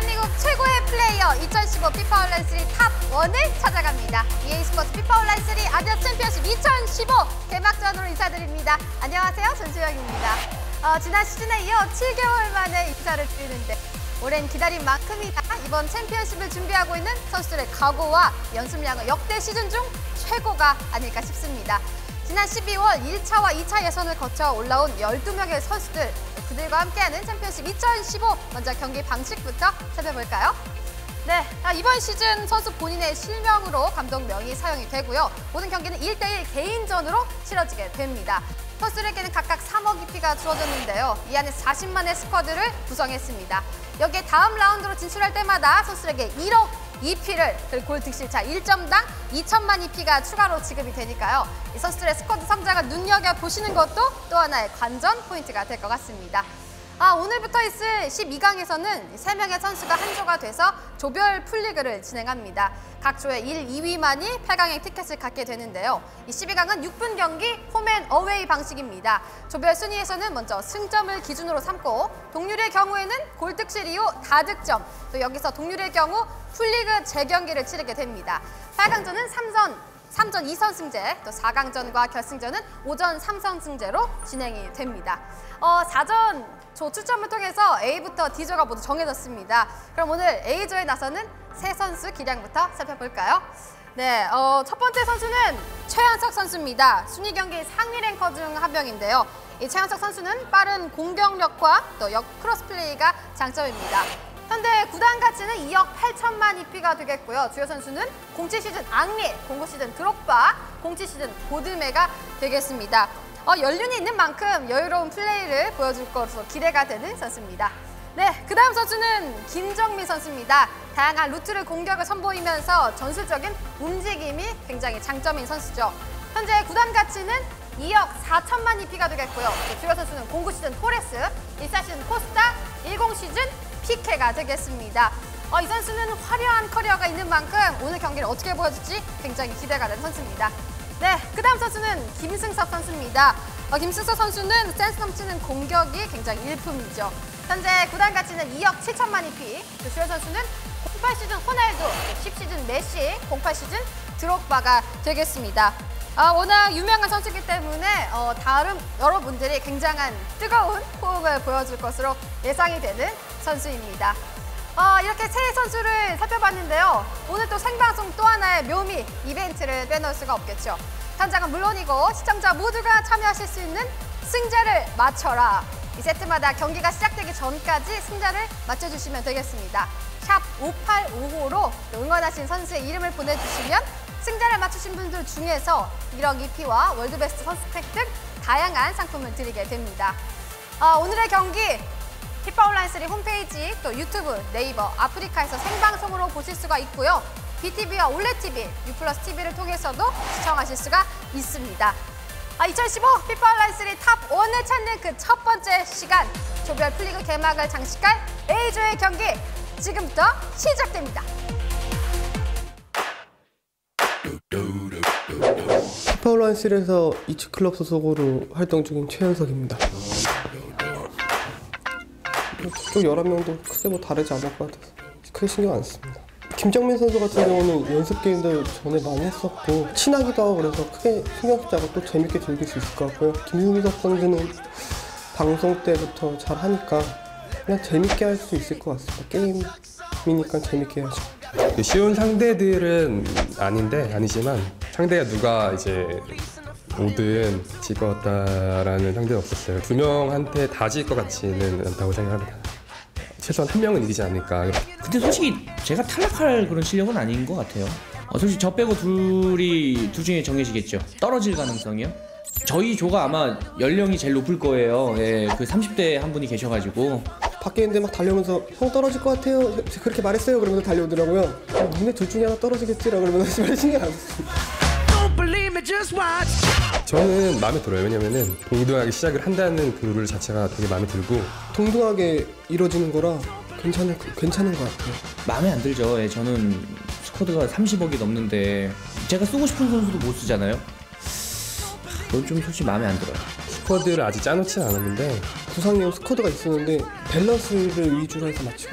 대한민국 최고의 플레이어 2015 피파 온라인 3 탑 1을 찾아갑니다. EA 스포츠 피파 온라인 3 아시아 챔피언십 2015 개막전으로 인사드립니다. 안녕하세요, 전수영입니다. 지난 시즌에 이어 7개월 만에 인사를 드리는데 오랜 기다린 만큼이나 이번 챔피언십을 준비하고 있는 선수들의 각오와 연습량은 역대 시즌 중 최고가 아닐까 싶습니다. 지난 12월 1차와 2차 예선을 거쳐 올라온 12명의 선수들, 그들과 함께하는 챔피언십 2015 먼저 경기 방식부터 살펴볼까요? 네, 이번 시즌 선수 본인의 실명으로 감독명이 사용이 되고요. 모든 경기는 1대1 개인전으로 치러지게 됩니다. 선수들에게는 각각 3억 EP가 주어졌는데요. 이 안에 40만의 스쿼드를 구성했습니다. 여기에 다음 라운드로 진출할 때마다 선수들에게 1억 EP를, 그리고 골 득실차 1점당 2천만 EP가 추가로 지급이 되니까요. 이 선수들의 스쿼드 성장을 눈여겨보시는 것도 또 하나의 관전 포인트가 될 것 같습니다. 오늘부터 있을 12강에서는 3명의 선수가 한 조가 돼서 조별 풀리그를 진행합니다. 각 조의 1, 2위만이 8강의 티켓을 갖게 되는데요. 이 12강은 6분 경기 홈앤어웨이 방식입니다. 조별 순위에서는 먼저 승점을 기준으로 삼고 동률의 경우에는 골득실 이후 다득점, 또 여기서 동률의 경우 풀리그 재경기를 치르게 됩니다. 8강전은 3전 2선승제, 또 4강전과 결승전은 5전 3선승제로 진행이 됩니다. 4전 조 추첨을 통해서 A부터 D조가 모두 정해졌습니다. 그럼 오늘 A조에 나서는 세 선수 기량부터 살펴볼까요? 네, 첫 번째 선수는 최한석 선수입니다. 순위 경기 상위 랭커 중 한 명인데요. 이 최한석 선수는 빠른 공격력과 또 크로스 플레이가 장점입니다. 현재 구단 가치는 2억 8천만 EP가 되겠고요. 주요 선수는 07 시즌 앙리, 09 시즌 드록바, 07 시즌 보드메가 되겠습니다. 연륜이 있는 만큼 여유로운 플레이를 보여줄 것으로 기대가 되는 선수입니다. 네, 그 다음 선수는 김정민 선수입니다. 다양한 루트를 공격을 선보이면서 전술적인 움직임이 굉장히 장점인 선수죠. 현재 구단 가치는 2억 4천만 EP가 되겠고요. 주요 선수는 09 시즌 토레스, 14 시즌 코스타, 10 시즌 피케가 되겠습니다. 이 선수는 화려한 커리어가 있는 만큼 오늘 경기를 어떻게 보여줄지 굉장히 기대가 되는 선수입니다. 네, 그 다음 선수는 김승석 선수입니다. 김승석 선수는 센스 넘치는 공격이 굉장히 일품이죠. 현재 구단 가치는 2억 7천만 EP, 주요 선수는 08 시즌 호날두, 10 시즌 메시, 08 시즌 드록바가 되겠습니다. 워낙 유명한 선수이기 때문에 다른 여러분들이 굉장한 뜨거운 호흡을 보여줄 것으로 예상이 되는 선수입니다. 이렇게 세 선수를 살펴봤는데요. 오늘 또 생방송 또 하나의 묘미 이벤트를 빼놓을 수가 없겠죠. 현장은 물론이고 시청자 모두가 참여하실 수 있는 승자를 맞춰라. 이 세트마다 경기가 시작되기 전까지 승자를 맞춰주시면 되겠습니다. 샵 5855로 응원하신 선수의 이름을 보내주시면 승자를 맞추신 분들 중에서 1억 EP와 월드베스트 선수팩 등 다양한 상품을 드리게 됩니다. 오늘의 경기 피파 온라인 3 홈페이지, 또 유튜브, 네이버, 아프리카에서 생방송으로 보실 수가 있고요. BTV와 올레TV, U+TV를 통해서도 시청하실 수가 있습니다. 2015 피파 온라인 3 탑 1을 찾는 그 첫 번째 시간, 조별 풀리그 개막을 장식할 A조의 경기 지금부터 시작됩니다. 피파 온라인 3에서 이츠클럽 소속으로 활동 중인 최현석입니다. 쪽 11명도 크게 뭐 다르지 않을 것 같아서 크게 신경 안 씁니다. 김정민 선수 같은 경우는 연습 게임도 전에 많이 했었고 친하기도 하고 그래서 크게 신경 쓰지 않고 또 재밌게 즐길 수 있을 것 같고요. 김승석 선수는 방송 때부터 잘 하니까 그냥 재밌게 할 수 있을 것 같습니다. 게임이니까 재밌게 해야죠. 쉬운 상대들은 아니지만 상대가 누가 이제 오든 질 것 같다라는 상대는 없었어요. 두 명한테 다 질 것 같지는 않다고 생각합니다. 최소한 한 명은 이기지 않을까. 근데 솔직히 제가 탈락할 그런 실력은 아닌 것 같아요. 솔직히 저 빼고 둘 중에 정해지겠죠. 떨어질 가능성이요? 저희 조가 아마 연령이 제일 높을 거예요. 예, 그 30대 한 분이 계셔가지고 밖에 있는데 막 달려오면서 형 떨어질 것 같아요 그렇게 말했어요 그러면서 달려오더라고요. 근데 둘 중에 하나 떨어지겠지라고 그러면서 말에 신경 안 썼습니다. 저는 마음에 들어요. 왜냐면은 동등하게 시작을 한다는 그 룰 자체가 되게 마음에 들고 동등하게 이루어지는 거라 괜찮은 것 같아요. 마음에 안 들죠. 예, 저는 스쿼드가 30억이 넘는데 제가 쓰고 싶은 선수도 못 쓰잖아요. 그건 좀 솔직히 마음에 안 들어요. 스쿼드를 아직 짜놓지는 않았는데 구상용 스쿼드가 있었는데 밸런스를 위주로 해서 맞출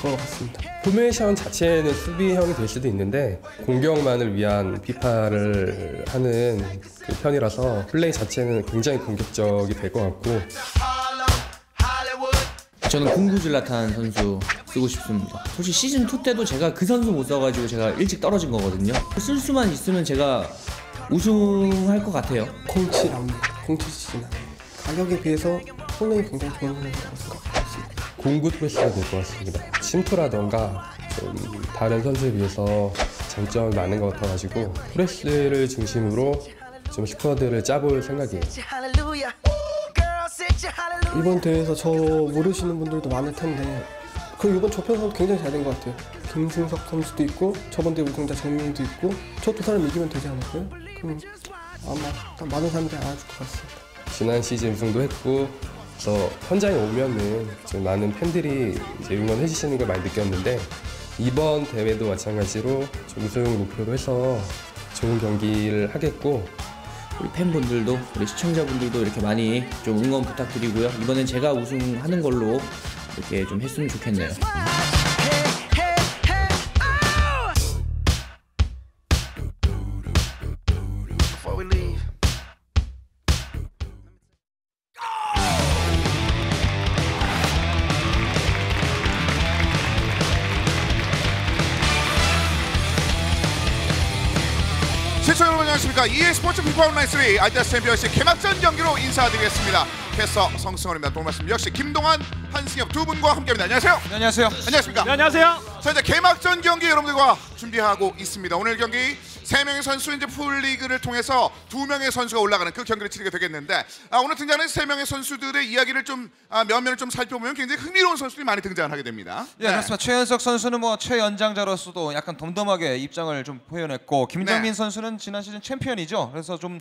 것 같습니다. 포메이션 자체는 수비형이 될 수도 있는데 공격만을 위한 비파를 하는 그 편이라서 플레이 자체는 굉장히 공격적이 될 것 같고 저는 공구질라탄 선수 쓰고 싶습니다. 솔직히 시즌 2 때도 제가 그 선수 못 써가지고 제가 일찍 떨어진 거거든요. 쓸 수만 있으면 제가 우승할 것 같아요. 공치 시즌 가격에 비해서 플레이 굉장히 좋은 선수라고 생각합니다. 공구 프레스가 될 것 같습니다. 침투라던가 좀 다른 선수에 비해서 장점이 많은 것 같아가지고 프레스를 중심으로 좀 스쿼드를 짜볼 생각이에요. 이번 대회에서 저 모르시는 분들도 많을 텐데 그리고 이번 조편 선수 굉장히 잘 된 것 같아요. 김승석 선수도 있고 저번 대회 우승자 정민도 있고 저 두 사람 이기면 되지 않을까요? 그럼 아마 많은 사람들이 알아줄 것 같습니다. 지난 시즌 우승도 했고 그래서 현장에 오면은 좀 많은 팬들이 이제 응원해 주시는 걸 많이 느꼈는데 이번 대회도 마찬가지로 좀 우승 목표로 해서 좋은 경기를 하겠고 우리 팬분들도 우리 시청자분들도 이렇게 많이 좀 응원 부탁드리고요. 이번엔 제가 우승하는 걸로 이렇게 좀 했으면 좋겠네요. 시청자 여러분 안녕하십니까. EA스포츠 피파 온라인 3 아디다스 챔피언십 개막전 경기로 인사드리겠습니다. 캐스터 성승원입니다. 도움 말씀 역시 김동환, 한승엽 두 분과 함께합니다. 안녕하세요. 안녕하세요. 안녕하십니까. 네, 안녕하세요. 자, 이제 개막전 경기 여러분들과 준비하고 있습니다. 오늘 경기 3명의 선수 이제 풀리그를 통해서 2명의 선수가 올라가는 그 경기를 치르게 되겠는데 오늘 등장하는 3명의 선수들의 이야기를 좀 면면을 좀 살펴보면 굉장히 흥미로운 선수들이 많이 등장하게 됩니다. 네, 그렇습니다. 최현석 선수는 뭐 최연장자로서도 약간 덤덤하게 입장을 좀 표현했고 김정민 선수는 지난 시즌 챔피언이죠. 그래서 좀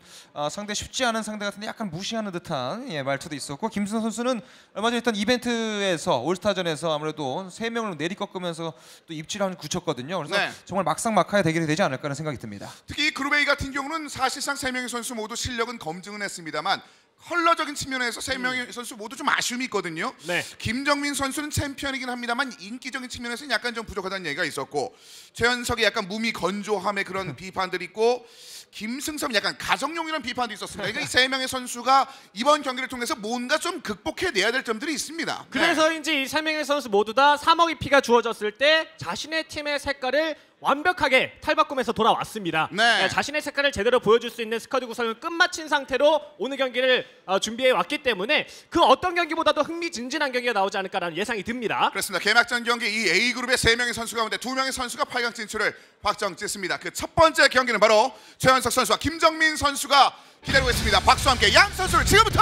상대 쉽지 않은 상대 같은데 약간 무시하는 듯한 말투도 있었고 김승 선수는 얼마 전에 했던 이벤트에서 올스타전에서 아무래도 3명을 내리꺾으면서 또 입질을 굳혔거든요. 그래서 정말 막상막하의 대결이 되지 않을까라는 생각이 듭니다. 특히 그룹 A 같은 경우는 사실상 3명의 선수 모두 실력은 검증은 했습니다만 컬러적인 측면에서 3명의 선수 모두 좀 아쉬움이 있거든요. 김정민 선수는 챔피언이긴 합니다만 인기적인 측면에서는 약간 좀 부족하다는 얘기가 있었고 최현석이 약간 몸이 건조함의 그런 비판들이 있고 김승섭 약간 가정용이라는 비판도 있었습니다. 그러니까 이 3명의 선수가 이번 경기를 통해서 뭔가 좀 극복해내야 될 점들이 있습니다. 그래서인지 이 3명의 선수 모두 다 3억의 피가 주어졌을 때 자신의 팀의 색깔을 완벽하게 탈바꿈해서 돌아왔습니다. 자신의 색깔을 제대로 보여줄 수 있는 스쿼드 구성을 끝마친 상태로 오늘 경기를 준비해 왔기 때문에 그 어떤 경기보다도 흥미진진한 경기가 나오지 않을까라는 예상이 듭니다. 그렇습니다. 개막전 경기 이 A그룹의 3명의 선수 가운데 2명의 선수가 8강 진출을 확정짓습니다. 그 첫 번째 경기는 바로 최현석 선수와 김정민 선수가 기다리고 있습니다. 박수와 함께 양 선수를 지금부터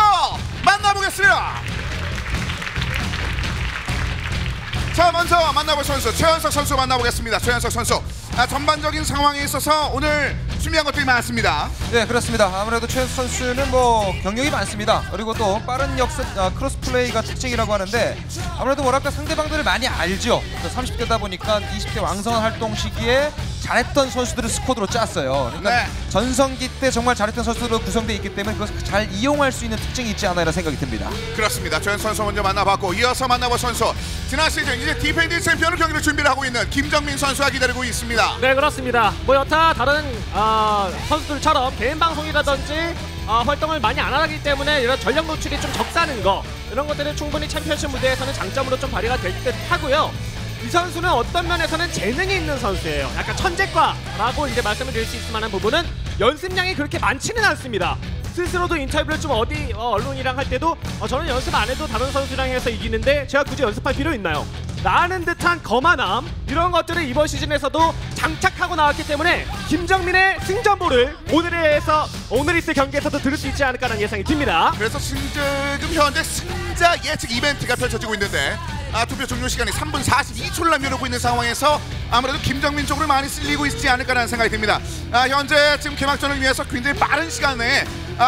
만나보겠습니다. 자, 먼저 만나볼 선수 최현석 선수 만나보겠습니다. 최현석 선수 전반적인 상황에 있어서 오늘 준비한 것들이 많습니다. 네, 그렇습니다. 아무래도 최현석 선수는 뭐 경력이 많습니다. 그리고 또 빠른 크로스 플레이가 특징이라고 하는데 아무래도 뭐랄까 상대방들을 많이 알죠. 30대다 보니까 20대 왕성한 활동 시기에 잘했던 선수들을 스쿼드로 짰어요. 그러니까 전성기 때 정말 잘했던 선수들로 구성되어 있기 때문에 그것을 잘 이용할 수 있는 특징이 있지 않나라는 생각이 듭니다. 그렇습니다. 최현석 선수 먼저 만나봤고 이어서 만나볼 선수 지난 시즌 이제 디펜딩 챔피언으로 경기를 준비를 하고 있는 김정민 선수가 기다리고 있습니다. 네, 그렇습니다. 뭐 여타 다른 선수들처럼 개인 방송이라든지 활동을 많이 안 하기 때문에 이런 전력 노출이 좀 적다는 거 이런 것들은 충분히 챔피언십 무대에서는 장점으로 좀 발휘가 될 듯 하고요. 이 선수는 어떤 면에서는 재능이 있는 선수예요. 약간 천재과라고 이제 말씀을 드릴 수 있을 만한 부분은 연습량이 그렇게 많지는 않습니다. 스스로도 인터뷰를 좀 언론이랑 할 때도 저는 연습 안 해도 다른 선수랑 해서 이기는데 제가 굳이 연습할 필요 있나요? 라는 듯한 거만함 이런 것들을 이번 시즌에서도 장착하고 나왔기 때문에 김정민의 승전보를 오늘 있을 경기에서도 들을 수 있지 않을까라는 예상이 듭니다. 그래서 지금 현재 승자 예측 이벤트가 펼쳐지고 있는데 투표 종료 시간이 3분 42초를 남겨놓고 있는 상황에서 아무래도 김정민 쪽으로 많이 쓸리고 있지 않을까라는 생각이 듭니다. 현재 지금 개막전을 위해서 굉장히 빠른 시간 내에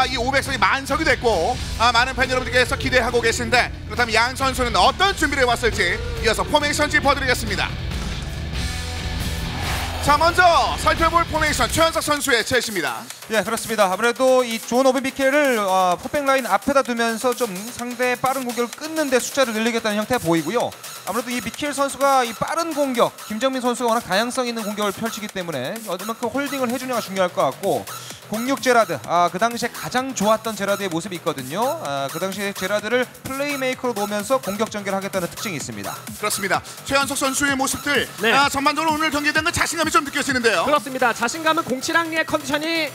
이 500석이 만석이 됐고 많은 팬 여러분들께서 기대하고 계신데 그렇다면 양 선수는 어떤 준비를 해왔을지 이어서 포메이션 짚어드리겠습니다. 자, 먼저 살펴볼 포메이션 최현석 선수의 제시입니다. 예, 그렇습니다. 아무래도 이 존 오비 미켈을 포백 라인 앞에다 두면서 좀 상대의 빠른 공격을 끊는데 숫자를 늘리겠다는 형태 보이고요. 아무래도 이 미켈 선수가 이 빠른 공격, 김정민 선수가 워낙 다양성 있는 공격을 펼치기 때문에 어디만큼 홀딩을 해주냐가 중요할 것 같고, 06 제라드, 그 당시에 가장 좋았던 제라드의 모습이 있거든요. 그 당시에 제라드를 플레이메이커로 놓으면서 공격 전개를 하겠다는 특징이 있습니다. 그렇습니다. 최현석 선수의 모습들, 네. 전반적으로 오늘 경기에 대한 자신감이 좀 느껴지는데요. 그렇습니다. 자신감은 07항리의 컨디션이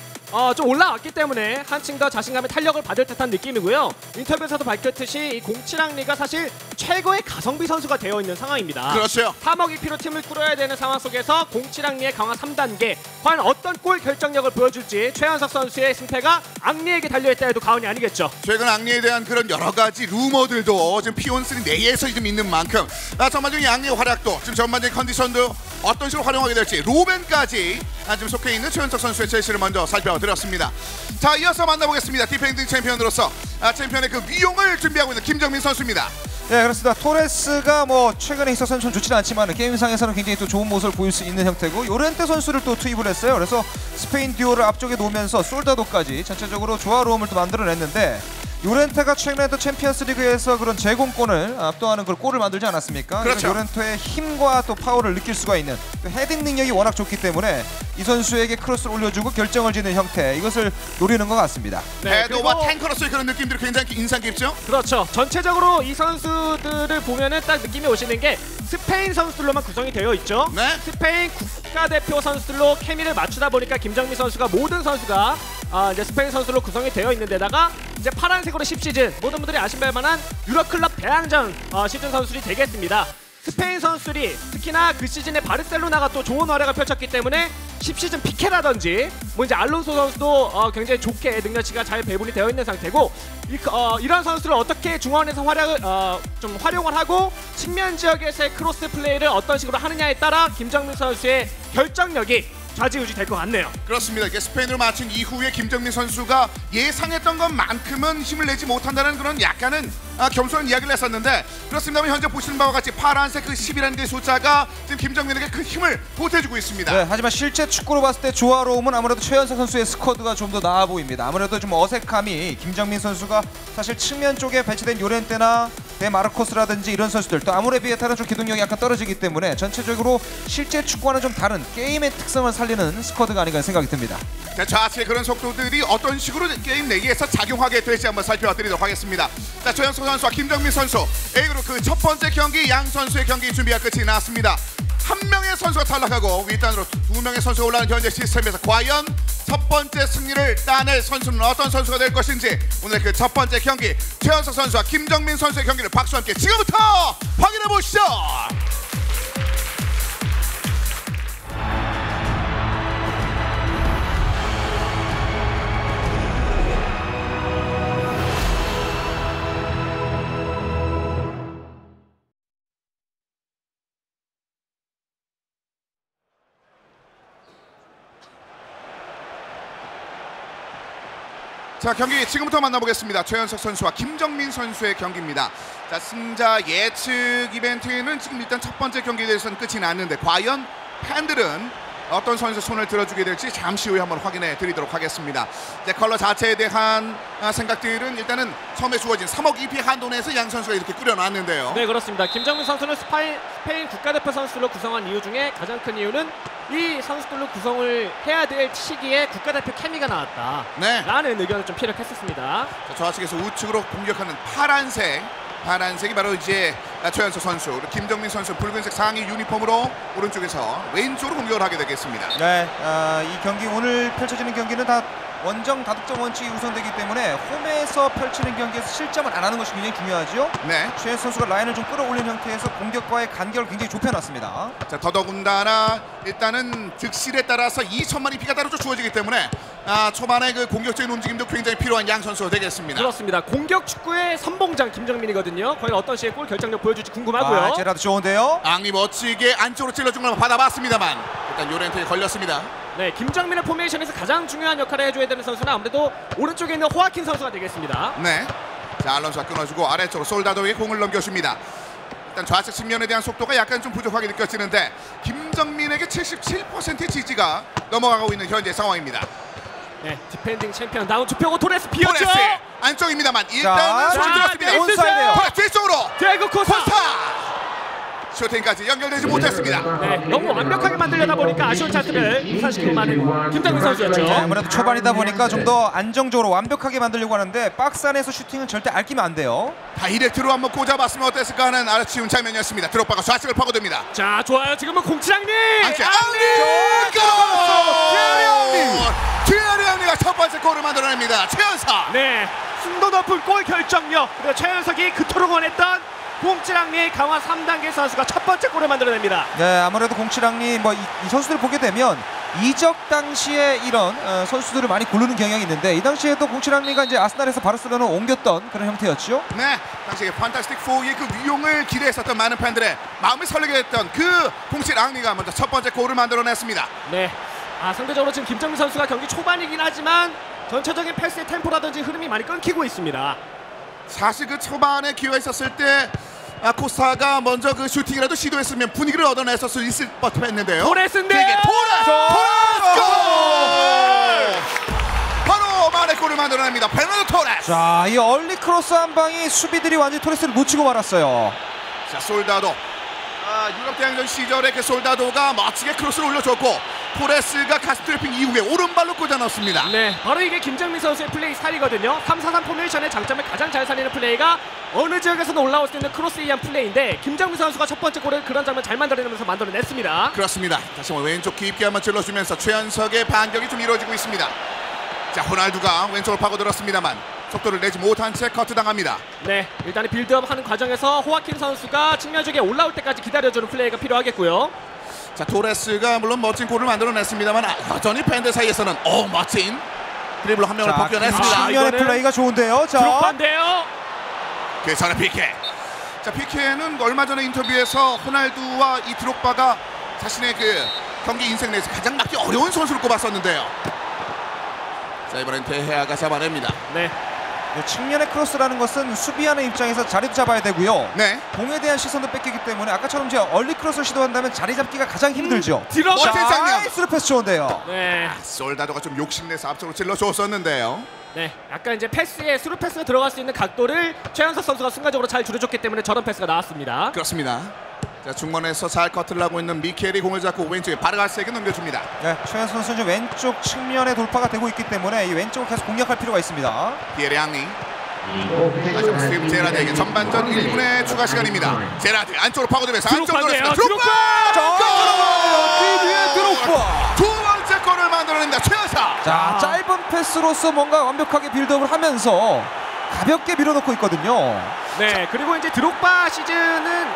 좀 올라왔기 때문에 한층 더 자신감의 탄력을 받을 듯한 느낌이고요. 인터뷰에서도 밝혔듯이 이 07항리가 사실 최고의 가성비 선수가 되어 있는 상황입니다. 그렇죠. 3억 EP로 팀을 꾸려야 되는 상황 속에서 07항리의 강화 3단계, 과연 어떤 골 결정력을 보여줄지 최현석 선수의 승패가 앙리에게 달려있다 해도 과언이 아니겠죠. 최근 앙리에 대한 그런 여러 가지 루머들도 지금 P1-3 내에서 좀 있는 만큼 전반적인 앙리의 활약도, 지금 전반적인 컨디션도 어떤 식으로 활용하게 될지, 로벤까지 지금 속해 있는 최현석 선수의 제시를 먼저 살펴드렸습니다. 자, 이어서 만나보겠습니다. 디펜딩 챔피언으로서 챔피언의 그 위용을 준비하고 있는 김정민 선수입니다. 네, 그렇습니다. 토레스가 최근에 있어서는 좀 좋지는 않지만 게임상에서는 굉장히 또 좋은 모습을 보일 수 있는 형태고, 요렌테 선수를 또 투입을 했어요. 그래서 스페인 듀오를 앞쪽에 놓으면서 솔다도까지 전체적으로 조화로움을 또 만들어냈는데, 요렌테가 최근에 또 챔피언스 리그에서 그런 제공권을 압도하는 그런 골을 만들지 않았습니까? 그렇죠. 요렌테의 힘과 또 파워를 느낄 수가 있는, 또 헤딩 능력이 워낙 좋기 때문에 이 선수에게 크로스를 올려주고 결정을 짓는 형태, 이것을 노리는 것 같습니다. 헤더와 그리고 탱커로서의 그런 느낌들이 굉장히 인상 깊죠? 그렇죠. 전체적으로 이 선수들을 보면은 딱 느낌이 오시는 게 스페인 선수들로만 구성이 되어 있죠. 네. 스페인 국가대표 선수들로 케미를 맞추다 보니까 김정민 선수가 모든 선수가 이제 스페인 선수로 구성이 되어 있는 데다가 이제 파란색으로 10시즌, 모든 분들이 아실 만한 유럽클럽 대항전 시즌 선수들이 되겠습니다. 스페인 선수들이 특히나 그 시즌에 바르셀로나가 또 좋은 활약을 펼쳤기 때문에 10시즌 피케라든지 이제 알론소 선수도 굉장히 좋게 능력치가 잘 배분이 되어 있는 상태고, 이런 선수를 어떻게 중원에서 좀 활용을 하고 측면 지역에서의 크로스 플레이를 어떤 식으로 하느냐에 따라 김정민 선수의 결정력이 좌지우지 될 것 같네요. 그렇습니다. 이게 스페인으로 마친 이후에 김정민 선수가 예상했던 것만큼은 힘을 내지 못한다는 그런 약간은 겸손한 이야기를 했었는데, 그렇습니다만 현재 보시는 바와 같이 파란색 그 10이라는 그 숫자가 지금 김정민에게 큰 힘을 보태주고 있습니다. 네, 하지만 실제 축구로 봤을 때 조화로움은 아무래도 최현석 선수의 스쿼드가 좀 더 나아 보입니다. 아무래도 좀 어색함이, 김정민 선수가 사실 측면 쪽에 배치된 요렌테나 데마르코스라든지 이런 선수들, 또 아무레 비에타는 좀 기동력이 약간 떨어지기 때문에 전체적으로 실제 축구와는 좀 다른 게임의 특성을 살리는 스쿼드가 아닌가 생각이 듭니다. 자, 좌측의 그런 속도들이 어떤 식으로 게임 내기에서 작용하게 될지 한번 살펴드리도록 하겠습니다. 자, 최현석 선수와 김정민 선수, A그룹 그 첫 번째 경기 양 선수의 경기 준비가 끝이 났습니다. 한 명의 선수가 탈락하고 윗단으로 두 명의 선수가 올라가는 현재 시스템에서 과연 첫 번째 승리를 따낼 선수는 어떤 선수가 될 것인지, 오늘 그 첫 번째 경기 최현석 선수와 김정민 선수의 경기를 박수와 함께 지금부터 확인해 보시죠. 자, 경기 지금부터 만나보겠습니다. 최현석 선수와 김정민 선수의 경기입니다. 자, 승자 예측 이벤트는 지금 일단 첫 번째 경기에 대해서는 끝이 났는데, 과연 팬들은 어떤 선수의 손을 들어주게 될지 잠시 후에 한번 확인해 드리도록 하겠습니다. 이제 컬러 자체에 대한 생각들은 일단은 처음에 주어진 3억 EP 한도 내에서 양 선수가 이렇게 꾸려놨는데요. 네, 그렇습니다. 김정민 선수는 스페인 국가대표 선수들로 구성한 이유 중에 가장 큰 이유는 이 선수들로 구성을 해야 될 시기에 국가대표 케미가 나왔다. 네. 라는 의견을 좀 피력했었습니다. 자, 좌측에서 우측으로 공격하는 파란색이 바로 이제 최현석 선수, 그리고 김정민 선수 붉은색 상의 유니폼으로 오른쪽에서 왼쪽으로 공격을 하게 되겠습니다. 네, 이 경기, 오늘 펼쳐지는 경기는 다 원정 다득점 원칙이 우선되기 때문에 홈에서 펼치는 경기에서 실점을 안 하는 것이 굉장히 중요하죠. 네. 최현석 선수가 라인을 좀 끌어올린 형태에서 공격과의 간격을 굉장히 좁혀놨습니다. 자, 더더군다나 일단은 득실에 따라서 2천만 EP가 따로 주어지기 때문에 초반에 그 공격적인 움직임도 굉장히 필요한 양 선수가 되겠습니다. 그렇습니다. 공격 축구의 선봉장 김정민이거든요. 과연 어떤 식의 골 결정력 보여줄지 궁금하고요. 제라드 좋은데요. 앙리 멋지게 안쪽으로 찔러준 걸 받아봤습니다만 일단 요렌트에 걸렸습니다. 네, 김정민의 포메이션에서 가장 중요한 역할을 해줘야 되는 선수는 아무래도 오른쪽에 있는 호아킨 선수가 되겠습니다. 네. 자, 알론소가 끊어주고 아래쪽으로 솔다도에게 공을 넘겨줍니다. 일단 좌측 측면에 대한 속도가 약간 좀 부족하게 느껴지는데 김정민에게 77%의 지지가 넘어가고 있는 현재 상황입니다. 네, 디펜딩 챔피언 나온 주평호 토레스 비었죠. 토레스 안쪽입니다만 일단은 손 들었습니다. 네, 온사이드예요. 토레스 뒤쪽으로 디에고 코스타. 슈팅까지 연결되지 못했습니다. 네, 너무 완벽하게 만들려다 보니까 아쉬운 찬스를 무산시키고 마는 김정민 선수였죠. 네, 아무래도 초반이다 보니까 좀 더 안정적으로 완벽하게 만들려고 하는데 박스 안에서 슈팅은 절대 앓기면 안 돼요. 다이렉트로 한번 꽂아봤으면 어땠을까 하는 아쉬운 장면이었습니다. 드록바가 좌측을 파고듭니다. 자, 좋아요. 지금은 공치랑님. 최현석이 첫 번째 골을 만들어냅니다. 최현석. 네, 순도 높은 골 결정력. 그리고 최현석이 그토록 원했던 공치랑리 강화 3단계 선수가 첫 번째 골을 만들어냅니다. 네, 아무래도 공치랑리 뭐 이 선수들 보게 되면 이적 당시에 이런 선수들을 많이 고르는 경향이 있는데 이 당시에도 공치랑리가 이제 아스날에서 바르셀로나 옮겼던 그런 형태였죠. 네, 당시에 판타스틱 4의 그 위용을 기대했었던 많은 팬들의 마음을 설레게 했던 그 공치랑리가 먼저 첫 번째 골을 만들어냈습니다. 네, 상대적으로 지금 김정민 선수가 경기 초반이긴 하지만 전체적인 패스의 템포라든지 흐름이 많이 끊기고 있습니다. 사실 그 초반에 기회가 있었을 때 코스타가 먼저 그 슈팅이라도 시도했으면 분위기를 얻어냈을 수 있을 뻔했는데요. 토레스인데요. 토레스 골! 바로 만의 골을 만들어냅니다. 페르난도 토레스. 자, 이 얼리 크로스 한 방이 수비들이 완전히 토레스를 놓치고 말았어요. 자, 솔다도 유럽 대항전 시절에 그 솔다도가 멋지게 크로스를 올려줬고 토레스가 가스 트래핑 이후에 오른발로 꽂아 넣습니다. 네, 바로 이게 김정민 선수의 플레이 스타일이거든요. 3-4-3 포메이션의 장점을 가장 잘 살리는 플레이가 어느 지역에서는 올라올 수 있는 크로스에 의한 플레이인데 김정민 선수가 첫 번째 골을 그런 장면 잘 만들어내면서 만들어냈습니다. 그렇습니다. 다시 한번 왼쪽 깊게 한번 찔러주면서 최현석의 반격이 좀 이루어지고 있습니다. 자, 호날두가 왼쪽을 파고들었습니다만 속도를 내지 못한 채 커트당합니다. 네, 일단은 빌드업 하는 과정에서 호아킨 선수가 측면 쪽에 올라올 때까지 기다려주는 플레이가 필요하겠고요. 자, 토레스가 물론 멋진 골을 만들어냈습니다만 여전히 팬들 사이에서는 멋진 드리블로 한 명을 벗겨냈습니다. 측면의 플레이가 좋은데요. 자, 드록바인데요. 그 전에 피케. 자, 피케는 얼마 전에 인터뷰에서 호날두와 이 드록바가 자신의 그 경기 인생 내에서 가장 맞기 어려운 선수를 꼽았었는데요. 자, 이번엔 데헤아가 잡아냅니다. 네, 측면의 크로스라는 것은 수비하는 입장에서 자리도 잡아야 되고요. 네. 공에 대한 시선도 뺏기기 때문에 아까처럼 이제 얼리 크로스를 시도한다면 자리 잡기가 가장 힘들죠. 들어가. 멋진 장면. 나이스로 패스 좋은데요. 네, 솔다도가 좀 욕심내서 앞쪽으로 찔러줬었는데요. 네, 약간 이제 패스에 스루 패스가 들어갈 수 있는 각도를 최현석 선수가 순간적으로 잘 줄여줬기 때문에 저런 패스가 나왔습니다. 그렇습니다. 자, 중원에서 잘 커트를 하고 있는 미켈이 공을 잡고 왼쪽에 바르가스에게 넘겨줍니다. 네, 최현수 선수는 왼쪽 측면에 돌파가 되고 있기 때문에 이 왼쪽을 계속 공략할 필요가 있습니다. 피에르 앙리. 다시 한번 스티브 제라드에게 전반전 1분의 추가 시간입니다. 제라드 안쪽으로 파고들면서 안쪽으로 드록바인데요. 드록바! 뒤에 드록바! 두 번째 골을 만들어낸다. 최현석. 자, 짧은 패스로서 뭔가 완벽하게 빌드업을 하면서 가볍게 밀어넣고 있거든요. 네, 그리고 이제 드록바 시즌은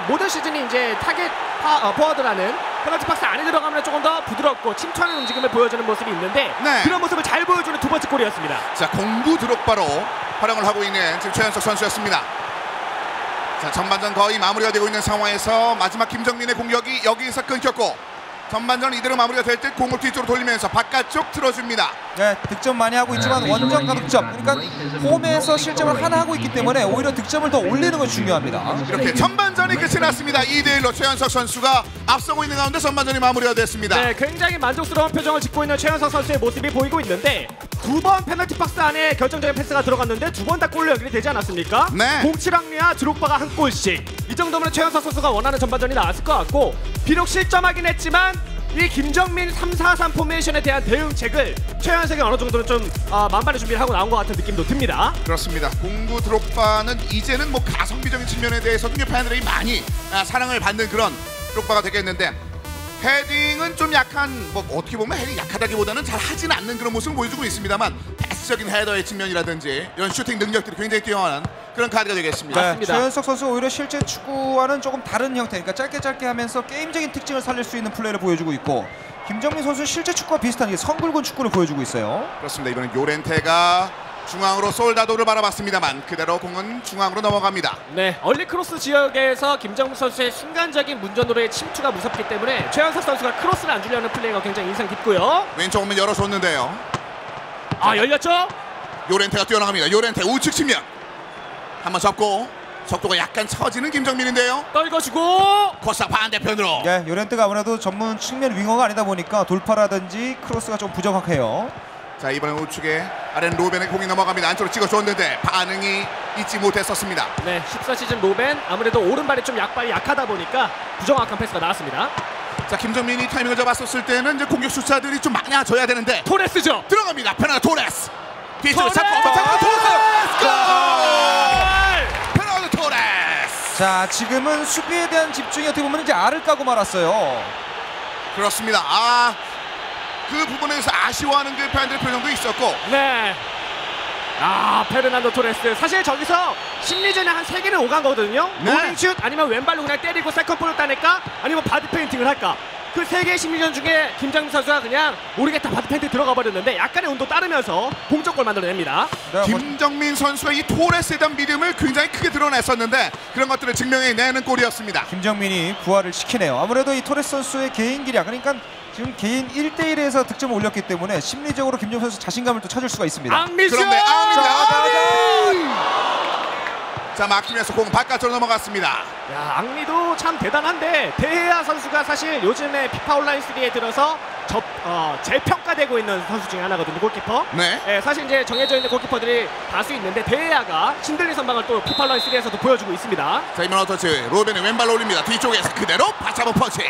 모든 시즌이 이제 타겟 포워드라는 페널티 박스 안에 들어가면 조금 더 부드럽고 침투하는 움직임을 보여주는 모습이 있는데 네. 그런 모습을 잘 보여주는 두 번째 골이었습니다. 자, 공구 드록바로 활용을 하고 있는 지금 최현석 선수였습니다. 자, 전반전 거의 마무리가 되고 있는 상황에서 마지막 김정민의 공격이 여기서 끊겼고 전반전 이대로 마무리가 될 때 공을 뒤쪽으로 돌리면서 바깥쪽 틀어줍니다. 네, 득점 많이 하고 있지만 원정 가득점. 그러니까 홈에서 실점을 하나 하고 있기 때문에 오히려 득점을 더 올리는 것이 중요합니다. 이렇게 전반전이 끝이 났습니다. 2대1로 최현석 선수가 앞서고 있는 가운데 전반전이 마무리가 됐습니다. 네, 굉장히 만족스러운 표정을 짓고 있는 최현석 선수의 모습이 보이고 있는데 두 번 페널티 박스 안에 결정적인 패스가 들어갔는데 두 번 다 골로 연결이 되지 않았습니까? 네. 공치랑리와 드록바가 한 골씩. 이 정도면 최현석 선수가 원하는 전반전이 나왔을 것 같고 비록 실점하긴 했지만 이 김정민 3-4-3 포메이션에 대한 대응책을 최현석이 어느 정도는 좀 만반의 준비를 하고 나온 것 같은 느낌도 듭니다. 그렇습니다. 공구 드록바는 이제는 뭐 가성비적인 측면에 대해서도 팬들이 많이 사랑을 받는 그런 드록바가 되겠는데 헤딩은 좀 약한, 뭐 어떻게 보면 헤딩이 약하다기보다는 잘 하진 않는 그런 모습을 보여주고 있습니다만 패스적인 헤더의 측면이라든지 이런 슈팅 능력들이 굉장히 뛰어난 그런 카드가 되겠습니다. 네, 맞습니다. 최현석 선수가 오히려 실제 축구와는 조금 다른 형태, 그러니까 짧게 하면서 게임적인 특징을 살릴 수 있는 플레이를 보여주고 있고 김정민 선수는 실제 축구와 비슷한 게 성굵은 축구를 보여주고 있어요. 그렇습니다. 이번엔 요렌테가 중앙으로 솔다도를 바라봤습니다만 그대로 공은 중앙으로 넘어갑니다. 네, 얼리 크로스 지역에서 김정민 선수의 순간적인 문전으로의 침투가 무섭기 때문에 최현석 선수가 크로스를 안 주려는 플레이가 굉장히 인상 깊고요. 왼쪽 오면 열어줬는데요. 열렸죠? 요렌테가 뛰어나갑니다. 요렌테 우측 측면 한번 잡고 속도가 약간 처지는 김정민인데요. 떨궈주고 코스 반대편으로. 예, 요렌트가 아무래도 전문 측면 윙어가 아니다 보니까 돌파라든지 크로스가 좀 부정확해요. 자, 이번엔 우측에 아래는 로벤의 공이 넘어갑니다. 안쪽으로 찍어줬는데 반응이 있지 못했었습니다. 네, 14시즌 로벤 아무래도 오른발이 좀 약발이 약하다 보니까 부정확한 패스가 나왔습니다. 자, 김정민이 타이밍을 잡았었을 때는 이제 공격 숫자들이 좀 많아져야 되는데 토레스죠. 들어갑니다. 페나르 토레스. 뒤쪽으로 잡고 토레스! 골! 페나르 토레스. 자, 지금은 수비에 대한 집중이 어떻게 보면 이제 알을 까고 말았어요. 그렇습니다. 그 부분에서 아쉬워하는 그 팬들의 표정도 있었고. 네. 페르난도 토레스 사실 저기서 심리전에 한 3개는 오간 거거든요. 네. 로빙슛 아니면 왼발로 그냥 때리고 세컨볼을 따낼까 아니면 바디 페인팅을 할까. 그 3개의 심리전 중에 김정민 선수가 그냥 모르겠다 바디 페인팅 들어가 버렸는데 약간의 운도 따르면서 공적골 만들어냅니다. 김정민 선수가 이 토레스에 대한 믿음을 굉장히 크게 드러냈었는데 그런 것들을 증명해내는 골이었습니다. 김정민이 부활을 시키네요. 아무래도 이 토레스 선수의 개인 기량, 그러니까 지금 개인 1대1에서 득점을 올렸기 때문에 심리적으로 김정민 선수 자신감을 또 찾을 수가 있습니다. 앙미스! 그런데 자, 막히면서 공 바깥으로 넘어갔습니다. 야, 앙리도 참 대단한데 대해야 선수가 사실 요즘에 피파 온라인 3에 들어서 재평가되고 있는 선수 중에 하나거든요. 골키퍼. 네. 사실 이제 정해져 있는 골키퍼들이 다수 있는데 대해야가 신들린 선방을 또 피파 온라인 3에서도 보여주고 있습니다. 자, 이번 어터치 로벤이 왼발로 올립니다. 뒤쪽에서 그대로 받잡은 펀치.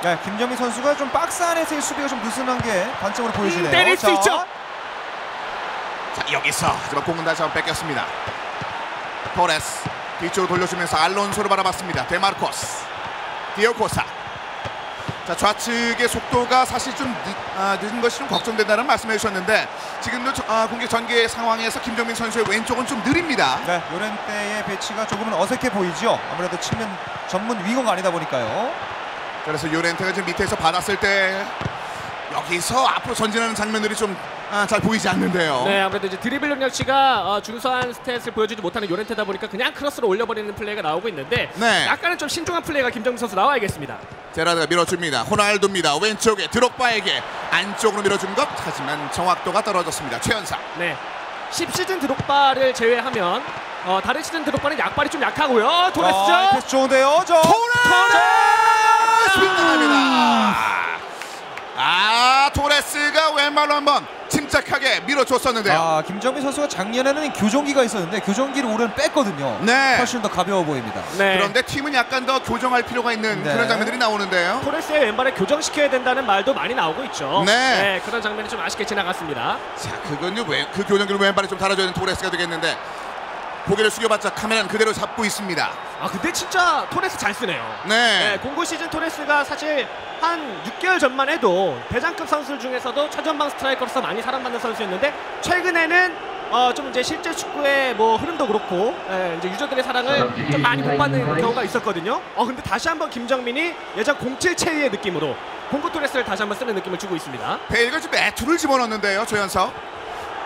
네, 김정민 선수가 좀 박스 안에서의 수비가 좀 느슨한 게 관점으로 보여지네요. 때릴 수 있죠. 자, 여기서 하지만 공은 다시 한번 뺏겼습니다. 토레스 뒤쪽으로 돌려주면서 알론소를 바라봤습니다. 데마르코스, 디오코사. 자, 좌측의 속도가 사실 좀 늦은 것이 좀 걱정된다는 말씀해 주셨는데 지금도 공격 전개 상황에서 김정민 선수의 왼쪽은 좀 느립니다. 네, 요렌테의 배치가 조금은 어색해 보이죠. 아무래도 측면 전문 윙어가 아니다 보니까요. 그래서 요렌테가 지금 밑에서 받았을 때 여기서 앞으로 전진하는 장면들이 좀 잘 보이지 않는데요. 네, 아무래도 이제 드리블 능력치가 준수한 스탯을 보여주지 못하는 요렌테다 보니까 그냥 크로스로 올려버리는 플레이가 나오고 있는데 네. 약간은 좀 신중한 플레이가 김정민 선수 나와야겠습니다. 제라드가 밀어줍니다. 호날두입니다. 왼쪽에 드록바에게 안쪽으로 밀어준 것 하지만 정확도가 떨어졌습니다. 최연사. 네, 10시즌 드록바를 제외하면 다른 시즌 드록바는 약발이 좀 약하고요. 토레스죠. 패스 좋은데요. 토레스 빗나갑니다. 토레스가 왼발로 한번 침착하게 밀어줬었는데요. 김정민 선수가 작년에는 교정기가 있었는데 교정기를 올해는 뺐거든요. 네. 훨씬 더 가벼워 보입니다. 네. 그런데 팀은 약간 더 교정할 필요가 있는 네. 그런 장면들이 나오는데요. 토레스의 왼발을 교정시켜야 된다는 말도 많이 나오고 있죠. 네. 그런 장면이 좀 아쉽게 지나갔습니다. 자, 그건요, 그 교정기를 왼발에 좀 달아줘야 되는 토레스가 되겠는데 고개를 숙여봤자 카메라는 그대로 잡고 있습니다. 근데 진짜 토레스 잘 쓰네요. 네. 공구 시즌 토레스가 사실 한 6개월 전만 해도 대장급 선수 중에서도 최전방 스트라이커로서 많이 사랑받는 선수였는데 최근에는 좀 이제 실제 축구의 뭐 흐름도 그렇고 이제 유저들의 사랑을 좀 많이 못 받는 경우가 있었거든요. 근데 다시 한번 김정민이 예전 07체의 느낌으로 공구 토레스를 다시 한번 쓰는 느낌을 주고 있습니다. 베일가 지금 매투를 집어넣는데요, 조현석.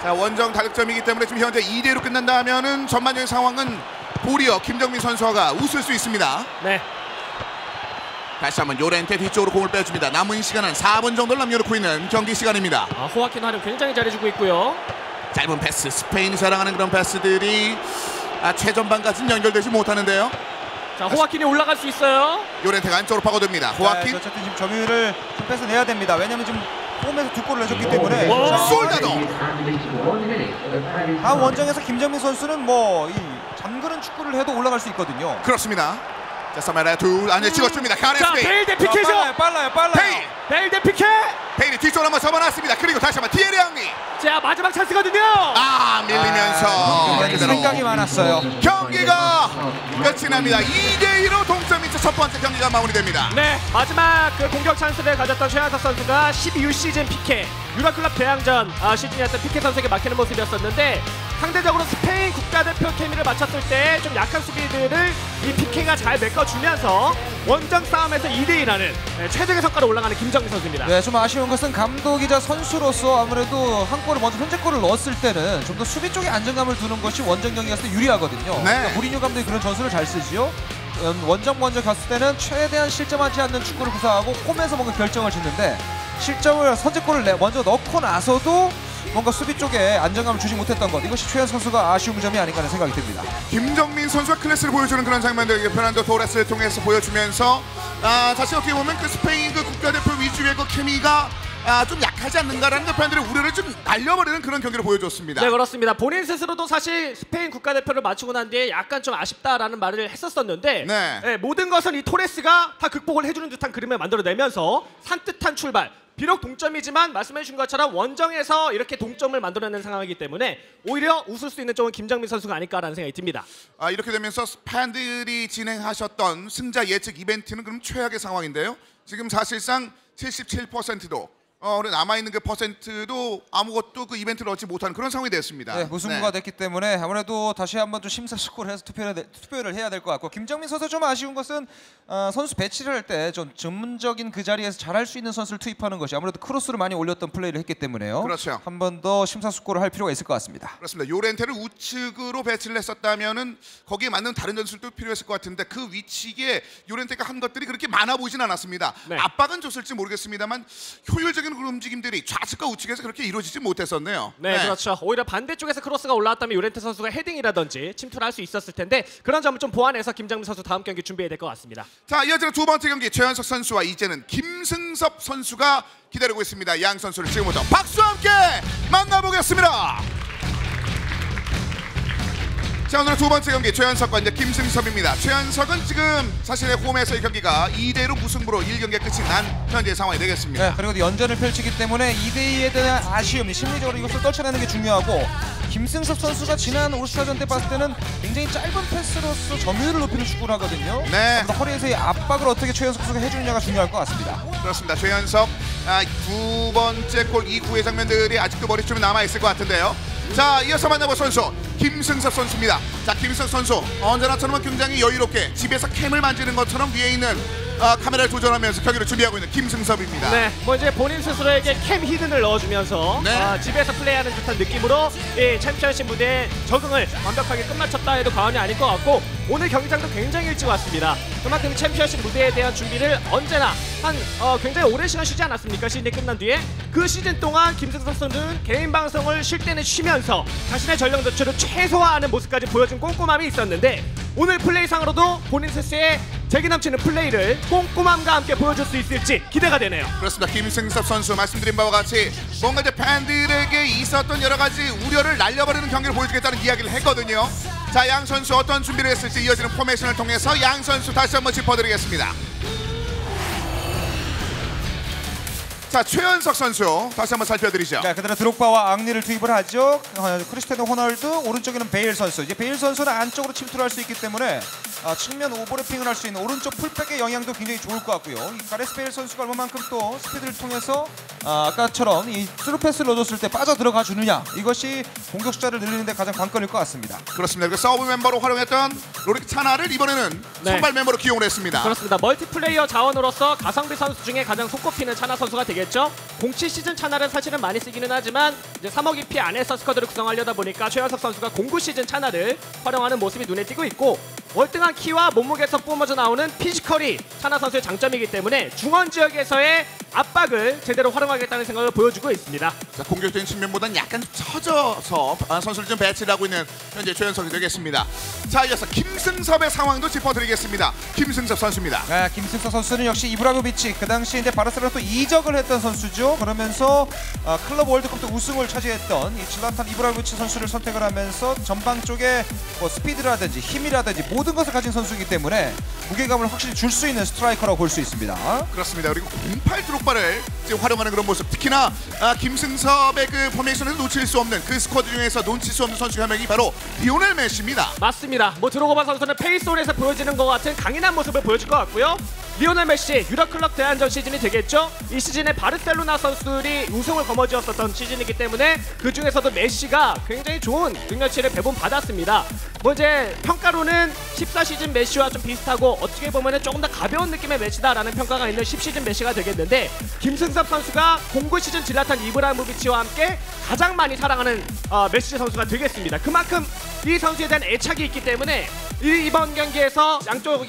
자, 원정 다득점이기 때문에 지금 현재 2대1로 끝난다 하면은 전반적인 상황은 도리어 김정민 선수가 웃을 수 있습니다. 네. 다시 한번 요렌테 뒤쪽으로 공을 빼줍니다. 남은 시간은 4분 정도를 남겨놓고 있는 경기 시간입니다. 호아킨 활용 굉장히 잘해주고 있고요. 짧은 패스, 스페인이 자랑하는 그런 패스들이 최전방까지는 연결되지 못하는데요. 자, 호아킨이 올라갈 수 있어요. 요렌테가 안쪽으로 파고듭니다. 호아킨. 네, 어쨌든 지금 점유율을 좀 뺏어내야 됩니다. 왜냐면 지금 홈에서 2골을 내줬기 때문에 솔다도. 다음 원정에서 김정민 선수는 뭐 이 잠그는 축구를 해도 올라갈 수 있거든요. 그렇습니다. 자, 사마라의 둘 안에 찍어줍니다. 자, 가레스 베일 대 피케죠. 빨라요. 베일 대 피케. 베일이 뒤쪽으로 한번 접어놨습니다. 그리고 다시 한번 티에리 앙리. 자, 마지막 찬스거든요. 밀리면서 그대로 생각이 많았어요. 경기가 끝이 납니다. 2대2로 동점이 첫 번째 경기가 마무리됩니다. 네, 마지막 그 공격 찬스를 가졌던 최한석 선수가 12유 시즌 피케 유라클럽 대항전 시즌이었던 피케 선수에게 막히는 모습이었었는데 상대적으로 스페인 국가대표 케미를 맞췄을 때 좀 약한 수비들을 이 피케가 잘 메꿔주면서 원정 싸움에서 2대2라는 최적의 성과로 올라가는 김정민 선수입니다. 네, 좀 아쉬운 것은 감독이자 선수로서 아무래도 한 골을 먼저 선제골을 넣었을 때는 좀 더 수비 쪽에 안정감을 두는 것이 원정 경기였을 때 유리하거든요. 그러니까 무리뉴 감독이 그런 전술을 잘 쓰지요. 원정 먼저 갔을 때는 최대한 실점하지 않는 축구를 구사하고 홈에서 뭔가 결정을 짓는데 실점을 선제골을 먼저 넣고 나서도 뭔가 수비 쪽에 안정감을 주지 못했던 것, 이것이 최현 선수가 아쉬운 점이 아닌가 하는 생각이 듭니다. 김정민 선수가 클래스를 보여주는 그런 장면들 페르난도 토레스를 통해서 보여주면서 사실 어떻게 보면 그 스페인 그 국가대표 위주의 그 케미가 좀 약하지 않는가라는 팬들의 우려를 좀 날려버리는 그런 경기를 보여줬습니다. 네, 그렇습니다. 본인 스스로도 사실 스페인 국가대표를 마치고 난 뒤에 약간 좀 아쉽다라는 말을 했었었는데 네. 모든 것은 이 토레스가 다 극복을 해주는 듯한 그림을 만들어내면서 산뜻한 출발. 비록 동점이지만 말씀해주신 것처럼 원정에서 이렇게 동점을 만들어내는 상황이기 때문에 오히려 웃을 수 있는 쪽은 김정민 선수가 아닐까라는 생각이 듭니다. 이렇게 되면서 팬들이 진행하셨던 승자 예측 이벤트는 그럼 최악의 상황인데요. 지금 사실상 77%도 남아있는 그 퍼센트도 아무것도 그 이벤트를 얻지 못하는 그런 상황이 됐습니다. 네, 무승부가 됐기 때문에 아무래도 다시 한번 좀 심사숙고를 해서 투표를 해야 될 것 같고, 김정민 선수 좀 아쉬운 것은 선수 배치를 할 때 좀 전문적인 그 자리에서 잘할 수 있는 선수를 투입하는 것이 아무래도 크로스를 많이 올렸던 플레이를 했기 때문에요. 그렇죠. 한 번 더 심사숙고를 할 필요가 있을 것 같습니다. 그렇습니다. 요렌테를 우측으로 배치를 했었다면은 거기에 맞는 다른 전술도 필요했을 것 같은데 그 위치에 요렌테가 한 것들이 그렇게 많아 보이진 않았습니다. 네. 압박은 줬을지 모르겠습니다만 효율적인 그런 움직임들이 좌측과 우측에서 그렇게 이루어지지 못했었네요. 네, 그렇죠. 오히려 반대쪽에서 크로스가 올라왔다면 요렌테 선수가 헤딩이라든지 침투를 할 수 있었을 텐데 그런 점을 좀 보완해서 김정민 선수 다음 경기 준비해야 될 것 같습니다. 자, 이어지는 두 번째 경기 최현석 선수와 이제는 김승섭 선수가 기다리고 있습니다. 양 선수를 지금부터 박수와 함께 만나보겠습니다. 자, 오늘 두 번째 경기 최현석과 이제 김승섭입니다. 최현석은 지금 자신의 홈에서의 경기가 2대1로 무승부로 1경기가 끝이 난 현재의 상황이 되겠습니다. 네, 그리고 연전을 펼치기 때문에 2대2에 대한 아쉬움, 심리적으로 이것을 떨쳐내는 게 중요하고, 김승섭 선수가 지난 올스타전 때 봤을 때는 굉장히 짧은 패스로서 점유율을 높이는 축구를 하거든요. 네. 허리에서의 압박을 어떻게 최현석 선수가 해주느냐가 중요할 것 같습니다. 그렇습니다. 최현석 두 번째 골 이후의 장면들이 아직도 머릿속에 남아있을 것 같은데요. 자, 이어서 만나볼 선수 김승섭 선수입니다. 자, 김승섭 선수 언제나처럼 굉장히 여유롭게 집에서 캠을 만지는 것처럼 위에 있는 카메라를 조절하면서 경기를 준비하고 있는 김승섭입니다. 네, 뭐 이제 본인 스스로에게 캠 히든을 넣어주면서 네. 집에서 플레이하는 듯한 느낌으로 이 챔피언십 무대에 적응을 완벽하게 끝마쳤다 해도 과언이 아닐 것 같고, 오늘 경기장도 굉장히 일찍 왔습니다. 그만큼 챔피언십 무대에 대한 준비를 언제나 한 굉장히 오랜 시간 쉬지 않았습니까? 시즌이 끝난 뒤에 그 시즌 동안 김승섭 선수는 개인 방송을 쉴 때는 쉬면서 자신의 전력 노출을 최소화하는 모습까지 보여준 꼼꼼함이 있었는데, 오늘 플레이상으로도 본인 스스로의 재기 넘치는 플레이를 꼼꼼함과 함께 보여줄 수 있을지 기대가 되네요. 그렇습니다. 김승섭 선수 말씀드린 바와 같이 뭔가 이제 팬들에게 있었던 여러 가지 우려를 날려버리는 경기를 보여주겠다는 이야기를 했거든요. 자, 양 선수 어떤 준비를 했을지 이어지는 포메이션을 통해서 양 선수 다시 한번 짚어드리겠습니다. 자, 최현석 선수 다시 한번 살펴드리죠. 자, 그대로 드록바와 앙리를 투입을 하죠. 크리스티아노 호날두, 오른쪽에는 베일 선수. 이제 베일 선수는 안쪽으로 침투를 할 수 있기 때문에 측면 오버래핑을 할 수 있는 오른쪽 풀백의 영향도 굉장히 좋을 것 같고요. 이 가레스 베일 선수가 얼마만큼 또 스피드를 통해서 아까처럼 이 스루 패스를 넣어줬을 때 빠져 들어가 주느냐, 이것이 공격 숫자를 늘리는 데 가장 관건일 것 같습니다. 그렇습니다. 그 서브 멤버로 활용했던 로릭 차나를 이번에는 네. 선발 멤버로 기용을 했습니다. 그렇습니다. 멀티플레이어 자원으로서 가성비 선수 중에 가장 손꼽히는 차나 선수가 되겠죠. 07 시즌 차나를 사실은 많이 쓰기는 하지만 이제 3억 EP 안에서 스쿼드를 구성하려다 보니까 최현석 선수가 09 시즌 차나를 활용하는 모습이 눈에 띄고 있고, 월등한 키와 몸무게에서 뿜어져 나오는 피지컬이 차나 선수의 장점이기 때문에 중원 지역에서의 압박을 제대로 활용하겠다는 생각을 보여주고 있습니다. 자, 공격적인 측면보다는 약간 처져서 선수를 좀 배치를 하고 있는 현재 최현석이 되겠습니다. 자, 이어서 김승섭의 상황도 짚어드리겠습니다. 김승섭 선수입니다. 네, 김승섭 선수는 역시 이브라모비치, 그 당시 이제 바르셀로나 또 이적을 했던 선수죠. 그러면서 클럽 월드컵도 우승을 차지했던 이 질라탄 이브라모비치 선수를 선택을 하면서 전방 쪽에 뭐 스피드라든지 힘이라든지 모든 것을 가진 선수이기 때문에 무게감을 확실히 줄 수 있는 스트라이커라고 볼 수 있습니다. 그렇습니다. 그리고 08 드록바를 지금 활용하는 그런 모습, 특히나 김승섭의 그 포메이션에서 놓칠 수 없는 그 스쿼드 중에서 놓칠 수 없는 선수 한 명이 바로 리오넬 메시입니다. 맞습니다. 뭐 드로고바 선수는 페이스온에서 보여지는 것 같은 강인한 모습을 보여줄 것 같고요. 리오넬 메시 유럽 클럽 대안전 시즌이 되겠죠. 이 시즌에 바르셀로나 선수들이 우승을 거머쥐었었던 시즌이기 때문에 그 중에서도 메시가 굉장히 좋은 능력치를 배분받았습니다. 뭐 이제 평가로는 14시즌 메시와 좀 비슷하고 어떻게 보면 조금 더 가벼운 느낌의 메시다라는 평가가 있는 10시즌 메시가 되겠는데, 김승섭 선수가 09 시즌 질라탄 이브라모비치와 함께 가장 많이 사랑하는 메시 선수가 되겠습니다. 그만큼 이 선수에 대한 애착이 있기 때문에 이번 경기에서 양쪽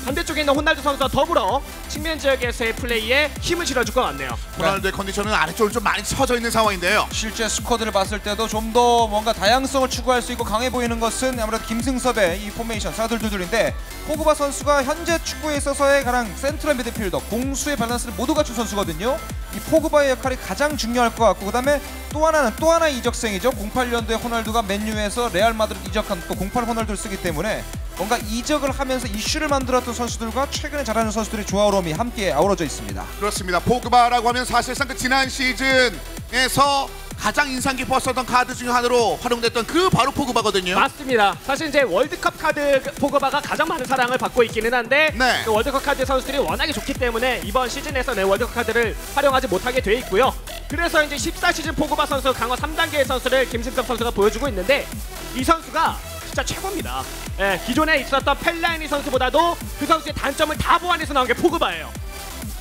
반대쪽에 있는 호날두 선수와 더불어 측면 지역에서의 플레이에 힘을 실어줄 것 같네요. 호날두의 컨디션은 아래쪽으로 좀 많이 처져 있는 상황인데요. 실제 스쿼드를 봤을 때도 좀 더 뭔가 다양성을 추구할 수 있고 강해 보이는 것은 아무래도 김승섭의 이 포메이션 4-2-2-2인데 포그바 선수가 현재 축구에 있어서의 가장 센트럴 미드필더 공수의 밸런스를 모두 갖춘 선수거든요. 이 포그바의 역할이 가장 중요할 것 같고 그다음에 또 하나의 이적생이죠. 08년도에 호날두가 맨유에서 레알 마드리드 이적한 또 08 호날두를 쓰기 때문에 뭔가 이적을 하면서 이슈를 만들었던 선수들과 최근에 잘하는 선수들의 조화로움이 함께 아우러져 있습니다. 그렇습니다. 포그바라고 하면 사실상 그 지난 시즌에서 가장 인상 깊었었던 카드 중 하나로 활용됐던 그 바로 포그바거든요. 맞습니다. 사실 이제 월드컵 카드 포그바가 가장 많은 사랑을 받고 있기는 한데 네. 그 월드컵 카드 선수들이 워낙에 좋기 때문에 이번 시즌에서 월드컵 카드를 활용하지 못하게 돼 있고요. 그래서 이제 14시즌 포그바 선수 강화 3단계의 선수를 김승섭 선수가 보여주고 있는데 이 선수가 진짜 최고입니다. 예, 기존에 있었던 펠라이니 선수보다도 그 선수의 단점을 다 보완해서 나온 게 포그바예요.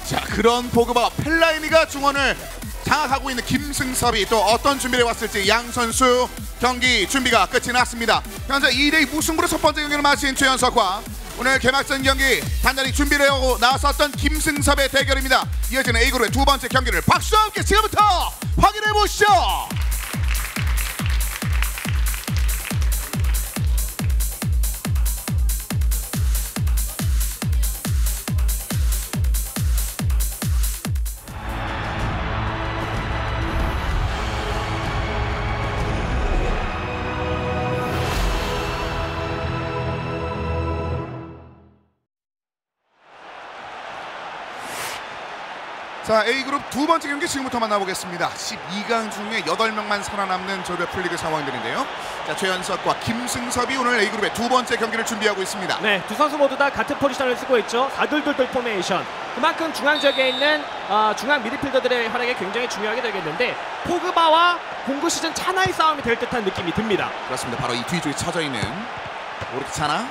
자, 그런 포그바 펠라이니가 중원을 장악하고 있는 김승섭이 또 어떤 준비를 해왔을지 양 선수 경기 준비가 끝이 났습니다. 현재 2대2 무승부로 첫 번째 경기를 마친 최연석과 오늘 개막전 경기 단단히 준비를 하고 나섰던 김승섭의 대결입니다. 이어지는 A그룹의 두 번째 경기를 박수와 함께 지금부터 확인해 보시죠. 자, A그룹 두 번째 경기 지금부터 만나보겠습니다. 12강 중에 8명만 살아남는 조별 풀리그 상황들인데요. 자, 최연석과 김승섭이 오늘 A그룹의 두 번째 경기를 준비하고 있습니다. 네, 두 선수 모두 다 같은 포지션을 쓰고 있죠. 4-2-2 포메이션. 그만큼 중앙 지역에 있는 중앙 미드필더들의 활약이 굉장히 중요하게 되겠는데 포그바와 공구 시즌 차나의 싸움이 될 듯한 느낌이 듭니다. 그렇습니다. 바로 이 뒤쪽에 쳐져 있는 오르키 차나.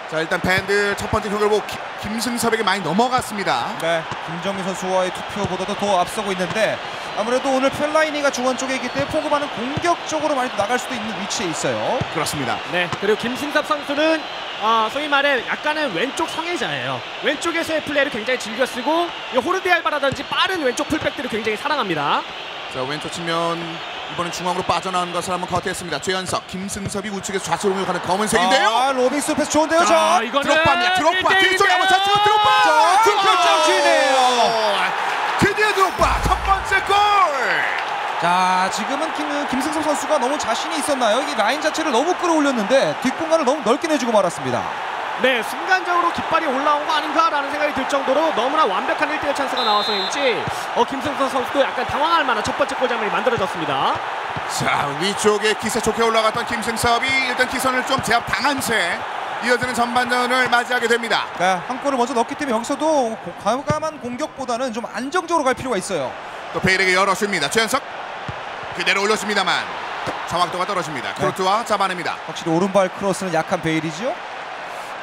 자, 일단 밴드 첫 번째 경기를 보고 김승섭에게 많이 넘어갔습니다. 네, 김정민 선수와의 투표보다도 더 앞서고 있는데 아무래도 오늘 펠라이니가 중원 쪽에 있기 때문에 포그바는 공격적으로 많이 나갈 수도 있는 위치에 있어요. 그렇습니다. 네, 그리고 김승섭 선수는 소위 말해 약간은 왼쪽 성애자예요. 왼쪽에서의 플레이를 굉장히 즐겨 쓰고 호르디 알바라든지 빠른 왼쪽 풀백들을 굉장히 사랑합니다. 자, 왼쪽 측면 이번엔 중앙으로 빠져나오는 것을 한번 커트했습니다. 최연석, 김승섭이 우측에서 좌측으로 가는 검은색인데요. 로빙스 패스 좋은데요. 자, 이거는 드롭바입니다. 드롭바 뒤쪽에 한번 좌측으로 드롭바. 자, 득점이네요. 드디어 드롭바 첫 번째 골. 자, 지금은 김승섭 선수가 너무 자신이 있었나요? 이 라인 자체를 너무 끌어올렸는데 뒷공간을 너무 넓게 내주고 말았습니다. 네, 순간적으로 깃발이 올라온 거 아닌가라는 생각이 들 정도로 너무나 완벽한 1대1 찬스가 나와서인지 김승섭 선수도 약간 당황할 만한 첫 번째 골 장면이 만들어졌습니다. 자, 위쪽에 기세 좋게 올라갔던 김승섭이 일단 기선을 좀 제압당한 채 이어지는 전반전을 맞이하게 됩니다. 네, 한 골을 먼저 넣기 때문에 여기서도 과감한 공격보다는 좀 안정적으로 갈 필요가 있어요. 또 베일에게 열어줍니다. 최연석 그대로 올렸습니다만 정확도가 떨어집니다. 크루트와 잡아냅니다. 확실히 오른발 크로스는 약한 베일이죠.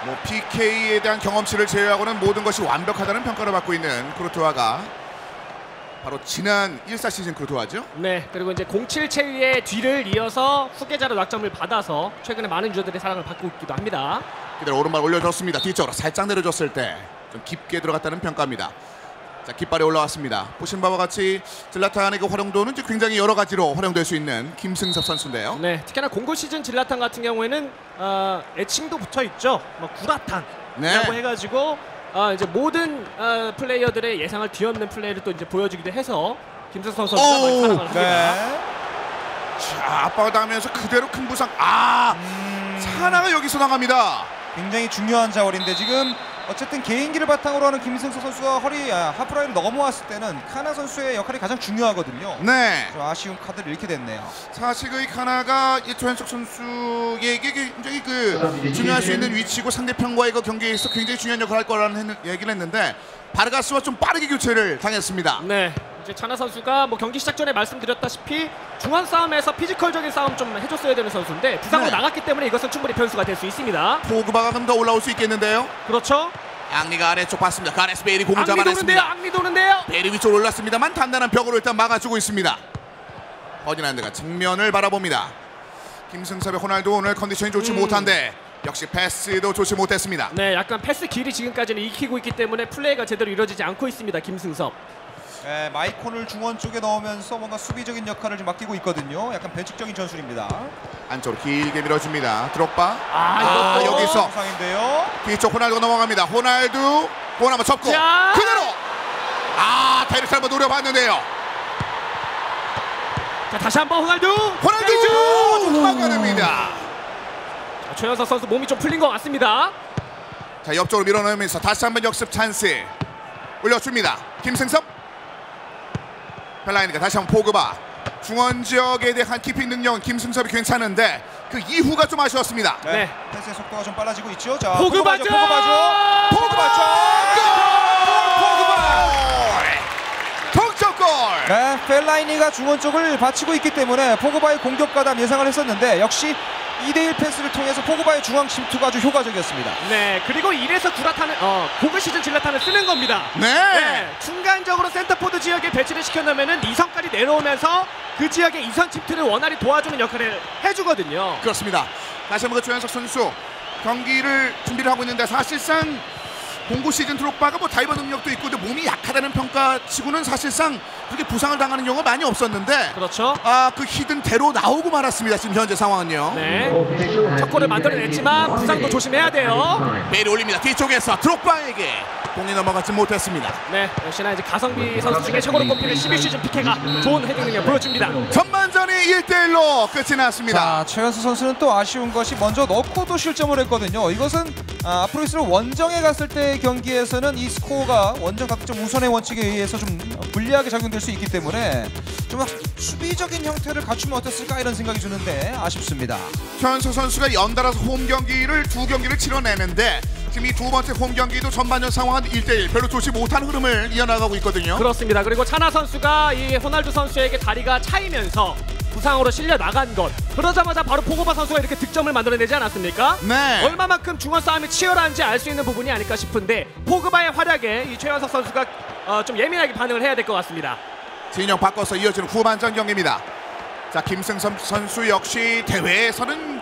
뭐 PK에 대한 경험치를 제외하고는 모든 것이 완벽하다는 평가를 받고 있는 크루트와가 바로 지난 14 시즌 크루트와죠. 네, 그리고 이제 07 체위의 뒤를 이어서 후계자로 낙점을 받아서 최근에 많은 유저들의 사랑을 받고 있기도 합니다. 그대로 오른발 올려줬습니다. 뒤쪽으로 살짝 내려줬을 때 좀 깊게 들어갔다는 평가입니다. 자, 깃발이 올라왔습니다. 보신 바와 같이 질라탄의 그 활용도는 굉장히 여러 가지로 활용될 수 있는 김승섭 선수인데요. 네, 특히나 공고 시즌 질라탄 같은 경우에는 애칭도 붙어 있죠. 뭐 구라탄이라고 네. 해가지고 이제 모든 플레이어들의 예상을 뒤엎는 플레이를 또 이제 보여주기도 해서 김승섭 선수가 많이 사랑을 합니다. 네. 자, 압박을 당하면서 그대로 큰 부상. 차나가 여기서 나갑니다. 굉장히 중요한 자원인데 지금 어쨌든 개인기를 바탕으로 하는 김승섭 선수가 하프라인을 넘어왔을 때는 카나 선수의 역할이 가장 중요하거든요. 네. 좀 아쉬운 카드를 잃게 됐네요. 사실 이 카나가 이 조현석 선수에게 굉장히 중요할 수 있는 위치고 상대편과의 그 경기에서 굉장히 중요한 역할을 할 거라는 얘기를 했는데 바르가스와 좀 빠르게 교체를 당했습니다. 네. 이제 차나 선수가 뭐 경기 시작 전에 말씀드렸다시피 중앙 싸움에서 피지컬적인 싸움 좀 해줬어야 되는 선수인데 부상으로 네. 나갔기 때문에 이것은 충분히 변수가 될 수 있습니다. 포그바가 좀 더 올라올 수 있겠는데요. 그렇죠. 앙리가 아래쪽 봤습니다. 가레스 베일이 공을 앙리 도는데요. 잡아냈습니다. 앙리 도는데요. 베일이 위쪽으로 올랐습니다만 단단한 벽으로 일단 막아주고 있습니다. 퍼디난드가 정면을 바라봅니다. 김승섭의 호날두 오늘 컨디션이 좋지 못한데 역시 패스도 좋지 못했습니다. 네, 약간 패스 길이 지금까지는 익히고 있기 때문에 플레이가 제대로 이루어지지 않고 있습니다. 김승섭. 네, 마이콘을 중원 쪽에 넣으면서 뭔가 수비적인 역할을 좀 맡기고 있거든요. 약간 변칙적인 전술입니다. 안쪽으로 길게 밀어줍니다. 드록바. 이것도 여기서 상인데요. 뒤쪽 호날두 넘어갑니다. 호날두 볼 한번 접고 자. 그대로. 다이렉트 한번 노려봤는데요. 자, 다시 한번 호날두. 도망가냅니다. 최현석 선수 몸이 좀 풀린 것 같습니다. 자, 옆쪽으로 밀어넣으면서 다시 한번 역습 찬스 올려줍니다. 김승섭. 벨라인이가 다시 한번 포그바. 중원 지역에 대한 키핑 능력은 김승섭이 괜찮은데 그 이후가 좀 아쉬웠습니다. 네. 패스의 속도가 좀 빨라지고 있죠. 자, 포그바죠. 동점골. 네, 펠라이니가 중원 쪽을 받치고 있기 때문에 포그바의 공격 가담 예상을 했었는데 역시 2대1 패스를 통해서 포그바의 중앙 침투가 아주 효과적이었습니다. 네, 그리고 이래서 구라탄을 고그 시즌 질라탄을 쓰는 겁니다. 네. 순간적으로 센터포드 지역에 배치를 시켜놓으면은 2선까지 내려오면서 그 지역의 2선 침투를 원활히 도와주는 역할을 해주거든요. 그렇습니다. 다시 한번 조현석 선수 경기를 준비를 하고 있는데 사실상 공고 시즌 드록바가 뭐 다이버 능력도 있고 근데 몸이 약하다는 평가치고는 사실상 그렇게 부상을 당하는 경우가 많이 없었는데 그렇죠. 그 히든대로 나오고 말았습니다. 지금 현재 상황은요. 네, 첫 골을 만들어냈지만 부상도 조심해야 돼요. 베일이 올립니다. 뒤쪽에서 드록바에게 공이 넘어가지 못했습니다. 네, 역시나 이제 가성비 선수 중에 최고로 꼽히는 12시즌 피케가 좋은 헤딩 능력 보여줍니다. 전반전이 1대1로 끝이 났습니다. 자, 최현수 선수는 또 아쉬운 것이 먼저 넣고도 실점을 했거든요. 이것은 앞으로 있을 원정에 갔을 때 경기에서는 이 스코어가 원정 각점 우선의 원칙에 의해서 좀 불리하게 작용될 수 있기 때문에 좀 수비적인 형태를 갖추면 어땠을까 이런 생각이 드는데 아쉽습니다. 최현수 선수가 연달아서 홈 경기를 2경기를 치러내는데 지금 이 두 번째 홈 경기도 전반전 상황은 1대1 별로 좋지 못한 흐름을 이어나가고 있거든요. 그렇습니다. 그리고 차나 선수가 이 호날두 선수에게 다리가 차이면서 부상으로 실려 나간 것. 그러자마자 바로 포그바 선수가 이렇게 득점을 만들어내지 않았습니까? 네. 얼마만큼 중원 싸움이 치열한지 알 수 있는 부분이 아닐까 싶은데 포그바의 활약에 이 최현석 선수가 좀 예민하게 반응을 해야 될 것 같습니다. 진영 바꿔서 이어지는 후반전 경기입니다. 자, 김승섭 선수 역시 대회에서는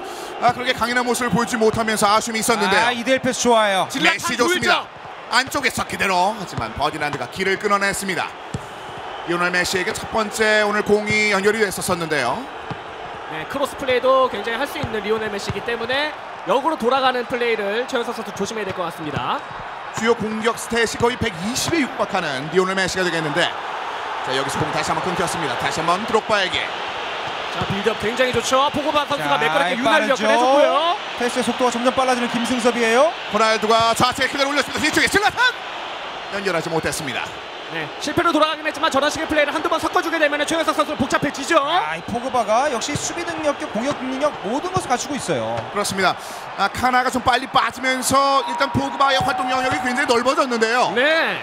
그렇게 강인한 모습을 보이지 못하면서 아쉬움이 있었는데요. 2대1 패스 좋아요. 메시 좋습니다. 안쪽에서 그대로 하지만 버디난드가 길을 끊어냈습니다. 리오넬 메시에게 첫 번째 오늘 공이 연결이 됐었는데요. 네, 크로스 플레이도 굉장히 할 수 있는 리오넬 메시이기 때문에 역으로 돌아가는 플레이를 최현석 선수 조심해야 될 것 같습니다. 주요 공격 스탯이 거의 120에 육박하는 리오넬 메시가 되겠는데 자, 여기서 공 다시 한번 끊겼습니다. 다시 한번 드록바에게. 자, 빌드업 굉장히 좋죠. 포그바 선수가 매끄럽게 윤활 역할을 해줬고요. 패스의 속도가 점점 빨라지는 김승섭이에요. 호날두가 좌측에 그대로 올렸습니다. 뒤쪽에 슬라탄 연결하지 못했습니다. 네, 실패로 돌아가긴 했지만 저런 식의 플레이를 한두 번 섞어주게 되면 최현석 선수는 복잡해지죠. 이 포그바가 역시 수비 능력과 공격 능력 모든 것을 갖추고 있어요. 그렇습니다. 카나가 좀 빨리 빠지면서 일단 포그바의 활동 영역이 굉장히 넓어졌는데요. 네.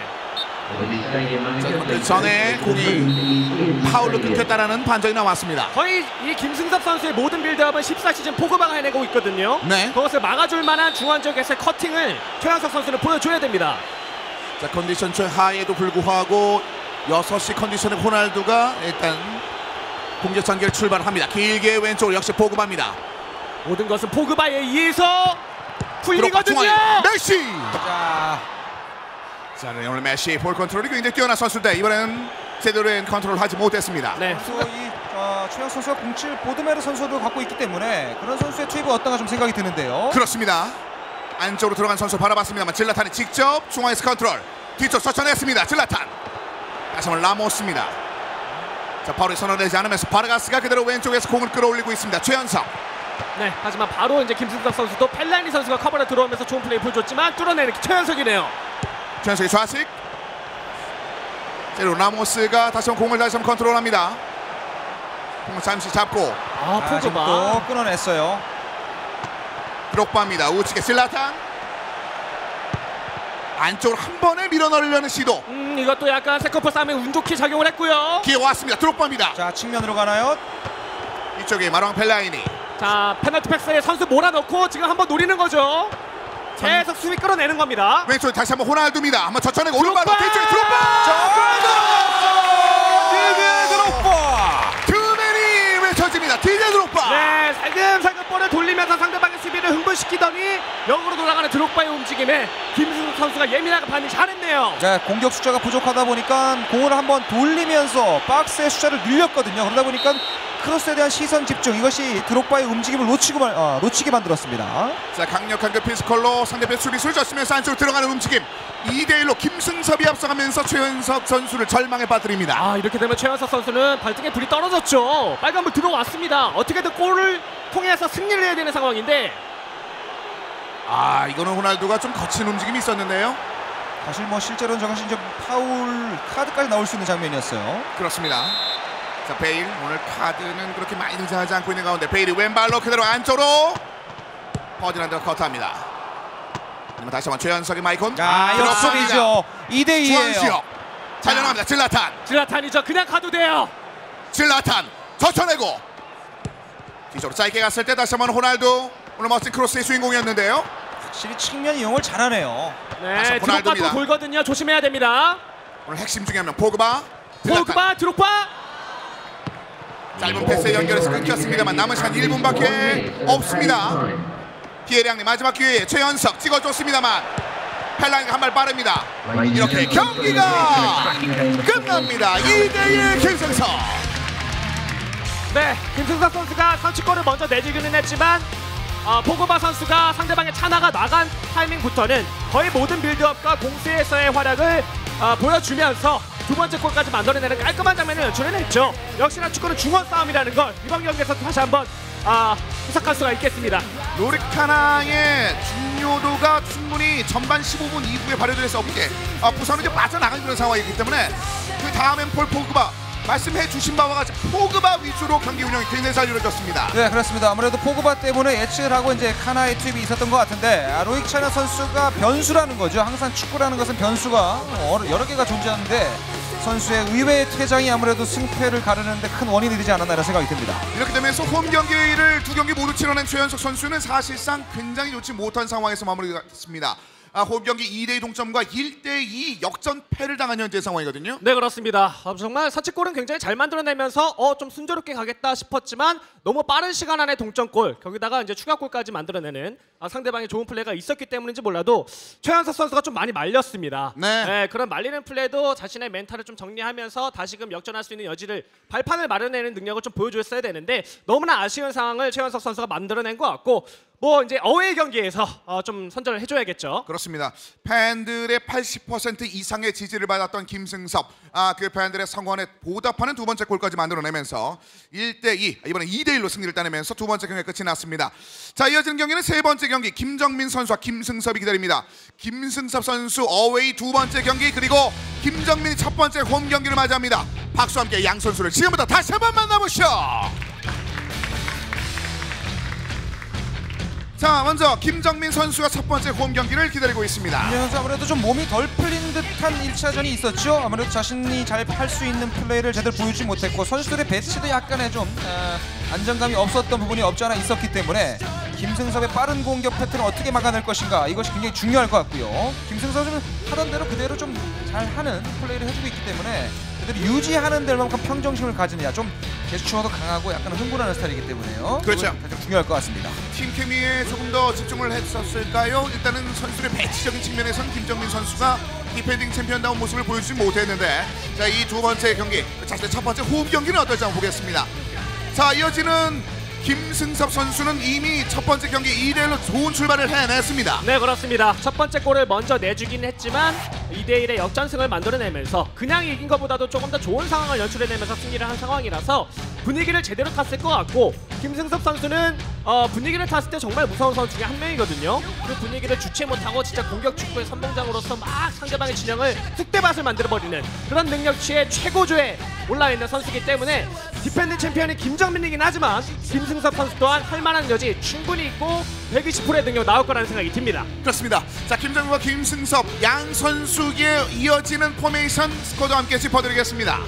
그 전에 공이 파울로 끊겼다라는 판정이 나왔습니다. 거의 이 김승섭 선수의 모든 빌드업은 14시즌 포그바가 해내고 있거든요. 네. 그것을 막아줄 만한 중원 지역에서의 커팅을 최현석 선수는 보여줘야 됩니다. 자, 컨디션 최하에도 불구하고 6시 컨디션의 호날두가 일단 공격 전개를 출발합니다. 길게 왼쪽으로 역시 포그바입니다. 모든 것은 포그바에 의해서 풀리거든요. 메시! 자, 오늘 메시 볼 컨트롤이 굉장히 뛰어난 선수인데 이번에는 제대로 된 컨트롤을 하지 못했습니다. 네. 최현 선수가 07 보드메르 선수도 갖고 있기 때문에 그런 선수의 투입은 어떤가 좀 생각이 드는데요. 그렇습니다. 안쪽으로 들어간 선수 바라봤습니다만 질라탄이 직접 중앙에서 컨트롤 뒤쪽 서천했습니다. 질라탄 다시 한번 라모스입니다. 자, 바로 선언되지 않으면서 바르가스가 그대로 왼쪽에서 공을 끌어올리고 있습니다. 최현석. 네, 하지만 바로 이제 김승섭 선수도 펠라니 선수가 커버를 들어오면서 좋은 플레이 보여줬지만 뚫어내는 최현석이네요. 최현석의 좌측 제로 라모스가 다시 한번 공을 다시 한번 컨트롤합니다. 공을 잠시 잡고 포그바 또 끊어냈어요. 드록바입니다. 우측에 질라탄 안쪽으로 한 번에 밀어넣으려는 시도. 이것도 약간 세컨퍼 싸움에 운 좋게 작용을 했고요. 기회 왔습니다. 드록바입니다. 자, 측면으로 가나요? 이쪽에 마랑 펠라이니. 자, 페널티 박스에 선수 몰아넣고 지금 한번 노리는 거죠. 계속 수비 끌어내는 겁니다. 왼쪽에 다시 한번 호날두입니다. 한번 저천에 오른발로 뒤쪽에 드록바. 디디에 드록바. 네, 살금살금 볼을 돌리면서 상대방의 수비를 흥분시키더니 역으로 돌아가는 드록바의 움직임에 김승섭 선수가 예민하게 반응 잘했네요. 네, 공격 숫자가 부족하다 보니까 공을 한번 돌리면서 박스의 숫자를 늘렸거든요. 그러다 보니까 크로스에 대한 시선 집중, 이것이 드록바의 움직임을 놓치게 만들었습니다. 자, 강력한 그 피지컬로 상대편 수비수를 졌으면서 안쪽으로 들어가는 움직임. 2대1로 김승섭이 앞서가면서 최현석 선수를 절망에 빠뜨립니다. 아, 이렇게 되면 최현석 선수는 발등에 불이 떨어졌죠. 빨간불 들어왔습니다. 어떻게든 골을 통해서 승리를 해야 되는 상황인데, 아, 이거는 호날두가 좀 거친 움직임이 있었는데요. 사실 뭐 실제로는 저것이 이제 파울 카드까지 나올 수 있는 장면이었어요. 그렇습니다. 자, 베일 오늘 카드는 그렇게 많이 등장하지 않고 있는 가운데 베일이 왼발로 그대로 안쪽으로 퍼디난드가 커트합니다. 그러면 다시 한번 최현석의 마이콘. 역습이죠. 2대2예요. 중앙지역 달려나갑니다. 질라탄이죠. 그냥 가도 돼요. 질라탄 젖혀내고 뒤쪽으로 짧게 갔을 때 다시 한번 호날두. 오늘 멋진 크로스의 주인공이었는데요. 확실히 측면 이용을 잘하네요. 네, 드록바도 돌거든요. 조심해야 됩니다. 오늘 핵심 중에 한 명 포그바. 드록바. 짧은 패스에 연결해서 끊겼습니다만 남은 시간 1분밖에 없습니다. 피에량리 마지막 기회에 최현석 찍어줬습니다만 펠라인가 한 발 빠릅니다. 이렇게 경기가 끝납니다. 2대1 김승섭. 네, 김승섭 선수가 선취골을 먼저 내주기는 했지만 포그바 선수가 상대방의 차나가 나간 타이밍부터는 거의 모든 빌드업과 공수에서의 활약을 보여주면서 두 번째 골까지 만들어내는 깔끔한 장면을 연출해냈죠. 역시나 축구는 중원 싸움이라는 걸 이번 경기에서 다시 한번 후삭할 수가 있겠습니다. 노리카나의 중요도가 충분히 전반 15분 이후에 발휘될 수 없게 부산은 이제 빠져나가는 그런 상황이기 때문에 그 다음엔 폴 포그바 말씀해 주신 바와 같이 포그바 위주로 경기 운영이 굉장히 잘 이루어졌습니다. 네, 그렇습니다. 아무래도 포그바 때문에 예측을 하고 이제 카나의 투입이 있었던 것 같은데 로익 차나 선수가 변수라는 거죠. 항상 축구라는 것은 변수가 여러 개가 존재하는데 선수의 의외의 퇴장이 아무래도 승패를 가르는데 큰 원인이 되지 않았나 이런 생각이 듭니다. 이렇게 되면서 홈 경기를 두 경기 모두 치러낸 최현석 선수는 사실상 굉장히 좋지 못한 상황에서 마무리가 됐습니다. 홈 경기 2대2 동점과 1대2 역전패를 당한 현재 상황이거든요. 네, 그렇습니다. 정말 선취골은 굉장히 잘 만들어내면서 좀 순조롭게 가겠다 싶었지만 너무 빠른 시간 안에 동점골, 거기다가 이제 추가골까지 만들어내는 상대방의 좋은 플레이가 있었기 때문인지 몰라도 최현석 선수가 좀 많이 말렸습니다. 네. 그런 말리는 플레이도 자신의 멘탈을 좀 정리하면서 다시금 역전할 수 있는 여지를 발판을 마련내는 능력을 좀 보여줬어야 되는데 너무나 아쉬운 상황을 최현석 선수가 만들어낸 것 같고 뭐 이제 어웨이 경기에서 좀 선전을 해줘야겠죠. 그렇습니다. 팬들의 80% 이상의 지지를 받았던 김승섭, 그 팬들의 성원에 보답하는 두 번째 골까지 만들어내면서 1대2, 이번에 2대1로 승리를 따내면서 두 번째 경기가 끝이 났습니다. 자, 이어지는 경기는 세 번째 경기 김정민 선수와 김승섭이 기다립니다. 김승섭 선수 어웨이 두 번째 경기, 그리고 김정민이 첫 번째 홈 경기를 맞이합니다. 박수와 함께 양 선수를 지금부터 다시 한번 만나보시죠. 자, 먼저 김정민 선수가 첫 번째 홈 경기를 기다리고 있습니다. 김정민 선수 아무래도 좀 몸이 덜 풀린 듯한 1차전이 있었죠. 아무래도 자신이 잘 할 수 있는 플레이를 제대로 보여주지 못했고 선수들의 배치도 약간의 좀 안정감이 없었던 부분이 없지 않아 있었기 때문에 김승섭의 빠른 공격 패턴을 어떻게 막아낼 것인가, 이것이 굉장히 중요할 것 같고요. 김승섭 선수는 하던 대로 그대로 좀 잘하는 플레이를 해주고 있기 때문에 그대로 유지하는 데만큼 평정심을 가지느냐, 좀 제스처도 강하고 약간 흥분하는 스타일이기 때문에요. 그렇죠. 가장 중요할 것 같습니다. 팀 케미에 조금 더 집중을 했었을까요? 일단은 선수들의 배치적인 측면에서는 김정민 선수가 디펜딩 챔피언다운 모습을 보여주지 못했는데, 자, 이 두 번째 경기, 자신의 첫 번째 홈 경기는 어떨지 한번 보겠습니다. 자, 이어지는 김승섭 선수는 이미 첫 번째 경기 2대1로 좋은 출발을 해냈습니다. 네, 그렇습니다. 첫 번째 골을 먼저 내주긴 했지만 2대1의 역전승을 만들어내면서 그냥 이긴 것보다도 조금 더 좋은 상황을 연출해내면서 승리를 한 상황이라서 분위기를 제대로 탔을 것 같고, 김승섭 선수는 분위기를 탔을 때 정말 무서운 선수 중에 한 명이거든요. 그 분위기를 주체 못하고 진짜 공격 축구의 선봉장으로서 막 상대방의 진영을 쑥대밭을 만들어버리는 그런 능력치의 최고조에 올라있는 선수이기 때문에 디펜딩 챔피언이 김정민이긴 하지만 김승섭 선수 또한 할만한 여지 충분히 있고 120%의 능력 나올 거라는 생각이 듭니다. 그렇습니다. 자, 김정민과 김승섭 양 선수의 이어지는 포메이션 스코어와 함께 짚어드리겠습니다.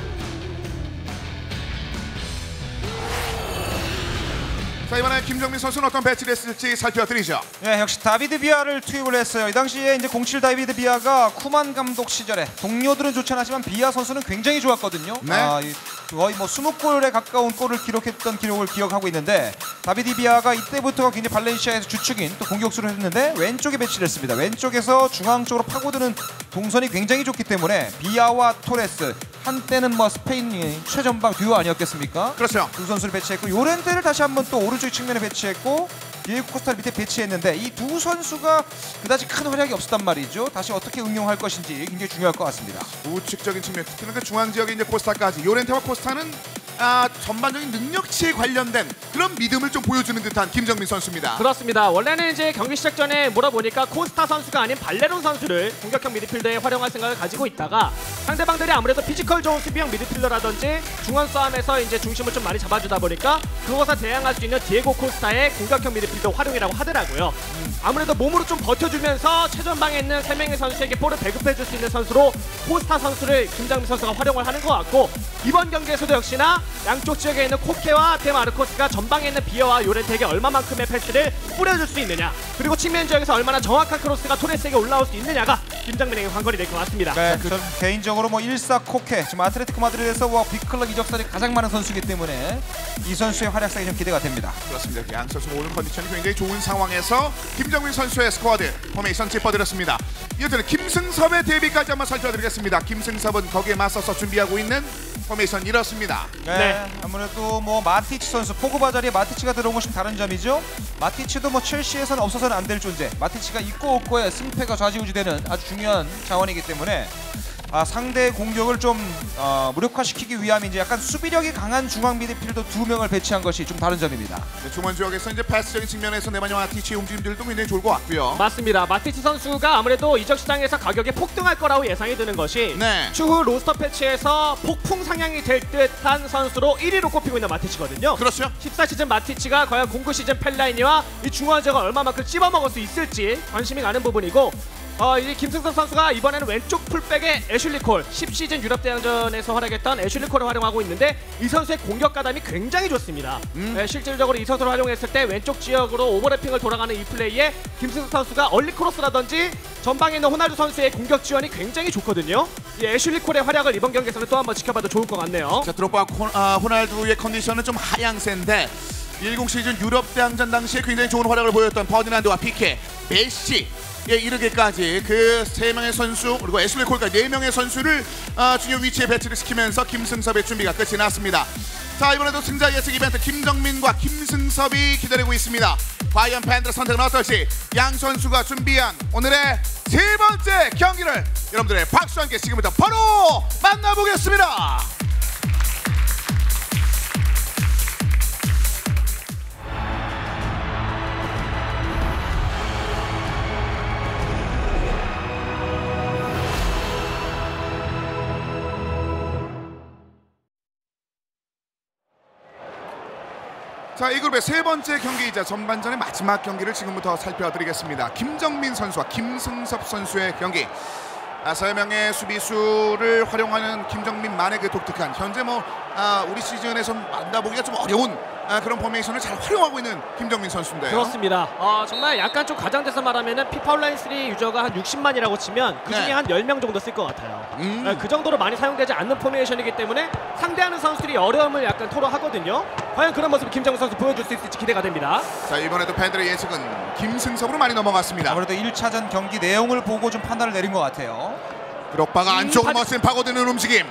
자, 이번에 김정민 선수는 어떤 배치를 했을지 살펴드리죠. 네, 역시 다비드 비아를 투입을 했어요. 이 당시에 이제 07 다비드 비아가 쿠만 감독 시절에 동료들은 좋지 않았지만 비아 선수는 굉장히 좋았거든요. 네. 거의 뭐 20골에 가까운 골을 기록했던 기록을 기억하고 있는데 다비드 비아가 이때부터가 굉장히 발렌시아에서 주축인 또 공격수를 했는데 왼쪽에 배치를 했습니다. 왼쪽에서 중앙 쪽으로 파고드는 동선이 굉장히 좋기 때문에 비아와 토레스 한때는 뭐 스페인이 최전방 듀오 아니었겠습니까? 그렇죠. 두 선수를 배치했고 요렌테를 다시 한번 또 오른쪽 측면에 배치했고 디에고 코스타를 밑에 배치했는데 이 두 선수가 그다지 큰 활약이 없었단 말이죠. 다시 어떻게 응용할 것인지 굉장히 중요할 것 같습니다. 우측적인 측면, 특히나 그 중앙 지역에 이제 코스타까지. 요렌테와 코스타는 전반적인 능력치에 관련된 그런 믿음을 좀 보여주는 듯한 김정민 선수입니다. 그렇습니다. 원래는 이제 경기 시작 전에 물어보니까 코스타 선수가 아닌 발레론 선수를 공격형 미드필더에 활용할 생각을 가지고 있다가 상대방들이 아무래도 피지컬 좋은 수비형 미드필더라든지 중원 싸움에서 이제 중심을 좀 많이 잡아주다 보니까 그것에 대항할 수 있는 디에고 코스타의 공격형 미드필더 활용이라고 하더라고요. 아무래도 몸으로 좀 버텨주면서 최전방에 있는 3명의 선수에게 볼을 배급해줄 수 있는 선수로 코스타 선수를 김정민 선수가 활용을 하는 것 같고, 이번 경기에서도 역시나 양쪽 지역에 있는 코케와 데마르코스가 전방에 있는 비어와 요렌테에게 얼마만큼의 패스를 뿌려줄 수 있느냐, 그리고 측면 지역에서 얼마나 정확한 크로스가 토레스에게 올라올 수 있느냐가 김정민에게 관건이 될 것 같습니다. 네, 저는 개인적으로 뭐 1사 코케 지금 아틀레티코 마드리드에서 빅클럽 이적설이 가장 많은 선수이기 때문에 이 선수의 활약상이 좀 기대가 됩니다. 그렇습니다. 양 선수 오늘 컨디션이 굉장히 좋은 상황에서 김정민 선수의 스쿼드 포메이션 짚어드렸습니다. 이어서는 김승섭의 데뷔까지 한번 살펴드리겠습니다. 김승섭은 거기에 맞서서 준비하고 있는 포메이션 이렇습니다. 네, 아무래도 뭐 마티치 선수, 포그바 자리에 마티치가 들어온 것이 다른 점이죠. 마티치도 뭐 첼시에서는 없어서는 안 될 존재. 마티치가 있고 없고의 승패가 좌지우지되는 아주 중요한 자원이기 때문에 상대의 공격을 좀 무력화시키기 위함 이제 약간 수비력이 강한 중앙 미드필더 2명을 배치한 것이 좀 다른 점입니다. 네, 중원 지역에서 이제 패스적인 측면에서 네마냐 마티치의 움직임들도 굉장히 좋을 것 같고요. 맞습니다. 마티치 선수가 아무래도 이적 시장에서 가격이 폭등할 거라고 예상이 드는 것이 추후 로스터 패치에서 폭풍 상향이 될 듯한 선수로 1위로 꼽히고 있는 마티치거든요. 그렇죠. 14시즌 마티치가 과연 공구 시즌 펠라이니와 이 중원 지역을 얼마만큼 찝어먹을 수 있을지 관심이 가는 부분이고, 이 김승섭 선수가 이번에는 왼쪽 풀백에 애슐리 콜, 10시즌 유럽 대항전에서 활약했던 애슐리 콜을 활용하고 있는데 이 선수의 공격 가담이 굉장히 좋습니다. 실질적으로 이 선수를 활용했을 때 왼쪽 지역으로 오버래핑을 돌아가는 이 플레이에 김승섭 선수가 얼리 크로스라든지 전방에 있는 호날두 선수의 공격 지원이 굉장히 좋거든요. 이 애슐리 콜의 활약을 이번 경기에서는 또 한번 지켜봐도 좋을 것 같네요. 자, 드록바 호날두의 컨디션은 좀 하향세인데 10 시즌 유럽 대항전 당시에 굉장히 좋은 활약을 보였던 버디난드와 피케, 메시 이르기까지 그 3명의 선수 그리고 애슐리 콜까지 4명의 선수를 중요 위치에 배치를 시키면서 김승섭의 준비가 끝이 났습니다. 자, 이번에도 승자 예측 이벤트 김정민과 김승섭이 기다리고 있습니다. 과연 팬들의 선택은 어떨지 양 선수가 준비한 오늘의 3번째 경기를 여러분들의 박수와 함께 지금부터 바로 만나보겠습니다. 자, 이 그룹의 3번째 경기이자 전반전의 마지막 경기를 지금부터 살펴드리겠습니다. 김정민 선수와 김승섭 선수의 경기. 3명의 수비수를 활용하는 김정민만의 그 독특한, 현재 우리 시즌에서 만나보기가 좀 어려운 그런 포메이션을 잘 활용하고 있는 김정민 선수인데요. 그렇습니다. 정말 약간 좀 과장돼서 말하면은 피파 온라인 3 유저가 한 60만이라고 치면 그 중에 한 10명 정도 쓸 것 같아요. 그 정도로 많이 사용되지 않는 포메이션이기 때문에 상대하는 선수들이 어려움을 약간 토로하거든요. 과연 그런 모습을 김정민 선수 보여줄 수 있을지 기대가 됩니다. 자, 이번에도 팬들의 예측은 김승섭으로 많이 넘어갔습니다. 아무래도 1차전 경기 내용을 보고 좀 판단을 내린 것 같아요. 드록바가 안쪽으로 멋진 파고드는 움직임.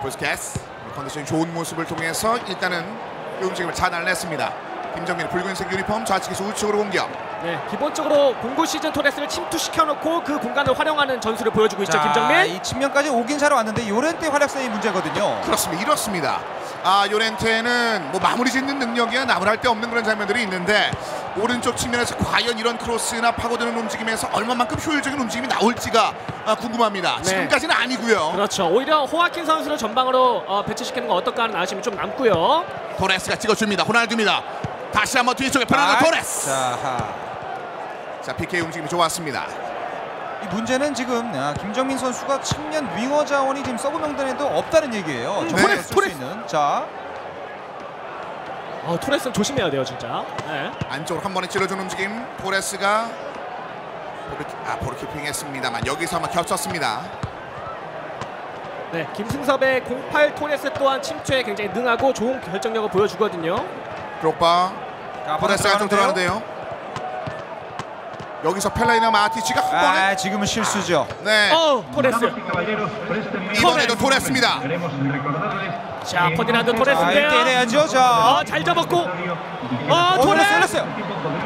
부스케츠 컨디션이 좋은 모습을 통해서 일단은 그 움직임을 차단했습니다. 김정민 붉은색 유니폼 좌측에서 우측으로 공격. 네, 기본적으로 공구 시즌 토레스를 침투시켜놓고 그 공간을 활용하는 전술을 보여주고 있죠. 김정민. 이 측면까지 오긴 잘 왔는데 요렌테 활약상이 문제거든요. 그렇습니다. 이렇습니다. 요렌테는 뭐 마무리 짓는 능력이야 나무랄 데 없는 그런 장면들이 있는데 오른쪽 측면에서 과연 이런 크로스나 파고드는 움직임에서 얼마만큼 효율적인 움직임이 나올지가 궁금합니다. 지금까지는 아니고요. 그렇죠. 오히려 호아킨 선수를 전방으로 배치시키는 건 어떨까 하는 아쉬움이 좀 남고요. 토레스가 찍어줍니다. 호날두입니다. 다시 한번 뒤쪽에 페르난도 토레스. 자, PK 움직임이 좋았습니다. 이 문제는 지금 김정민 선수가 측면 윙어 자원이 지금 서브 명단에도 없다는 얘기예요. 토레스. 자, 토레스는 조심해야 돼요, 진짜. 네. 안쪽으로 한 번에 찔러주는 움직임. 토레스가 볼키핑 했습니다만 여기서 한번 겹쳤습니다. 네, 김승섭의 08 토레스 또한 침투에 굉장히 능하고 좋은 결정력을 보여주거든요. 드록바 토레스가 좀 들어가는데요. 여기서 펠라이나 마티치가 한 번에 지금은 실수죠. 네. 토레스. 이번에도 토레스입니다. 자, 퍼디난드 토레스인데요. 때려야죠. 자, 잘 잡았고. 토레스.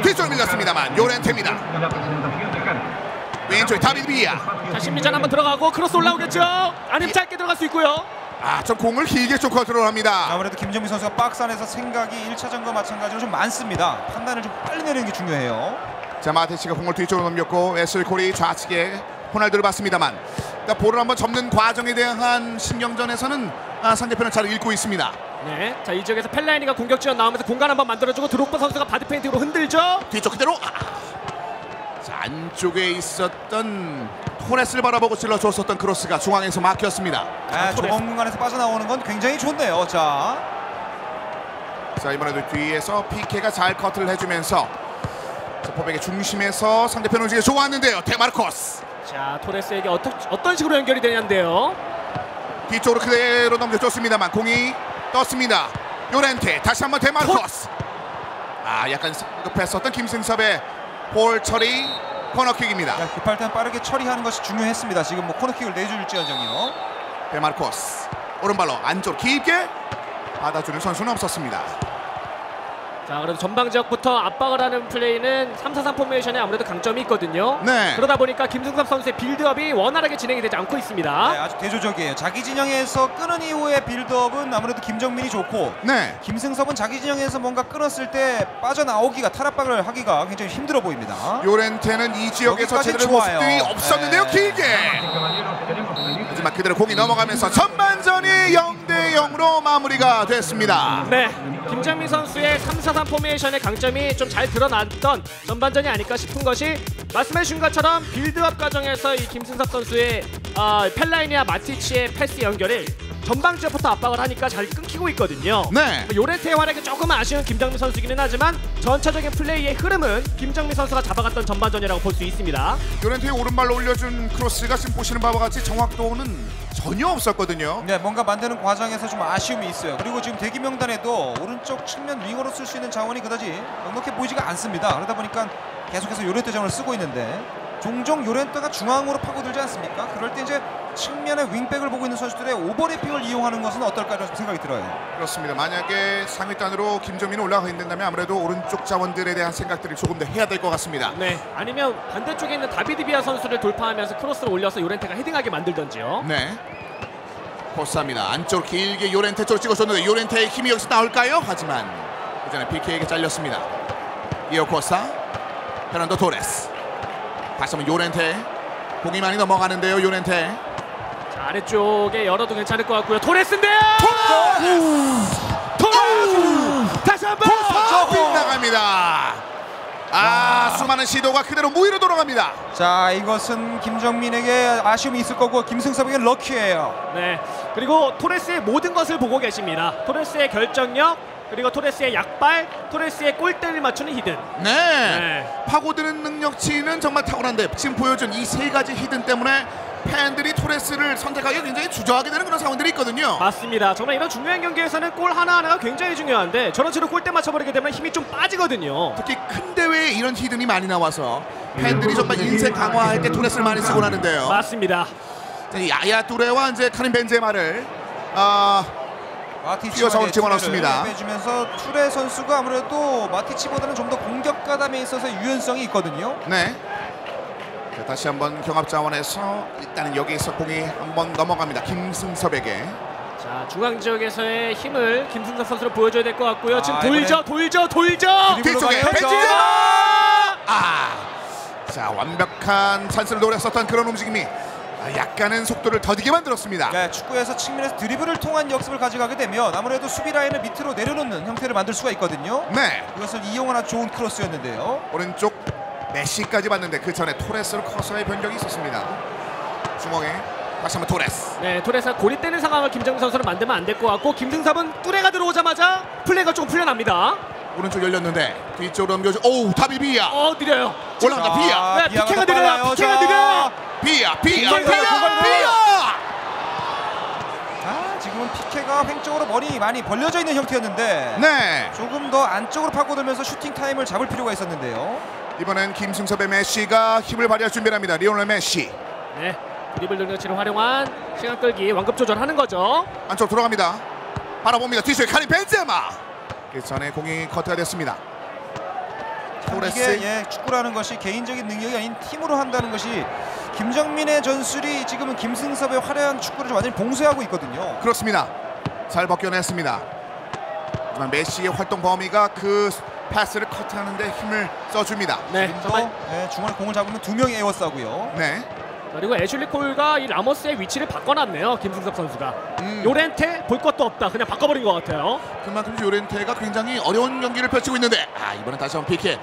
뒤쪽으로 밀렸습니다만 요렌테입니다. 왼쪽에 다비드 비아. 자, 심리전 한번 들어가고 크로스 올라오겠죠. 아니면 짧게 들어갈 수 있고요. 좀 공을 길게 좀 컨트롤합니다. 아무래도 김정민 선수가 박스 안에서 생각이 1차전과 마찬가지로 좀 많습니다. 판단을 좀 빨리 내리는 게 중요해요. 자, 마테치가 공을 뒤쪽으로 넘겼고 웨슬콜이 좌측에 호날두를 봤습니다만 볼을 한번 접는 과정에 대한 신경전에서는 상대편을 잘 읽고 있습니다. 네, 자, 이 지역에서 펠라이니가 공격 지원 나오면서 공간 한번 만들어주고 드록바 선수가 바디 페인팅으로 흔들죠. 뒤쪽 그대로 자, 안쪽에 있었던 토레스를 바라보고 찔러줬었던 크로스가 중앙에서 막혔습니다. 좁은 공간에서 빠져나오는 건 굉장히 좋네요. 자, 이번에도 뒤에서 피케가 잘 커트를 해주면서 포백의 중심에서 상대편 움직임이 좋았는데요. 데마르코스. 자, 토레스에게 어떤 식으로 연결이 되냐인데요. 뒤쪽으로 그대로 넘겨줬습니다만 공이 떴습니다. 요렌테 다시 한번 데마르코스. 약간 급했었던 김승섭의 볼 처리 코너킥입니다. 급할 땐 빠르게 처리하는 것이 중요했습니다. 지금 뭐 코너킥을 내줄지언정요. 데마르코스 오른발로 안쪽 깊게 받아주는 선수는 없었습니다. 자, 그래도 전방 지역부터 압박을 하는 플레이는 3-4-3 포메이션에 아무래도 강점이 있거든요. 네. 그러다 보니까 김승섭 선수의 빌드업이 원활하게 진행이 되지 않고 있습니다. 아주 대조적이에요. 자기 진영에서 끊은 이후의 빌드업은 아무래도 김정민이 좋고, 김승섭은 자기 진영에서 뭔가 끊었을 때 빠져나오기가 탈압박을 하기가 굉장히 힘들어 보입니다. 요렌테는 이 지역에서 제대로 모습들이 없었는데요. 길게. 하지만 그대로 공이 넘어가면서 전반전이 0-0으로 마무리가 됐습니다. 네, 김정민 선수의 3-4-3 포메이션의 강점이 좀 잘 드러났던 전반전이 아닐까 싶은 것이 말씀해 주신 것처럼 빌드업 과정에서 이 김승섭 선수의 펠라이니와 마티치의 패스 연결을 전방 지역부터 압박을 하니까 잘 끊기고 있거든요. 네. 요렌테의 활약이 조금 아쉬운 김정민 선수이기는 하지만 전체적인 플레이의 흐름은 김정민 선수가 잡아갔던 전반전이라고 볼 수 있습니다. 요렌테의 오른발로 올려준 크로스가 지금 보시는 바와 같이 정확도는 전혀 없었거든요. 네, 뭔가 만드는 과정에서 좀 아쉬움이 있어요. 그리고 지금 대기 명단에도 오른쪽 측면 윙어로 쓸 수 있는 자원이 그다지 넉넉해 보이지가 않습니다. 그러다 보니까 계속해서 요렌테 자원을 쓰고 있는데 종종 요렌테가 중앙으로 파고들지 않습니까? 그럴 때 이제 측면의 윙백을 보고 있는 선수들의 오버래핑을 이용하는 것은 어떨까라는 생각이 들어요. 그렇습니다. 만약에 상위단으로 김정민이 올라가 있는다면 아무래도 오른쪽 자원들에 대한 생각들을 조금 더 해야 될 것 같습니다. 네, 아니면 반대쪽에 있는 다비드 비아 선수를 돌파하면서 크로스를 올려서 요렌테가 헤딩하게 만들던지요. 네. 코스합니다. 안쪽으로 길게 요렌테 쪽으로 찍어줬는데 요렌테의 힘이 여기서 나올까요? 하지만 그 전에 PK에게 잘렸습니다. 이어 코스타, 페란도 토레스. 다시 한번 요렌테. 공이 많이 넘어가는데요. 요렌테. 자, 아래쪽에 열어도 괜찮을 것 같고요. 토레스인데요. 토레스! 다시 한번 빗나갑니다. 수많은 시도가 그대로 무위로 돌아갑니다. 자, 이것은 김정민에게 아쉬움이 있을 거고 김승섭에게는 럭키예요. 네, 그리고 토레스의 모든 것을 보고 계십니다. 토레스의 결정력, 그리고 토레스의 약발, 토레스의 골대를 맞추는 히든. 네. 파고드는 능력치는 정말 탁월한데 지금 보여준 이 세 가지 히든 때문에 팬들이 토레스를 선택하기 굉장히 주저하게 되는 그런 상황들이 있거든요. 맞습니다. 정말 이런 중요한 경기에서는 골 하나하나가 굉장히 중요한데 저런 식으로 골대 맞춰버리게 되면 힘이 좀 빠지거든요. 특히 큰 대회에 이런 히든이 많이 나와서 팬들이 정말 인생 강화할 때 토레스를 많이 쓰곤 하는데요. 맞습니다. 야야 뚜레와 이제 카림 벤제마를 마티치가 집어넣습니다. 빼주면서 투레 선수가 아무래도 마티치보다는 좀 더 공격 가담에 있어서 유연성이 있거든요. 네. 자, 다시 한번 경합 자원에서 일단은 여기서 공이 한번 넘어갑니다. 김승섭에게. 자, 중앙 지역에서의 힘을 김승섭 선수로 보여줘야 될 것 같고요. 지금 돌죠. 뒤쪽에 벤제마. 자, 완벽한 찬스를 노렸었던 그런 움직임이 약간은 속도를 더디게 만들었습니다. 네, 축구에서 측면에서 드리블을 통한 역습을 가져가게 되면 아무래도 수비 라인을 밑으로 내려놓는 형태를 만들 수가 있거든요. 네. 이것을 이용하는 좋은 크로스였는데요. 오른쪽 메시까지 봤는데 그 전에 토레스로 커서의 변경이 있었습니다. 중앙에 다시 한번 토레스. 네, 토레스가 고립되는 상황을 김정민 선수는 만들면 안 될 것 같고 김승섭은 뚜레가 들어오자마자 플레이가 조금 풀려납니다. 오른쪽 열렸는데 뒤쪽으로 넘겨줘. 오우, 다비비야. 느려요. 올라간다. 비야. 네, 피케가 느려요. 비야. 지금 피케가 횡적으로 머리 많이 벌려져 있는 형태였는데 네. 조금 더 안쪽으로 파고들면서 슈팅 타임을 잡을 필요가 있었는데요. 이번엔 김승섭의 메시가 힘을 발휘할 준비를 합니다. 리오넬 메시. 네, 드리블 능력치를 활용한 시간 끌기 완급 조절하는 거죠. 안쪽 들어갑니다. 바라봅니다. 뒤쪽에 카린 벤제마. 그 전에 공이 커트가 됐습니다. 이게 축구라는 것이 개인적인 능력이 아닌 팀으로 한다는 것이 김정민의 전술이 지금은 김승섭의 화려한 축구를 좀 완전히 봉쇄하고 있거든요. 그렇습니다. 잘 벗겨냈습니다. 하지만 메시의 활동 범위가 그 패스를 커트하는데 힘을 써줍니다. 네, 정말. 중원에 공을 잡으면 2명이 에워싸고요. 네. 그리고 애슐리 콜과 이 라모스의 위치를 바꿔놨네요. 김승섭 선수가. 요렌테 볼 것도 없다. 그냥 바꿔버린 것 같아요. 그만큼 요렌테가 굉장히 어려운 경기를 펼치고 있는데 이번엔 다시 한번 피케.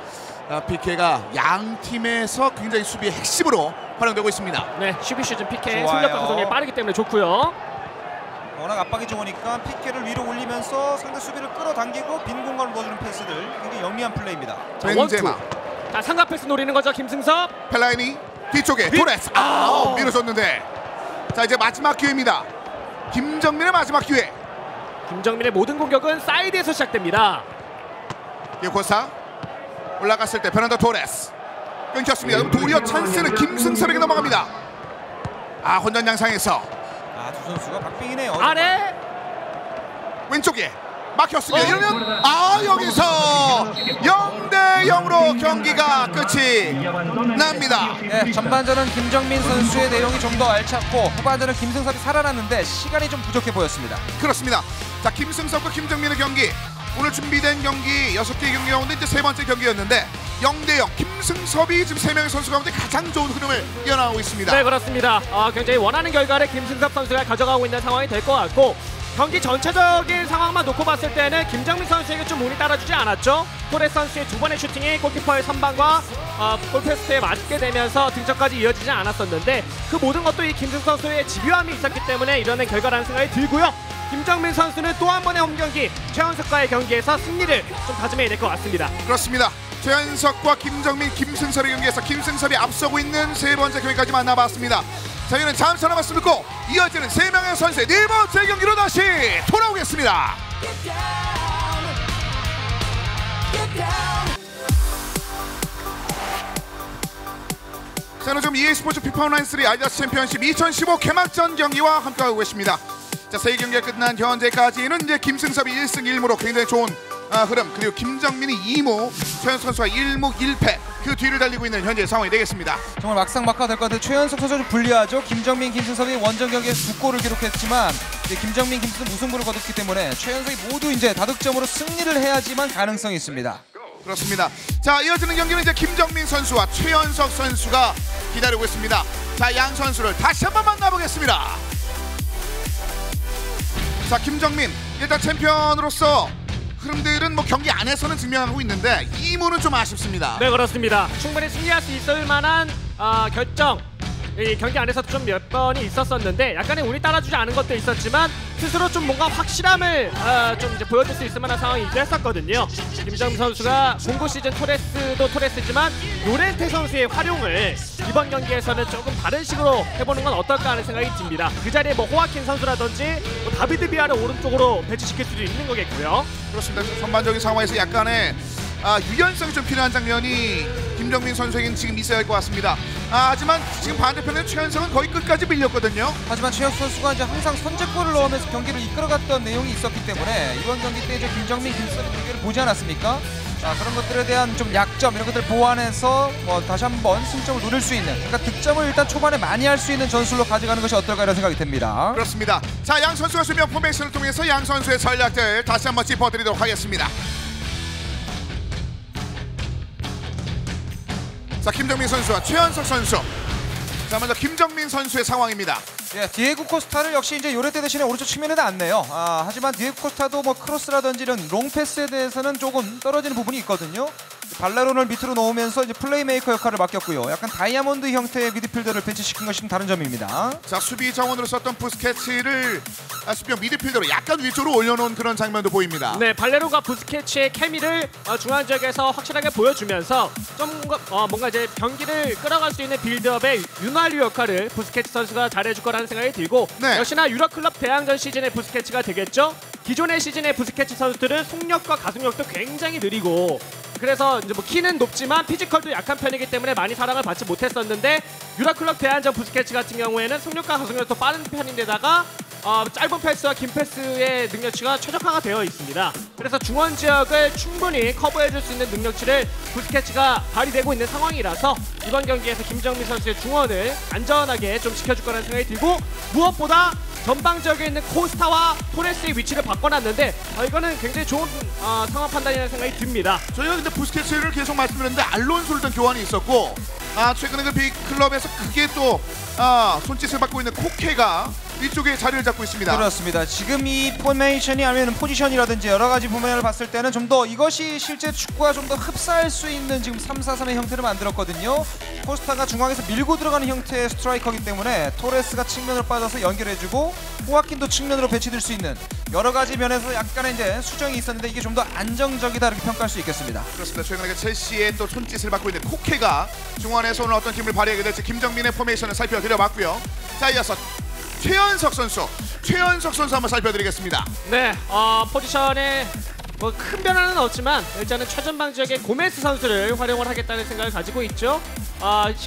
피케가 양 팀에서 굉장히 수비의 핵심으로 활용되고 있습니다. 네, 12시즌 피케 좋아요. 승력과 구성이 빠르기 때문에 좋고요. 워낙 압박이 좋으니까 피케를 위로 올리면서 상대 수비를 끌어당기고 빈 공간을 넣어주는 패스들 굉장히 영리한 플레이입니다. 자, 벤제마. 원투. 자, 상가 패스 노리는 거죠, 김승섭. 펠라이니 뒤쪽에 토레스. 밀어줬는데. 자, 이제 마지막 기회입니다. 김정민의 마지막 기회. 김정민의 모든 공격은 사이드에서 시작됩니다. 디오코스타 올라갔을 때 페르난도 토레스 끊겼습니다. 그럼 도리어 찬스는 김승섭에게 넘어갑니다. 혼전양상에서 두 선수가 박빙이네요. 아래. 왼쪽에 막혔습니다. 이러면 여기서 0대0으로 경기가 끝이 납니다. 네, 전반전은 김정민 선수의 내용이 좀 더 알찼고 후반전은 김승섭이 살아났는데 시간이 좀 부족해 보였습니다. 그렇습니다. 자, 김승섭과 김정민의 경기, 오늘 준비된 경기 6개의 경기 가운데 이제 세 번째 경기였는데 0대0 김승섭이 지금 3명의 선수 가운데 가장 좋은 흐름을 이어나가고 있습니다. 네, 그렇습니다. 굉장히 원하는 결과를 김승섭 선수가 가져가고 있는 상황이 될 것 같고, 경기 전체적인 상황만 놓고 봤을 때는 김정민 선수에게 좀 운이 따라주지 않았죠. 토레스 선수의 두 번의 슈팅이 골키퍼의 선방과 골포스트에 맞게 되면서 득점까지 이어지지 않았었는데, 그 모든 것도 이 김승섭 선수의 집요함이 있었기 때문에 이러는 결과라는 생각이 들고요. 김정민 선수는 또 한 번의 홈경기 최연석과의 경기에서 승리를 좀 다짐해야 될 것 같습니다. 그렇습니다. 최연석과 김정민, 김승섭의 경기에서 김승섭이 앞서고 있는 세 번째 경기까지 만나봤습니다. 저희는 잠시 하나 말씀 듣고 이어지는 3명의 선수의 네 번째 경기로 다시 돌아오겠습니다. 자, 오늘 좀 EA스포츠 피파 온라인 3 아디다스 챔피언십 2015 개막전 경기와 함께하고 계십니다. 자, 세 경기가 끝난 현재까지는 이제 김승섭이 1승 1무로 굉장히 좋은 흐름, 그리고 김정민이 2무, 최연석 선수가 1무 1패 그 뒤를 달리고 있는 현재 상황이 되겠습니다. 정말 막상막하 될 것 같아요. 최연석 선수 좀 불리하죠. 김정민, 김승섭이 원정 경기에서 2골을 기록했지만 김정민, 김승섭 무승부를 거뒀기 때문에 최연석이 모두 이제 다득점으로 승리를 해야지만 가능성이 있습니다. 그렇습니다. 자, 이어지는 경기는 이제 김정민 선수와 최연석 선수가 기다리고 있습니다. 자, 양 선수를 다시 한번 만나보겠습니다. 자, 김정민 일단 챔피언으로서 흐름들은 뭐 경기 안에서는 증명하고 있는데 2무는 좀 아쉽습니다. 네, 그렇습니다. 충분히 승리할 수 있을 만한 결정, 이 경기 안에서도 좀 몇 번이 있었었는데 약간의 운이 따라주지 않은 것도 있었지만 스스로 좀 뭔가 확실함을 좀 이제 보여줄 수 있을 만한 상황이 됐었거든요. 김정민 선수가 공고 시즌 토레스도 토레스지만 요렌테 선수의 활용을 이번 경기에서는 조금 다른 식으로 해보는 건 어떨까 하는 생각이 듭니다. 그 자리에 뭐 호아킨 선수라든지 뭐 다비드 비아를 오른쪽으로 배치시킬 수도 있는 거겠고요. 그렇습니다. 전반적인 상황에서 약간의 유연성이 좀 필요한 장면이 김정민 선수에게는 지금 있어야 할 것 같습니다. 하지만 지금 반대편에 최연석은 거의 끝까지 밀렸거든요. 하지만 최연석 선수가 이제 항상 선제골을 넣으면서 경기를 이끌어갔던 내용이 있었기 때문에 이번 경기 때 이제 김정민, 김승섭의 경기를 보지 않았습니까? 그런 것들에 대한 좀 약점 이런 것들 보완해서 다시 한번 승점을 노릴 수 있는, 그러니까 득점을 일단 초반에 많이 할 수 있는 전술로 가져가는 것이 어떨까 이런 생각이 듭니다. 그렇습니다. 자, 양 선수가 수비형 포메이션을 통해서 양 선수의 전략들 다시 한번 짚어드리도록 하겠습니다. 자, 김정민 선수와 최연석 선수. 자, 먼저 김정민 선수의 상황입니다. 예, 디에고 코스타를 역시 이제 요레테 대신에 오른쪽 측면에 놨네요. 하지만 디에고 코스타도 뭐 크로스라든지 이런 롱 패스에 대해서는 조금 떨어지는 부분이 있거든요. 발레론을 밑으로 놓으면서 이제 플레이메이커 역할을 맡겼고요. 약간 다이아몬드 형태의 미드필더를 배치시킨 것이 다른 점입니다. 자, 수비 자원으로 썼던 부스케츠를 수비형 미드필더로 약간 위쪽으로 올려놓은 그런 장면도 보입니다. 네, 발레로가 부스케츠의 케미를 중앙 지역에서 확실하게 보여주면서 좀 뭔가 이제 경기를 끌어갈 수 있는 빌드업의 윤활유 역할을 부스케츠 선수가 잘해줄 거라는 생각이 들고 네. 역시나 유럽 클럽 대항전 시즌의 부스케츠가 되겠죠. 기존의 시즌의 부스케츠 선수들은 속력과 가속력도 굉장히 느리고 그래서 이제 뭐 키는 높지만 피지컬도 약한 편이기 때문에 많이 사랑을 받지 못했었는데 유럽 클럽 대항전 부스케츠 같은 경우에는 속력과 가속력도 빠른 편인데다가 짧은 패스와 긴 패스의 능력치가 최적화가 되어 있습니다. 그래서 중원 지역을 충분히 커버해줄 수 있는 능력치를 부스케츠가 발휘되고 있는 상황이라서 이번 경기에서 김정민 선수의 중원을 안전하게 좀 지켜줄 거라는 생각이 들고 무엇보다 전방 지역에 있는 코스타와 토레스의 위치를 바꿔놨는데 이거는 굉장히 좋은 상황 판단이라는 생각이 듭니다. 저희가 근데 부스케츠를 계속 말씀드렸는데 알론소를 던 교환이 있었고 최근에 그 빅클럽에서 크게 또 손짓을 받고 있는 코케가 위쪽에 자리를 잡고 있습니다. 그렇습니다. 지금 이 포메이션이 아니면 포지션이라든지 여러 가지 부분을 봤을 때는 좀 더 이것이 실제 축구와 좀 더 흡사할 수 있는 지금 3-4-3의 형태를 만들었거든요. 코스타가 중앙에서 밀고 들어가는 형태의 스트라이커이기 때문에 토레스가 측면으로 빠져서 연결해주고 호아킨도 측면으로 배치될 수 있는 여러 가지 면에서 약간의 이제 수정이 있었는데 이게 좀 더 안정적이다 이렇게 평가할 수 있겠습니다. 그렇습니다. 최근에 첼시의 또 손짓을 받고 있는 코케가 중원에서 오늘 어떤 힘을 발휘하게 될지 김정민의 포메이션을 살펴드려봤고요. 자, 이어서 최연석 선수 한번 살펴드리겠습니다. 네, 포지션에 뭐 큰 변화는 없지만 일단은 최전방 지역의 고메스 선수를 활용을 하겠다는 생각을 가지고 있죠.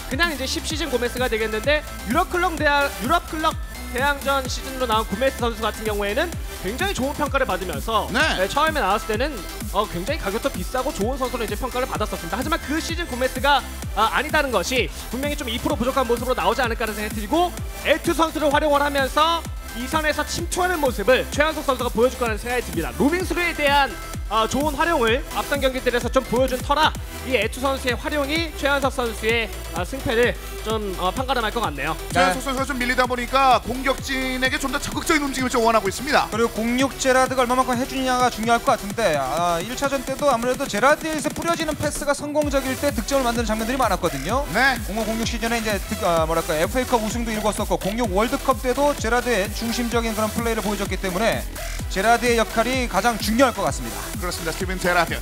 그냥 이제 10시즌 고메스가 되겠는데 유럽 클럽 대항전 시즌으로 나온 고메스 선수 같은 경우에는 굉장히 좋은 평가를 받으면서 네. 처음에 나왔을 때는 굉장히 가격도 비싸고 좋은 선수로 이제 평가를 받았었습니다. 하지만 그 시즌 고메스가 아니다는 것이 분명히 좀 2% 부족한 모습으로 나오지 않을까라는 생각이 들고 L2 선수를 활용을 하면서 이 선에서 침투하는 모습을 최연석 선수가 보여줄 거라는 생각이 듭니다. 로빙스루에 대한 좋은 활용을 앞선 경기들에서 좀 보여준 터라 이 L2 선수의 활용이 최연석 선수의 승패를 좀 판가름할 것 같네요. 최연석 선수가 좀 밀리다 보니까 공격진에게 좀 더 적극적인 움직임을 좀 원하고 있습니다. 그리고 공격 제라드가 얼마만큼 해주느냐가 중요할 것 같은데 1차전 때도 아무래도 제라드에서 뿌려지는 패스가 성공적일 때 득점을 만드는 장면들이 많았거든요. 네. 0506 시즌에 이제 FA컵 우승도 이루었었고 06 월드컵 때도 제라드의 중심적인 그런 플레이를 보여줬기 때문에 제라드의 역할이 가장 중요할 것 같습니다. 그렇습니다. 스티븐 제라드.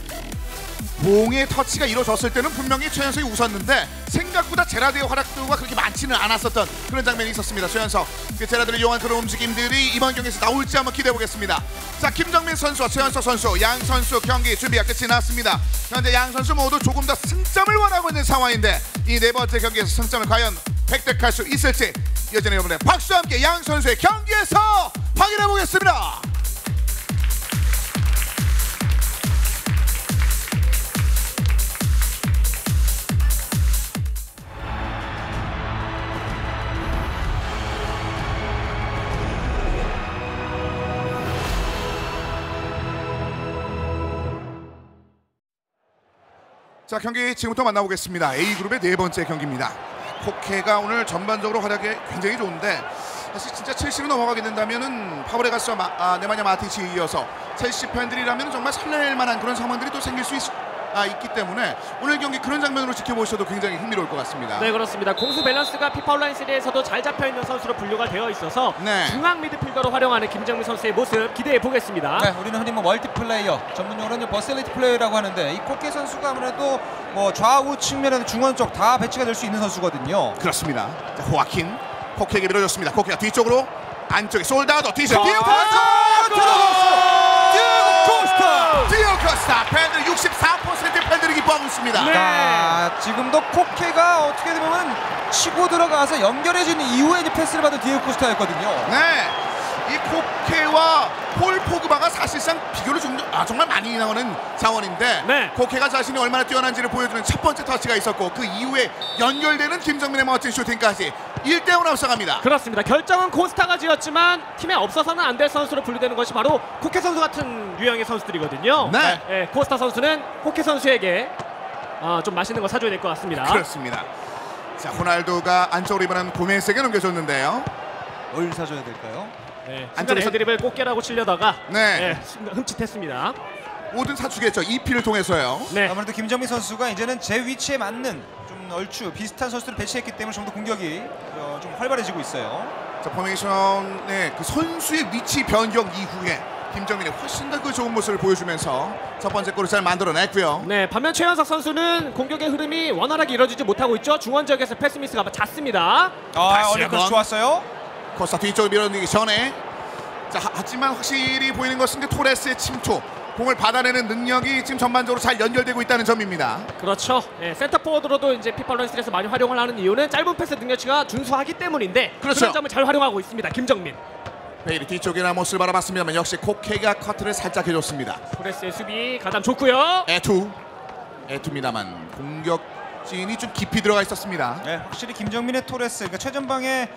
공의 터치가 이루어졌을 때는 분명히 최연석이 웃었는데 생각보다 제라드의 활약도가 그렇게 많지는 않았었던 그런 장면이 있었습니다. 최연석, 그 제라드를 이용한 그런 움직임들이 이번 경기에서 나올지 한번 기대해보겠습니다. 자, 김정민 선수와 최연석 선수, 양 선수 경기 준비가 끝이 났습니다. 현재 양 선수 모두 조금 더 승점을 원하고 있는 상황인데 이 네 번째 경기에서 승점을 과연 획득할 수 있을지 여전히 여러분의 박수와 함께 양 선수의 경기에서 확인해보겠습니다. 자, 경기 지금부터 만나보겠습니다. A그룹의 네 번째 경기입니다. 코케가 오늘 전반적으로 활약이 굉장히 좋은데 사실 진짜 첼시로 넘어가게 된다면은 파브레가스와 네마냐 마티치에 이어서 첼시 팬들이라면 정말 설렐 만한 그런 상황들이 또 생길 수 있기 때문에 오늘 경기 그런 장면으로 지켜보셔도 굉장히 흥미로울 것 같습니다. 네, 그렇습니다. 공수 밸런스가 피파 온라인 시리에서도 잘 잡혀있는 선수로 분류가 되어 있어서 네. 중앙 미드필더로 활용하는 김정민 선수의 모습 기대해 보겠습니다. 네, 우리는 흔히 멀티플레이어, 전문용어로는 버셀리티 플레이어라고 하는데 이 코케 선수가 아무래도 좌우 측면에서 중원 쪽 다 배치가 될 수 있는 선수거든요. 그렇습니다. 자, 호아킨 코케에게 밀어줬습니다. 코케가 뒤쪽으로 안쪽에 솔다도 뒤에서 디오 코스타 팬들 64%의 팬들이 기뻐하고 있습니다. 네. 지금도 코케가 어떻게 되면 치고 들어가서 연결해주는 이후에 이제 패스를 받은 디에고 코스타였거든요. 네, 이 코케와 폴 포그바가 사실상 비교를 정말 많이 나오는 자원인데 네. 코케가 자신이 얼마나 뛰어난지를 보여주는 첫 번째 터치가 있었고 그 이후에 연결되는 김정민의 멋진 슈팅까지 1대0 앞서갑니다. 그렇습니다. 결정은 코스타가 지었지만 팀에 없어서는 안 될 선수로 분류되는 것이 바로 코케 선수 같은 유형의 선수들이거든요. 네. 네, 코스타 선수는 코케 선수에게 좀 맛있는 거 사줘야 될 것 같습니다. 그렇습니다. 자, 호날두가 안쪽으로 이번엔 고메스에게 넘겨줬는데요. 뭘 사줘야 될까요? 네, 순간 안쪽에서- 애드립을 꽃게라고 치려다가 네. 순간 흠칫했습니다. 모든 사주겠죠. EP를 통해서요. 네. 아무래도 김정민 선수가 이제는 제 위치에 맞는 좀 얼추 비슷한 선수들을 배치했기 때문에 좀 더 공격이 좀 활발해지고 있어요. 자, 포메이션의 그 선수의 위치 변경 이후에 김정민이 훨씬 더 그 좋은 모습을 보여주면서 첫 번째 골을 잘 만들어냈고요. 네, 반면 최현석 선수는 공격의 흐름이 원활하게 이루어지지 못하고 있죠. 중원 지역에서 패스 미스가 잦습니다. 다시 얼리크로스 한번. 좋았어요. 코스타 뒤쪽으로 밀어내기 전에 자, 하지만 확실히 보이는 것은 그 토레스의 침투, 공을 받아내는 능력이 지금 전반적으로 잘 연결되고 있다는 점입니다. 그렇죠. 네, 센터 포워드로도 이제 피파런스에서 많이 활용을 하는 이유는 짧은 패스 능력치가 준수하기 때문인데 그렇죠. 그런 점을 잘 활용하고 있습니다. 김정민. 베일이 뒤쪽에 나모스를 바라봤습니다만 역시 코케가 커트를 살짝 해줬습니다. 토레스의 수비 가담 좋고요. 에투입니다만 공격진이 좀 깊이 들어가 있었습니다. 네, 확실히 김정민의 토레스, 그러니까 최전방에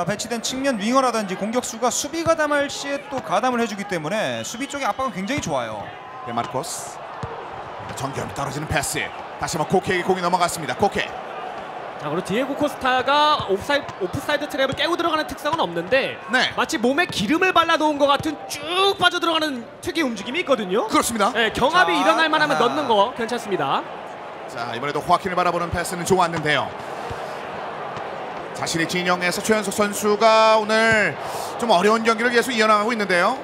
배치된 측면 윙어라든지 공격수가 수비 가담할 시에 또 가담을 해주기 때문에 수비 쪽의 압박은 굉장히 좋아요. 데마르코스 정교함이 떨어지는 패스. 다시 한번 코케에게 공이 넘어갔습니다. 코케. 자, 그리고 디에고 코스타가 오프사이드 트랩을 깨고 들어가는 특성은 없는데 네. 마치 몸에 기름을 발라놓은 것 같은 쭉 빠져 들어가는 특유의 움직임이 있거든요. 그렇습니다. 네, 경합이 자, 일어날 만하면 아하. 넣는 거 괜찮습니다. 자, 이번에도 호아킨을 바라보는 패스는 좋았는데요. 자신의 진영에서 최현석 선수가 오늘 좀 어려운 경기를 계속 이어나가고 있는데요.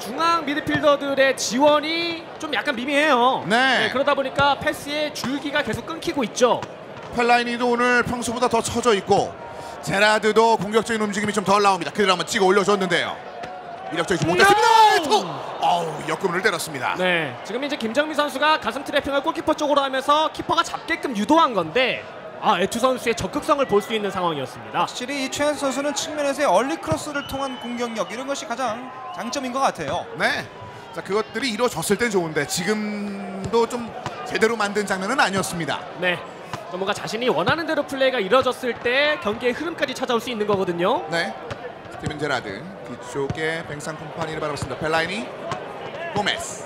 중앙 미드필더들의 지원이 좀 약간 미미해요. 네. 그러다 보니까 패스의 줄기가 계속 끊기고 있죠. 펠라이니도 오늘 평소보다 더 처져 있고 제라드도 공격적인 움직임이 좀 덜 나옵니다. 그대로 한번 찍어 올려줬는데요. 이력적이지 못했습니다. 역금을 때렸습니다. 네, 지금 이제 김정민 선수가 가슴 트래핑을 골키퍼 쪽으로 하면서 키퍼가 잡게끔 유도한 건데 에투 선수의 적극성을 볼 수 있는 상황이었습니다. 확실히 이 최현석 선수는 측면에서의 얼리크로스를 통한 공격력 이런 것이 가장 장점인 것 같아요. 네. 자, 그것들이 이루어졌을 땐 좋은데 지금도 좀 제대로 만든 장면은 아니었습니다. 네, 또 뭔가 자신이 원하는 대로 플레이가 이루어졌을 때 경기의 흐름까지 찾아올 수 있는 거거든요. 네. 스티븐 제라드 뒤쪽에 뱅상 콤파니를 바라봤습니다. 펠라이니, 고메스.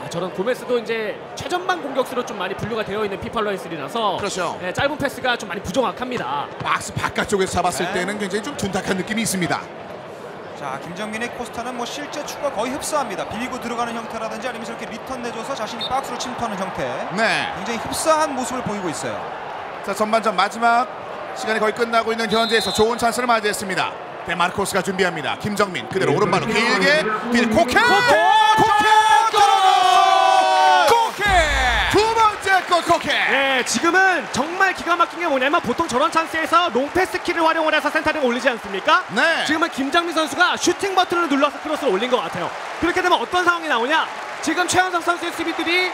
저런 고메스도 이제 최전방 공격수로 좀 많이 분류가 되어 있는 피팔러인스리라서 그렇죠. 네, 짧은 패스가 좀 많이 부정확합니다. 박스 바깥쪽에서 잡았을 네. 때는 굉장히 좀 둔탁한 느낌이 있습니다. 자, 김정민의 코스타는 뭐 실제 축구와 거의 흡사합니다. 빌리고 들어가는 형태라든지 아니면 이렇게 리턴 내줘서 자신이 박스로 침투하는 형태. 네. 굉장히 흡사한 모습을 보이고 있어요. 자, 전반전 마지막 시간이 거의 끝나고 있는 현재에서 좋은 찬스를 맞이했습니다. 데마르코스가 준비합니다. 김정민 그대로 오른발로 길게 코케! 두 번째 골 코케! 네, 지금은 정말 기가 막힌 게 뭐냐면 보통 저런 찬스에서 롱패스 키를 활용을 해서 센터링을 올리지 않습니까? 네. 지금은 김정민 선수가 슈팅 버튼을 눌러서 크로스를 올린 것 같아요. 그렇게 되면 어떤 상황이 나오냐? 지금 최현석 선수의 수비들이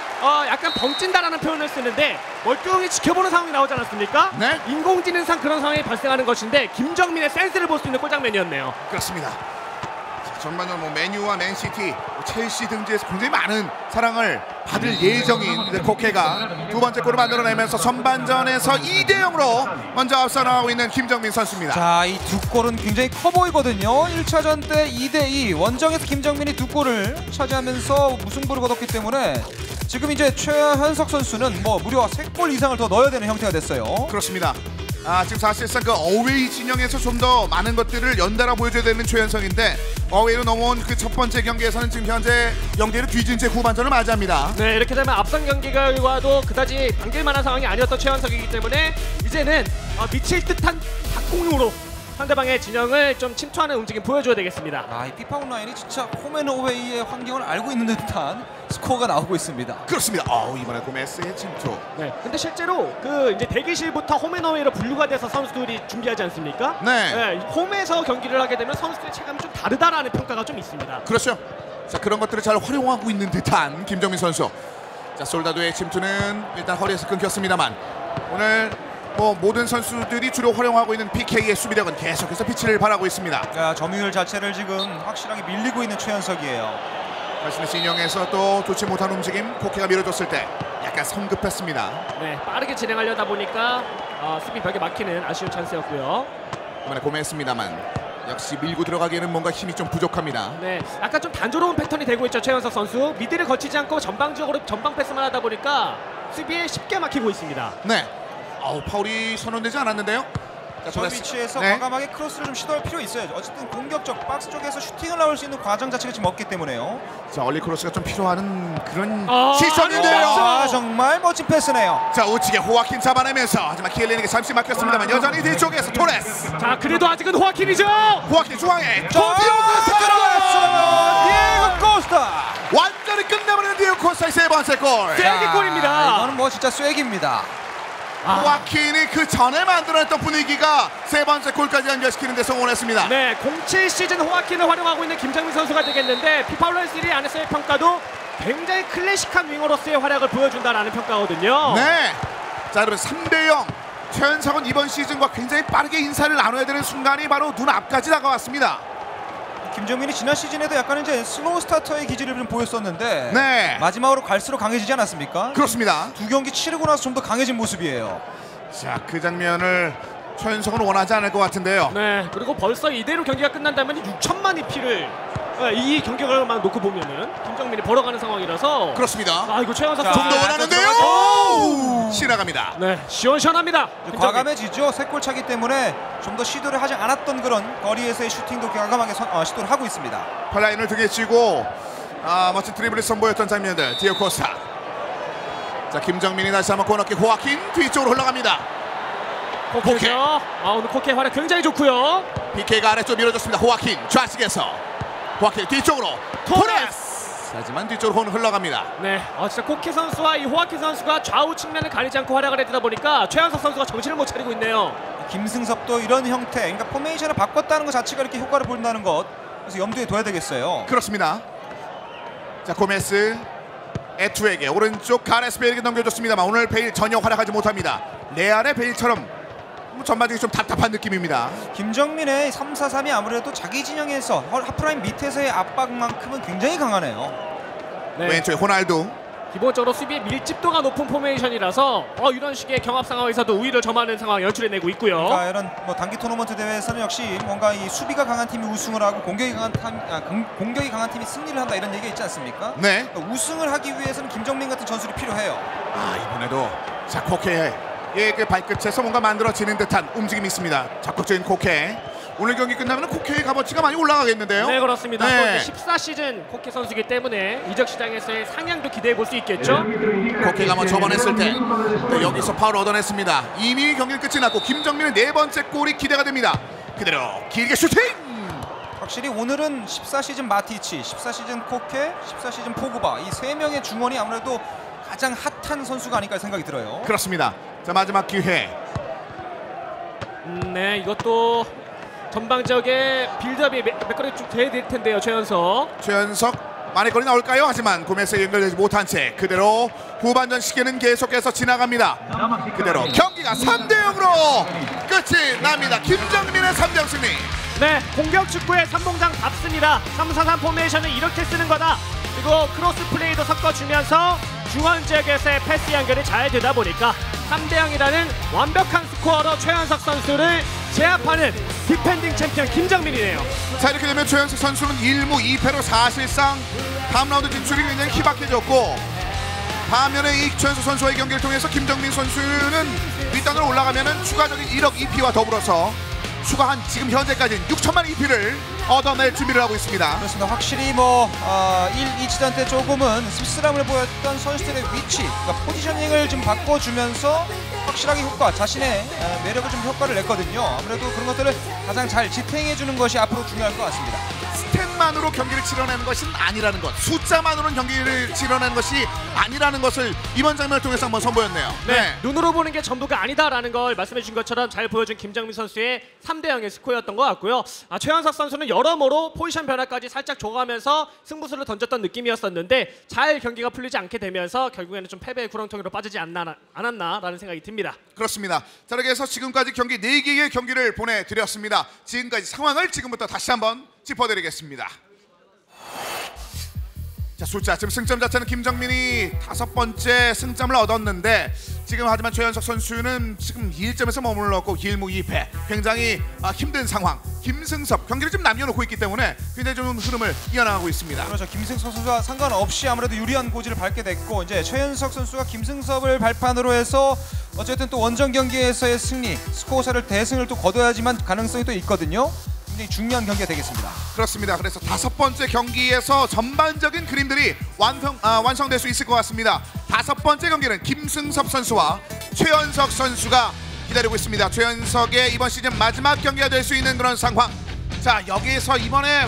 약간 벙찐다라는 표현을 쓰는데 멀뚱히 지켜보는 상황이 나오지 않았습니까? 네. 인공지능상 그런 상황이 발생하는 것인데 김정민의 센스를 볼 수 있는 골장면이었네요. 그렇습니다. 자, 전반전 뭐 맨유와 맨시티, 첼시 등지에서 굉장히 많은 사랑을 받을 예정인 코케가 두 번째 골을 만들어내면서 전반전에서 2대0으로 먼저 앞서 나가고 있는 김정민 선수입니다. 자, 이 두 골은 굉장히 커 보이거든요. 1차전 때 2대2 원정에서 김정민이 두 골을 차지하면서 무승부를 거뒀기 때문에 지금 이제 최현석 선수는 뭐 무려 3골 이상을 더 넣어야 되는 형태가 됐어요. 그렇습니다. 지금 사실상 그 어웨이 진영에서 좀 더 많은 것들을 연달아 보여줘야 되는 최현성인데 어웨이로 넘어온 그 첫 번째 경기에서는 지금 현재 0대1로 뒤진 채 후반전을 맞이합니다. 네, 이렇게 되면 앞선 경기 결과도 그다지 반길 만한 상황이 아니었던 최현석이기 때문에 이제는 미칠 듯한 박공으로 상대방의 진영을 좀 침투하는 움직임 보여줘야 되겠습니다. 이 피파 온라인이 진짜 홈앤어웨이의 환경을 알고 있는 듯한 스코어가 나오고 있습니다. 그렇습니다. 이번에 고메스의 침투. 네, 근데 실제로 그 이제 대기실부터 홈앤어웨이로 분류가 돼서 선수들이 준비하지 않습니까? 네. 홈에서 경기를 하게 되면 선수들의 체감이 좀 다르다라는 평가가 좀 있습니다. 그렇죠. 자, 그런 것들을 잘 활용하고 있는 듯한 김정민 선수. 자, 솔다도의 침투는 일단 허리에서 끊겼습니다만 오늘 뭐 모든 선수들이 주로 활용하고 있는 PK의 수비력은 계속해서 빛을 발하고 있습니다. 점유율 자체를 지금 확실하게 밀리고 있는 최현석이에요. 자신의 진영에서 또 좋지 못한 움직임 코케가 밀어줬을 때 약간 성급했습니다. 네, 빠르게 진행하려다 보니까 수비 벽에 막히는 아쉬운 찬스였고요. 이번에 고메했습니다만 역시 밀고 들어가기에는 뭔가 힘이 좀 부족합니다. 네, 약간 좀 단조로운 패턴이 되고 있죠. 최현석 선수 미드를 거치지 않고 전방적으로 전방 패스만 하다 보니까 수비에 쉽게 막히고 있습니다. 네. 파울이 선언되지 않았는데요. 자, 저 위치에서 네. 과감하게 크로스를 좀 시도할 필요 있어요. 어쨌든 공격적 박스 쪽에서 슈팅을 나올 수 있는 과정 자체가 지금 없기 때문에요. 자, 얼리 크로스가 좀 필요한 그런 아, 시선인데요. 아, 정말 멋진 패스네요. 자, 우측에 호아킨 잡아내면서 하지만 키엘레니가 잠시 막혔습니다만 여전히 뒤쪽에서 토레스. 자, 그래도 아직은 호아킨이죠. 호아킨 중앙에 들어갔어요. 디에고 코스타. 완전히 끝내버리는 디에고 코스타의 세 번째 골. 쐐기골입니다. 이거는 뭐 진짜 쐐기입니다. 호아킨이 그 전에 만들어냈던 분위기가 세 번째 골까지 연결시키는 데 성공했습니다. 네, 07 시즌 호아킨을 활용하고 있는 김정민 선수가 되겠는데 피파 온라인 시리 안에서의 평가도 굉장히 클래식한 윙어로서의 활약을 보여준다라는 평가거든요. 네. 자, 여러분 3대0. 최현석은 이번 시즌과 굉장히 빠르게 인사를 나눠야 되는 순간이 바로 눈앞까지 다가왔습니다. 김정민이 지난 시즌에도 약간 이제 슬로우 스타터의 기질을 좀 보였었는데 네. 마지막으로 갈수록 강해지지 않았습니까? 그렇습니다. 두 경기 치르고 나서 좀 더 강해진 모습이에요. 자, 그 장면을 최현석은 원하지 않을 것 같은데요. 네, 그리고 벌써 이대로 경기가 끝난다면 6천만 EP를 이 경기를만 놓고 보면은 김정민이 벌어가는 상황이라서 그렇습니다. 아, 이거 최현석 자, 좀 더 선수 원하는데요. 지나갑니다. 네, 시원시원합니다. 김정민. 과감해지죠. 세 골 차기 때문에 좀 더 시도를 하지 않았던 그런 거리에서의 슈팅도 과감하게 시도를 하고 있습니다. 팔라인을 등에 쥐고 멋진 드리블을 선보였던 장면들. 디에고 코스타. 자, 김정민이 다시 한번 코너킥. 호아킨 뒤쪽으로 흘러갑니다. 코케죠. 오늘 코케 활약 굉장히 좋고요. PK가 아래쪽 밀어줬습니다. 호아킨 좌측에서 호아킨 뒤쪽으로 토레스. 하지만 뒤쪽으로 흘러갑니다. 네, 진짜 코케 선수와 이 호아킨 선수가 좌우 측면을 가리지 않고 활약을 해주다 보니까 최현석 선수가 정신을 못 차리고 있네요. 김승섭도 이런 형태, 그러니까 포메이션을 바꿨다는 것 자체가 이렇게 효과를 본다는 것, 그래서 염두에 둬야 되겠어요. 그렇습니다. 자, 고메스 에투에게 오른쪽 가레스 베일에게 넘겨줬습니다만 오늘 베일 전혀 활약하지 못합니다. 레알의 베일처럼 전반적으로 좀 답답한 느낌입니다. 김정민의 3-4-3이 아무래도 자기 진영에서 하프라인 밑에서의 압박만큼은 굉장히 강하네요. 네, 왼쪽에 호날두. 기본적으로 수비의 밀집도가 높은 포메이션이라서 이런 식의 경합 상황에서도 우위를 점하는 상황 연출해내고 있고요. 그러니까 이런 뭐 단기 토너먼트 대회에서는 역시 뭔가 이 수비가 강한 팀이 우승을 하고 공격이 강한 팀이 승리를 한다 이런 얘기가 있지 않습니까? 네. 그러니까 우승을 하기 위해서는 김정민 같은 전술이 필요해요. 이번에도 자, 코케의 그 발끝에서 뭔가 만들어지는 듯한 움직임이 있습니다. 적극적인 코케. 오늘 경기 끝나면 코케의 값어치가 많이 올라가겠는데요. 네, 그렇습니다. 네. 14시즌 코케 선수이기 때문에 이적 시장에서의 상향도 기대해 볼 수 있겠죠. 코케가 뭐 저번에 했을 때 여기서 파울 얻어냈습니다. 이미 경기 끝이 났고 김정민의 네 번째 골이 기대가 됩니다. 그대로 길게 슈팅. 확실히 오늘은 14시즌 마티치, 14시즌 코케, 14시즌 포그바 이 세 명의 중원이 아무래도 가장 핫한 선수가 아닐까 생각이 들어요. 그렇습니다. 자, 마지막 기회. 네, 이것도 전방지역에 빌드업이 몇 걸음 쭉 돼야 될 텐데요, 최현석. 최현석 만회골이 나올까요? 하지만 고메스에 연결되지 못한 채 그대로 후반전 시계는 계속해서 지나갑니다. 그대로 경기가 3대0으로 끝이 납니다. 김정민의 3점 승리. 네, 공격 축구의 삼봉장 답습니다. 3-4-3 포메이션을 이렇게 쓰는 거다. 그리고 크로스 플레이도 섞어주면서 중원 지역에서의 패스 연결이 잘 되다 보니까 3대0이라는 완벽한 스코어로 최현석 선수를 제압하는 디펜딩 챔피언 김정민이네요. 자, 이렇게 되면 최현석 선수는 1무 2패로 사실상 다음 라운드 진출이 굉장히 희박해졌고, 반면에 이 최현석 선수와의 경기를 통해서 김정민 선수는 윗단으로 올라가면은 추가적인 1억 EP와 더불어서 추가한 지금 현재까지는 6천만 EP를 얻어낼 준비를 하고 있습니다. 그렇습니다. 확실히 뭐 1, 2치단 때 조금은 씁쓸함을 보였던 선수들의 위치, 그러니까 포지셔닝을 좀 바꿔주면서 확실하게 자신의 매력을 좀 효과를 냈거든요. 아무래도 그런 것들을 가장 잘 지탱해주는 것이 앞으로 중요할 것 같습니다. 스탯만으로 경기를 치러내는 것은 아니라는 것, 숫자만으로는 경기를 치러내는 것이 아니라는 것을 이번 장면을 통해서 한번 선보였네요. 네, 눈으로 보는 게 전부가 아니다라는 걸 말씀해 주신 것처럼 잘 보여준 김정민 선수의 3대0의 스코어였던 것 같고요. 최현석 선수는 여러모로 포지션 변화까지 살짝 줘가면서 승부수를 던졌던 느낌이었었는데 잘 경기가 풀리지 않게 되면서 결국에는 좀 패배의 구렁텅이로 빠지지 않았나라는 생각이 듭니다. 그렇습니다. 자, 이렇게 해서 지금까지 경기 4개의 경기를 보내드렸습니다. 지금까지 상황을 지금부터 다시 한번 짚어드리겠습니다. 자, 숫자 지금 승점 자체는 김정민이 5번째 승점을 얻었는데 지금 하지만 최현석 선수는 지금 1점에서 머물렀고 1무 2패 굉장히 힘든 상황. 김승섭 경기를 좀 남겨놓고 있기 때문에 굉장히 좀 흐름을 이어나가고 있습니다. 그렇죠. 김승섭 선수가 상관없이 아무래도 유리한 고지를 밟게 됐고 이제 최현석 선수가 김승섭을 발판으로 해서 어쨌든 또 원정 경기에서의 승리, 스코어차를 대승을 또 거둬야지만 가능성이 또 있거든요. 굉장히 중요한 경기가 되겠습니다. 그렇습니다. 그래서 5번째 경기에서 전반적인 그림들이 완성될 수 있을 것 같습니다. 5번째 경기는 김승섭 선수와 최연석 선수가 기다리고 있습니다. 최연석의 이번 시즌 마지막 경기가 될 수 있는 그런 상황. 자, 여기에서 이번에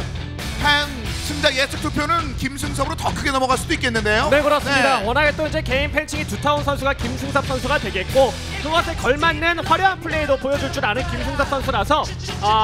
팬 승자 예측 투표는 김승섭으로 더 크게 넘어갈 수도 있겠는데요. 네, 그렇습니다. 네. 워낙에 또 이제 개인 팬층이 두터운 선수가 김승섭 선수가 되겠고, 그것에 걸맞는 화려한 플레이도 보여줄 줄 아는 김승섭 선수라서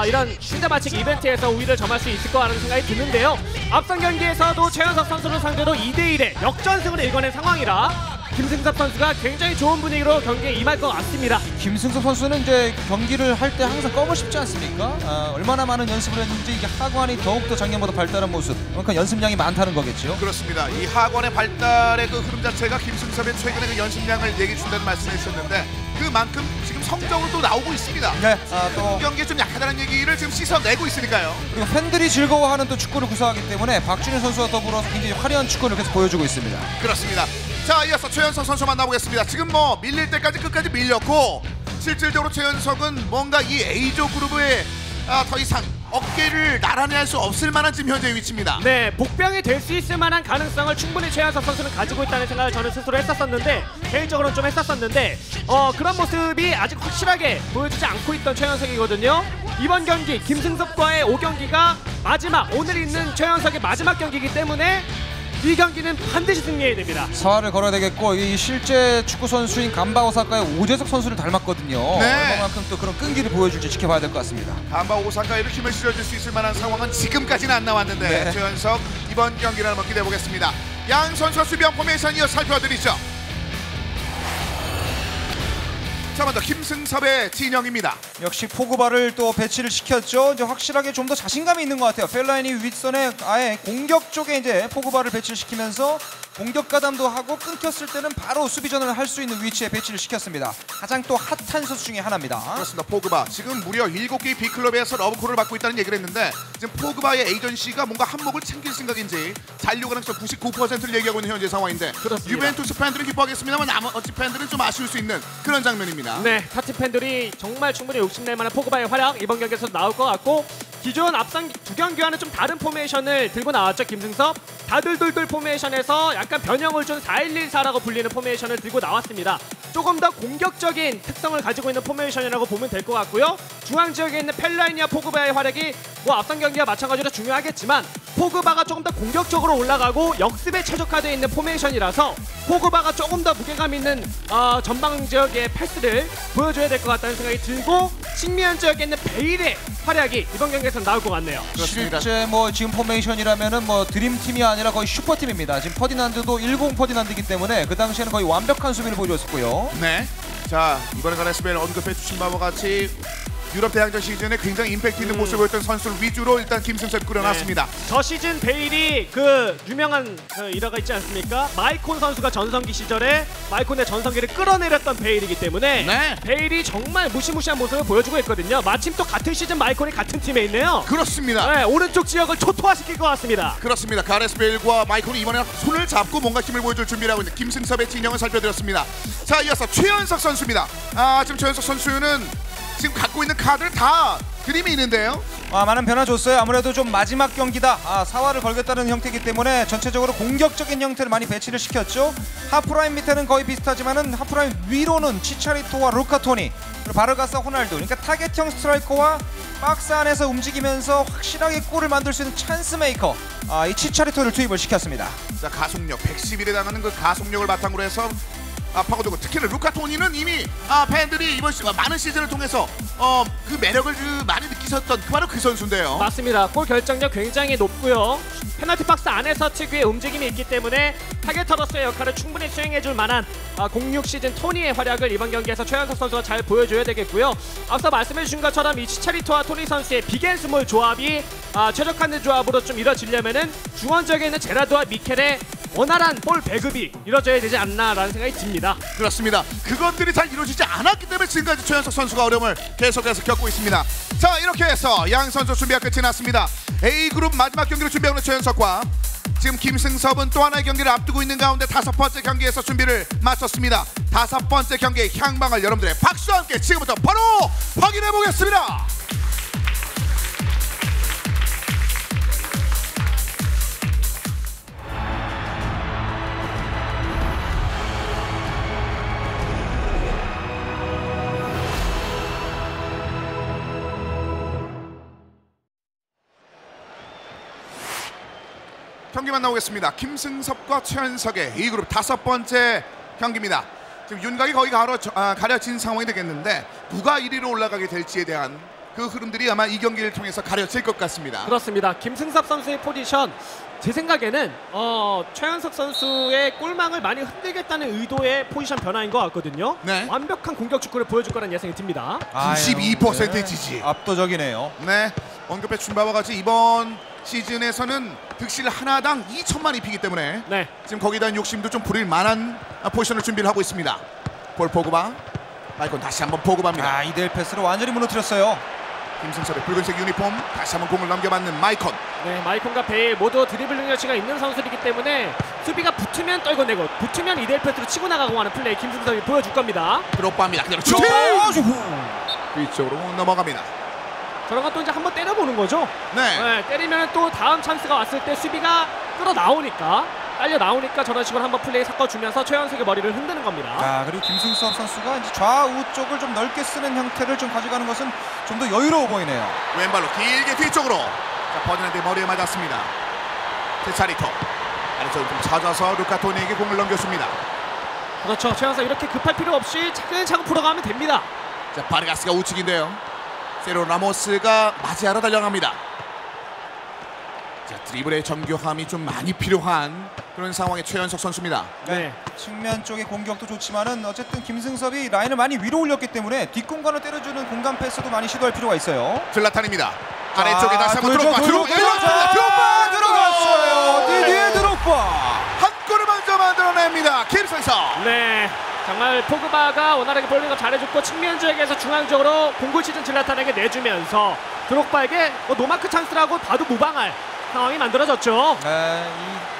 이런 승자 맞추기 이벤트에서 우위를 점할 수 있을 거라는 생각이 드는데요. 앞선 경기에서도 최연석 선수를 상대로 2대1의 역전승을 이겨낸 상황이라 김승섭 선수가 굉장히 좋은 분위기로 경기에 임할 것 같습니다. 김승섭 선수는 이제 경기를 할 때 항상 껌을 씹지 않습니까? 얼마나 많은 연습을 했는지 이게 하관이 더욱더 작년보다 발달한 모습, 그러니까 연습량이 많다는 거겠죠. 그렇습니다. 이 학원의 발달의 그 흐름 자체가 김승섭의 최근의 그 연습량을 얘기해 준다는 말씀을 해주셨는데 그만큼 지금 성적으로 또 나오고 있습니다. 네, 또 경기에 좀 약하다는 얘기를 지금 씻어내고 있으니까요. 그리고 팬들이 즐거워하는 또 축구를 구사하기 때문에 박준일 선수와 더불어서 굉장히 화려한 축구를 계속 보여주고 있습니다. 그렇습니다. 자, 이어서 최연석 선수 만나보겠습니다. 지금 뭐 밀릴 때까지 끝까지 밀렸고 실질적으로 최연석은 뭔가 이 A조 그룹에 더 이상 어깨를 나란히 할 수 없을 만한 지금 현재 위치입니다. 네, 복병이 될 수 있을 만한 가능성을 충분히 최연석 선수는 가지고 있다는 생각을 저는 스스로 했었었는데, 개인적으로는 좀 했었었는데 그런 모습이 아직 확실하게 보여주지 않고 있던 최연석이거든요. 이번 경기 김승섭과의 5경기가 마지막, 오늘 있는 최연석의 마지막 경기이기 때문에 이 경기는 반드시 승리해야 됩니다. 사활을 걸어야 되겠고, 이 실제 축구 선수인 간바 오사카의 오재석 선수를 닮았거든요. 네. 얼마만큼 또 그런 끈기를 보여줄지 지켜봐야 될 것 같습니다. 간바 오사카에도 힘을 실어줄 수 있을 만한 상황은 지금까지는 안 나왔는데 네. 최연석 이번 경기를 한번 기대해 보겠습니다. 양 선수가 수비형 포메이션 이어 살펴드리죠. 자, 먼저 김승섭의 진영입니다. 역시 포그바를 또 배치를 시켰죠. 이제 확실하게 좀 더 자신감이 있는 것 같아요. 펠라인이 윗선에 아예 공격 쪽에 이제 포그바를 배치를 시키면서 공격 가담도 하고 끊겼을 때는 바로 수비전을 할 수 있는 위치에 배치를 시켰습니다. 가장 또 핫한 선수 중에 하나입니다. 그렇습니다. 포그바 지금 무려 7개의 B클럽에서 러브콜을 받고 있다는 얘기를 했는데 지금 포그바의 에이전시가 뭔가 한몫을 챙길 생각인지 잔류 가능성 99%를 얘기하고 있는 현재 상황인데 그렇습니다. 유벤투스 팬들은 기뻐하겠습니다만 나머지 팬들은 좀 아쉬울 수 있는 그런 장면입니다. 네, 타팀 팬들이 정말 충분히 욕심낼 만한 포그바의 활약 이번 경기에서 나올 것 같고, 기존 앞선 2경기와는 좀 다른 포메이션을 들고 나왔죠. 김승섭 다들돌돌 포메이션에서 약간 변형을 준 4-1-1-4라고 불리는 포메이션을 들고 나왔습니다. 조금 더 공격적인 특성을 가지고 있는 포메이션이라고 보면 될 것 같고요. 중앙 지역에 있는 펠라인이와 포그바의 활약이 뭐 앞선 경기와 마찬가지로 중요하겠지만, 포그바가 조금 더 공격적으로 올라가고 역습에 최적화되어 있는 포메이션이라서 포그바가 조금 더 무게감 있는 전방 지역의 패스를 보여줘야 될 것 같다는 생각이 들고, 측면 지역에 있는 베일의 활약이 이번 경기에서 나올 것 같네요. 그렇습니다. 실제 뭐 지금 포메이션이라면은 뭐 드림팀이 아니라 거의 슈퍼팀입니다. 지금 퍼디난드도 10 퍼디난드이기 때문에 그 당시에는 거의 완벽한 수비를 보여줬었고요. 네. 자, 이번에 가레스벨 언급해 주신 바와 같이 유럽 대항전 시즌에 굉장히 임팩트 있는 모습을 보였던 선수를 위주로 일단 김승섭이 꾸려놨습니다. 저 시즌 베일이 그 유명한 그 일화가 있지 않습니까? 마이콘 선수가 전성기 시절에 마이콘의 전성기를 끌어내렸던 베일이기 때문에 네. 베일이 정말 무시무시한 모습을 보여주고 있거든요. 마침 또 같은 시즌 마이콘이 같은 팀에 있네요. 그렇습니다. 네, 오른쪽 지역을 초토화시킬 것 같습니다. 그렇습니다. 가레스벨과 마이콘이 이번에 손을 잡고 뭔가 힘을 보여줄 준비를 하고 있는 김승섭의 진영을 살펴드렸습니다. 자, 이어서 최연석 선수입니다. 지금 최연석 선수는 지금 갖고 있는 카드를 다 그림이 있는데요. 많은 변화 줬어요. 아무래도 좀 마지막 경기다. 사활을 걸겠다는 형태이기 때문에 전체적으로 공격적인 형태를 많이 배치를 시켰죠. 하프라인 밑에는 거의 비슷하지만은 하프라인 위로는 치차리토와 루카토니, 그리고 바르가사, 호날두, 그러니까 타겟형 스트라이커와 박스 안에서 움직이면서 확실하게 골을 만들 수 있는 찬스 메이커, 이 치차리토를 투입을 시켰습니다. 자, 가속력 111에 달하는 그 가속력을 바탕으로 해서 파고들고, 특히나 루카토니는 이미 팬들이 이번 많은 시즌을 통해서 그 매력을 많이 느끼셨던 바로 그 선수인데요. 맞습니다. 골 결정력 굉장히 높고요. 페널티 박스 안에서 특유의 움직임이 있기 때문에 타겟터로서의 역할을 충분히 수행해줄 만한 06 시즌 토니의 활약을 이번 경기에서 최연석 선수가 잘 보여줘야 되겠고요. 앞서 말씀해주신 것처럼 이 치차리토와 토니 선수의 빅앤스몰 조합이 최적화된 조합으로 좀 이뤄지려면은 중원 지역에 있는 제라드와 미켈의 원활한 볼 배급이 이루어져야 되지 않나라는 생각이 듭니다. 그렇습니다. 그것들이 잘 이루어지지 않았기 때문에 지금까지 최연석 선수가 어려움을 계속해서 겪고 있습니다. 자, 이렇게 해서 양 선수 준비가 끝이 났습니다. A그룹 마지막 경기를 준비하는 최연석과 지금 김승섭은 또 하나의 경기를 앞두고 있는 가운데 5번째 경기에서 준비를 마쳤습니다. 5번째 경기의 향방을 여러분들의 박수와 함께 지금부터 바로 확인해 보겠습니다. 경기만 나오겠습니다. 김승섭과 최현석의 A그룹 5번째 경기입니다. 지금 윤곽이 거의 가려진 상황이 되겠는데 누가 1위로 올라가게 될지에 대한 그 흐름들이 아마 이 경기를 통해서 가려질 것 같습니다. 그렇습니다. 김승섭 선수의 포지션 제 생각에는 최현석 선수의 골망을 많이 흔들겠다는 의도의 포지션 변화인 것 같거든요. 네. 완벽한 공격 축구를 보여줄 거라는 예상이 듭니다. 92% 지지. 압도적이네요. 네, 언급해 준 바와 같이 이번 시즌에서는 득실 하나당 2천만 입히기 때문에 네. 지금 거기에 대한 욕심도 좀 부릴 만한 포지션을 준비를 하고 있습니다. 볼 포그바, 마이콘 다시 한번 포그바입니다. 이대일 패스로 완전히 무너뜨렸어요. 김승섭의 붉은색 유니폼, 다시 한번 공을 넘겨받는 마이콘. 네, 마이콘과 베일 모두 드리블 능력치가 있는 선수이기 때문에 수비가 붙으면 떨궈내고 붙으면 이대일 패스로 치고 나가고 하는 플레이 김승섭이 보여줄 겁니다. 드롭바입니다. 그대로 슈팅! 위쪽으로 넘어갑니다. 저런 것도 이제 한번 때려보는 거죠. 네. 때리면 또 다음 찬스가 왔을 때 수비가 끌어 나오니까 딸려 나오니까 저런 식으로 한번 플레이 섞어주면서 최현석의 머리를 흔드는 겁니다. 그리고 김승섭 선수가 이제 좌우 쪽을 좀 넓게 쓰는 형태를 좀 가져가는 것은 좀 더 여유로워 보이네요. 왼발로 길게 뒤쪽으로. 자, 버디난데 머리에 맞았습니다. 제차리토. 아래쪽으로 좀 찾아서 루카토니에게 공을 넘겨줍니다. 그렇죠. 최현석 이렇게 급할 필요 없이 차근차근 풀어가면 됩니다. 자, 바르가스가 우측인데요. 세로 라모스가 맞이하러 달려갑니다. 자, 드리블의 정교함이 좀 많이 필요한 그런 상황의 최현석 선수입니다. 네. 측면 쪽의 공격도 좋지만은 어쨌든 김승섭이 라인을 많이 위로 올렸기 때문에 뒷공간을 때려주는 공간 패스도 많이 시도할 필요가 있어요. 질라탄입니다. 아래쪽에 다시 한번 드롭바 들어갔어요. 디디에 드롭바. 한 골을 먼저 만들어냅니다. 김승섭. 네. 정말 포그바가 원활하게 볼링업 잘해줬고 측면 지역에서 중앙적으로 공굴 시즌 질라탄에게 내주면서 드록바에게 노마크 찬스라고 봐도 무방할 상황이 만들어졌죠. 네, 이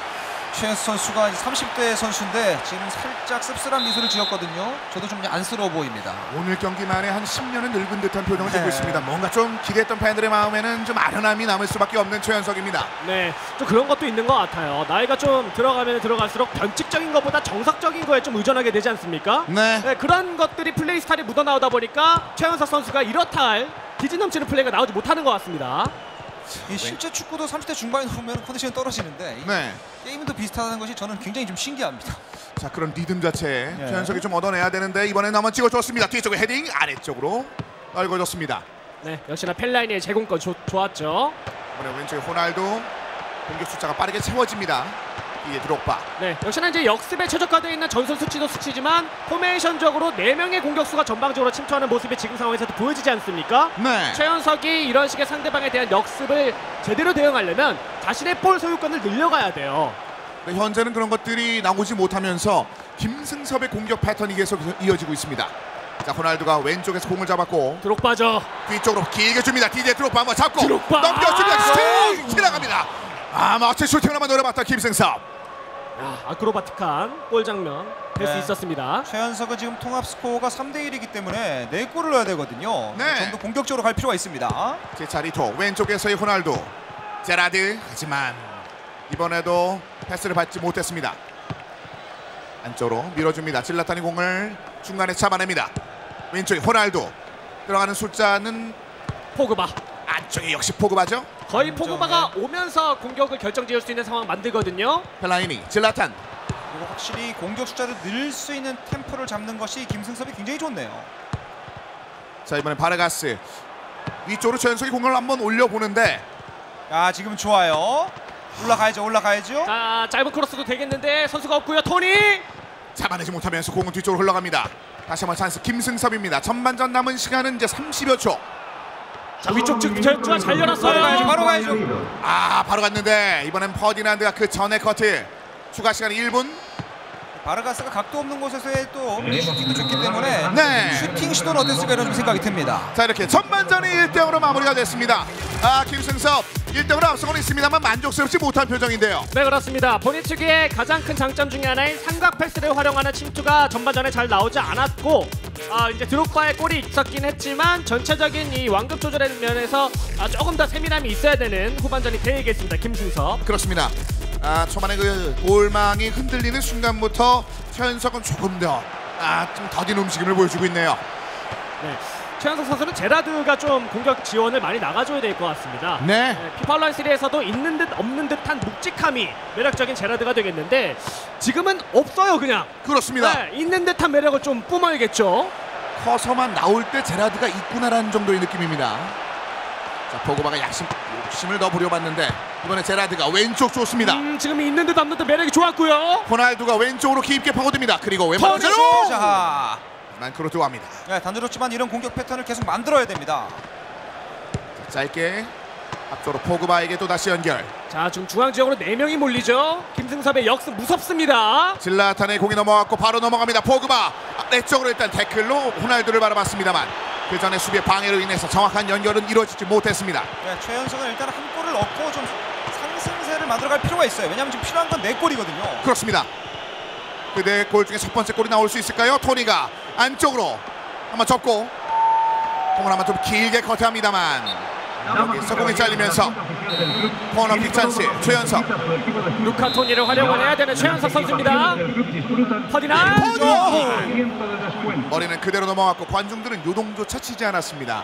최현석 선수가 30대 선수인데 지금 살짝 씁쓸한 미소를 지었거든요. 저도 좀 안쓰러워 보입니다. 오늘 경기만에 한 10년은 늙은 듯한 표정을 짓고 있습니다. 뭔가 좀 기대했던 팬들의 마음에는 좀 아련함이 남을 수밖에 없는 최현석입니다. 네, 좀 그런 것도 있는 것 같아요. 나이가 좀 들어가면 들어갈수록 변칙적인 것보다 정석적인 거에 좀 의존하게 되지 않습니까? 네. 네, 그런 것들이 플레이 스타일이 묻어나오다 보니까 최현석 선수가 이렇다 할 기지 넘치는 플레이가 나오지 못하는 것 같습니다. 이 실제 축구도 30대 중반에 보면 컨디션이 떨어지는데 네. 게임도 비슷하다는 것이 저는 굉장히 좀 신기합니다. 자, 그런 리듬 자체 최현석이 좀 얻어내야 되는데 이번엔 한번 찍어줬습니다. 뒤쪽에 헤딩, 아래쪽으로 넓어졌습니다. 네, 역시나 펠라이니의 제공권 좋았죠. 이번에 왼쪽에 호날두, 공격 숫자가 빠르게 채워집니다. 이에 드록바. 네, 역시나 이제 역습에 최적화되어 있는 전선 수치도 수치지만 포메이션적으로 4명의 공격수가 전방적으로 침투하는 모습이 지금 상황에서도 보여지지 않습니까? 네. 최현석이 이런 식의 상대방에 대한 역습을 제대로 대응하려면 자신의 볼 소유권을 늘려가야 돼요. 네, 현재는 그런 것들이 나오지 못하면서 김승섭의 공격 패턴이 계속 이어지고 있습니다. 자, 호날두가 왼쪽에서 공을 잡았고 드록바죠. 뒤쪽으로 길게 줍니다. 디디에 드록바 한번 잡고 드록바! 넘겨줍니다. 슈팅! 지나갑니다. 마치 슈팅을 한번 노려봤던 김승섭. 아크로바틱한 골 장면 될 수 있었습니다. 최현석은 지금 통합 스코어가 3대1이기 때문에 4골을 넣어야 되거든요. 네. 좀 더 공격적으로 갈 필요가 있습니다. 제차리토 왼쪽에서의 호날두. 제라드. 하지만 이번에도 패스를 받지 못했습니다. 안쪽으로 밀어줍니다. 질라탄이 공을 중간에 잡아냅니다. 왼쪽에 호날두. 들어가는 숫자는 포그바. 안쪽에 역시 포그바죠. 거의 포그바가 오면서 공격을 결정지을 수 있는 상황 만들거든요. 펠라이니, 질라탄. 그리고 확실히 공격 숫자를 늘 수 있는 템포를 잡는 것이 김승섭이 굉장히 좋네요. 자, 이번엔 바르가스. 위쪽으로 최현석이 공을 한번 올려보는데 지금 좋아요. 올라가야죠. 자, 짧은 크로스도 되겠는데 선수가 없고요. 토니! 잡아내지 못하면서 공은 뒤쪽으로 흘러갑니다. 다시 한번 찬스 김승섭입니다. 전반전 남은 시간은 이제 30여 초. 자, 위쪽 질주가 잘 열었어요. 바로 가야죠. 바로 갔는데 이번엔 퍼디난드가 그 전에 커트. 추가 시간 1분. 바르가스가 각도 없는 곳에서의 또 슈팅도 좋기 때문에 네. 슈팅 시도는 어땠을까 이런 좀 생각이 듭니다. 자, 이렇게 전반전이 1대0으로 마무리가 됐습니다. 김승섭 1등으로 앞서고는 있습니다만 만족스럽지 못한 표정인데요. 네, 그렇습니다. 본인 특유의 가장 큰 장점 중에 하나인 삼각 패스를 활용하는 침투가 전반전에 잘 나오지 않았고 이제 드록바의 골이 있었긴 했지만 전체적인 이 완급 조절의 면에서 조금 더 세밀함이 있어야 되는 후반전이 되겠습니다. 김승섭. 그렇습니다. 초반에 그 골망이 흔들리는 순간부터 최연석은 조금 더 좀 더딘 움직임을 보여주고 있네요. 네. 최연석 선수는 제라드가 좀 공격 지원을 많이 나가줘야 될 것 같습니다. 네. 피파 온라인 3에서도 있는 듯 없는 듯한 묵직함이 매력적인 제라드가 되겠는데 지금은 없어요, 그냥. 그렇습니다. 네, 있는 듯한 매력을 좀 뿜어야겠죠. 커서만 나올 때 제라드가 있구나라는 정도의 느낌입니다. 자, 포그바가 욕심을 더 부려봤는데 이번에 제라드가 왼쪽 좋습니다. 지금 있는 듯 없는 듯 매력이 좋았고요. 호날두가 왼쪽으로 깊게 파고듭니다. 그리고 왼발로 자, 만크로 들어갑니다. 네, 단조롭지만 이런 공격 패턴을 계속 만들어야 됩니다. 짧게 앞쪽으로 포그바에게 또 다시 연결. 자, 지금 중앙 지역으로 4명이 몰리죠. 김승섭의 역습 무섭습니다. 질라탄의 공이 넘어갔고 바로 넘어갑니다. 포그바 아래쪽으로 일단 태클로 호날두를 바라봤습니다만 그 전에 수비의 방해로 인해서 정확한 연결은 이루어지지 못했습니다. 네, 최연석은 일단 한 골을 넣고 좀 상승세를 만들어갈 필요가 있어요. 왜냐하면 지금 필요한 건 4골이거든요. 그렇습니다. 그 4골 중에 첫 번째 골이 나올 수 있을까요? 토니가 안쪽으로 한번 접고 공을 한번 좀 길게 커트합니다만 여기서 공이 잘리면서 코너킥 찬스. 최연석 루카 토니를 활용을 해야 되는 최연석 선수입니다. 퍼디나드. 머리는 그대로 넘어갔고 관중들은 요동조차 치지 않았습니다.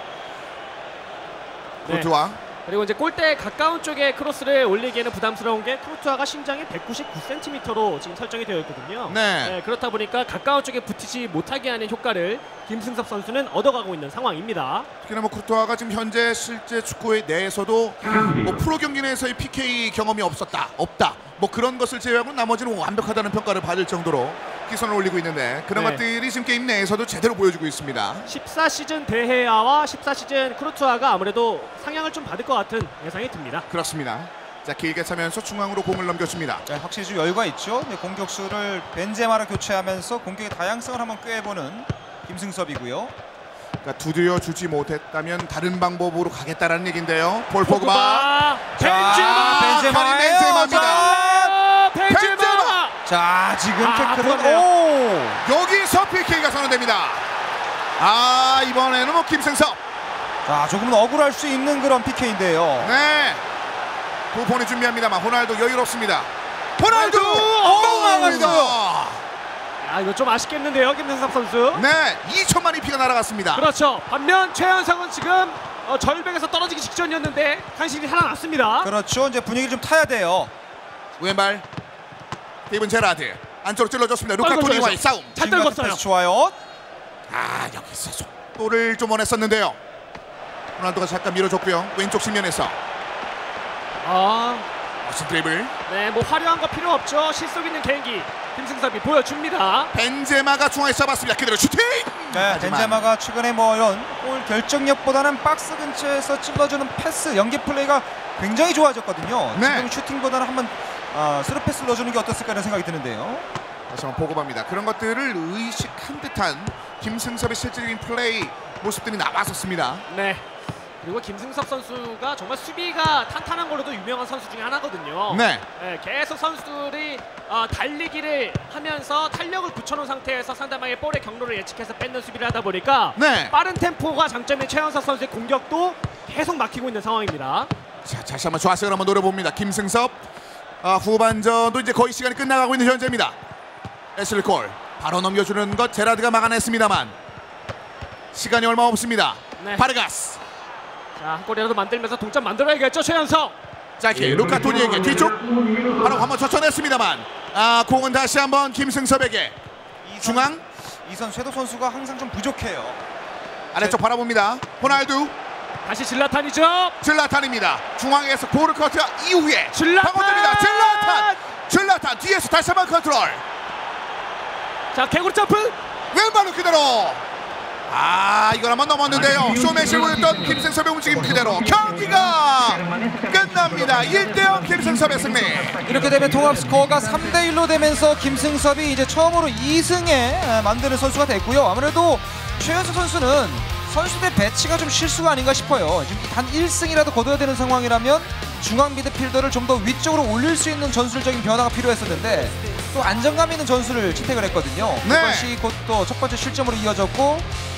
코르투아. 그리고 이제 골대에 가까운 쪽에 크로스를 올리기에는 부담스러운 게 크로투아가 신장이 199cm로 지금 설정이 되어 있거든요. 네. 그렇다 보니까 가까운 쪽에 붙이지 못하게 하는 효과를 김승섭 선수는 얻어가고 있는 상황입니다. 특히나 뭐 쿠르투아가 지금 현재 실제 축구에 내에서도 뭐 프로 경기 내에서의 PK 경험이 없다 뭐 그런 것을 제외하고 나머지는 완벽하다는 평가를 받을 정도로 기선을 올리고 있는데 그런 네. 것들이 지금 게임 내에서도 제대로 보여주고 있습니다. 14시즌 데헤아와 14시즌 크로투아가 아무래도 상향을 좀 받을 것 같은 예상이 듭니다. 그렇습니다. 자, 길게 차면서 중앙으로 공을 넘겨줍니다. 네, 확실히 좀 여유가 있죠. 네, 공격수를 벤제마를 교체하면서 공격의 다양성을 한번 꾀해보는 김승섭이고요. 그러니까 두드려 주지 못했다면 다른 방법으로 가겠다라는 얘긴데요. 폴 포그바. 벤제마입니다. 벤제마. 자, 지금 태클은 그렇네요. 여기서 PK가 선언됩니다. 이번에는 뭐 김승섭. 자, 조금은 억울할 수 있는 그런 PK인데요. 네. 부폰이 준비합니다만 호날두 여유롭습니다. 호날두 멍망합니다. 이거 좀 아쉽겠는데요, 김승섭 선수. 네, 2초만에 피가 날아갔습니다. 그렇죠. 반면 최연성은 지금 절벽에서 떨어지기 직전이었는데 간신히 살아났습니다. 그렇죠. 이제 분위기를 좀 타야 돼요. 왼발 스티븐 제라드 안쪽으로 찔러줬습니다. 루카 토니와의 싸움. 잘 떨궜어요. 좋아요. 여기서 속도를 좀 원했었는데요. 호날두가 잠깐 밀어줬고요. 왼쪽 측면에서 멋진 드리블. 네, 뭐 화려한 거 필요 없죠. 실속 있는 개인기 김승섭이 보여줍니다. 벤제마가 중앙에 잡았습니다. 그대로 슈팅. 네, 벤제마가 최근에 뭐 이런 골 결정력보다는 박스 근처에서 찔러주는 패스 연계 플레이가 굉장히 좋아졌거든요. 네. 지금 슈팅보다는 한번 스루 패스를 넣어주는 게 어떻을까 하는 생각이 드는데요. 다시 한번 보고봅니다. 그런 것들을 의식한 듯한 김승섭의 실질적인 플레이 모습들이 나왔었습니다. 네. 그리고 김승섭 선수가 정말 수비가 탄탄한 걸로도 유명한 선수 중에 하나거든요. 네. 계속 선수들이 달리기를 하면서 탄력을 붙여놓은 상태에서 상대방의 볼의 경로를 예측해서 뺏는 수비를 하다 보니까 네. 빠른 템포가 장점인 최연석 선수의 공격도 계속 막히고 있는 상황입니다. 자, 다시 한번 좌측을 한번 노려봅니다. 김승섭. 후반전도 이제 거의 시간이 끝나가고 있는 현재입니다. 애슐리 콜 바로 넘겨주는 것 제라드가 막아냈습니다만 시간이 얼마 없습니다. 네. 바르가스. 자, 한 골이라도 만들면서 동점 만들어야겠죠, 최연석. 짧게 루카 토니에게 뒤쪽 바로 한번 젖혀냈습니다만 공은 다시 한번 김승섭에게 중앙. 이선 쇄도 선수가 항상 좀 부족해요. 아래쪽 바라봅니다. 호날두. 다시 질라탄이죠. 질라탄입니다. 중앙에서 볼을 커트 이후에 질라탄! 파고듭니다. 질라탄 뒤에서 다시 한번 컨트롤. 자, 개구리 점프. 왼발로 그대로. 이걸 한번 넘었는데요. 쇼맨십을 보였던 김승섭의 움직임 그대로 경기가 끝납니다. 1대0 김승섭의 승리. 이렇게 되면 통합 스코어가 3대1로 되면서 김승섭이 이제 처음으로 2승에 만드는 선수가 됐고요. 아무래도 최연석 선수는 선수들 배치가 좀 실수가 아닌가 싶어요. 지금 단 1승이라도 거둬야 되는 상황이라면 중앙 미드필더를 좀 더 위쪽으로 올릴 수 있는 전술적인 변화가 필요했었는데 또 안정감 있는 전술을 채택을 했거든요. 네. 이것이 곧 또 첫 번째 실점으로 이어졌고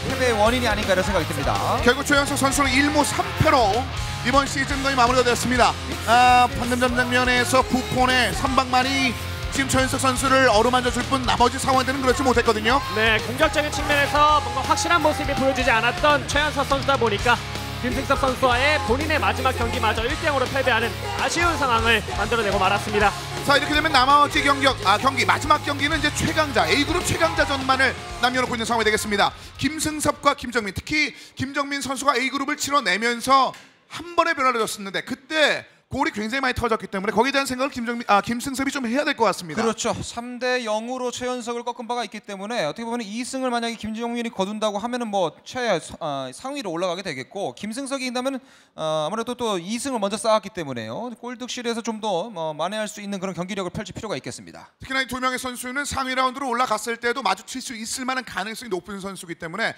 패배의 원인이 아닌가 이런 생각이 듭니다. 결국 최연석 선수는 1무 3패로 이번 시즌 거의 마무리가 됐습니다. 방금 전 장면에서 부폰의 선방만이 지금 최연석 선수를 어루만져 줄 뿐 나머지 상황들은 그렇지 못했거든요. 네, 공격적인 측면에서 뭔가 확실한 모습이 보여지지 않았던 최연석 선수다 보니까 김승섭 선수와의 본인의 마지막 경기마저 1대0으로 패배하는 아쉬운 상황을 만들어내고 말았습니다. 자, 이렇게 되면 나머지 경기 마지막 경기는 이제 최강자 A그룹 최강자전만을 남겨놓고 있는 상황이 되겠습니다. 김승섭과 김정민, 특히 김정민 선수가 A그룹을 치러내면서 한 번의 변화를 줬었는데 그때 골이 굉장히 많이 터졌기 때문에 거기에 대한 생각을 김승섭이 좀 해야 될 것 같습니다. 그렇죠. 3대 0으로 최연석을 꺾은 바가 있기 때문에 어떻게 보면 2승을 만약에 김정민이 거둔다고 하면은 뭐 상위로 올라가게 되겠고, 김승석이 있다면 아무래도 또 2승을 먼저 쌓았기 때문에요. 골득실에서 좀 더 만회할 수 있는 그런 경기력을 펼칠 필요가 있겠습니다. 특히나 이 두 명의 선수는 상위 라운드로 올라갔을 때도 마주칠 수 있을 만한 가능성이 높은 선수이기 때문에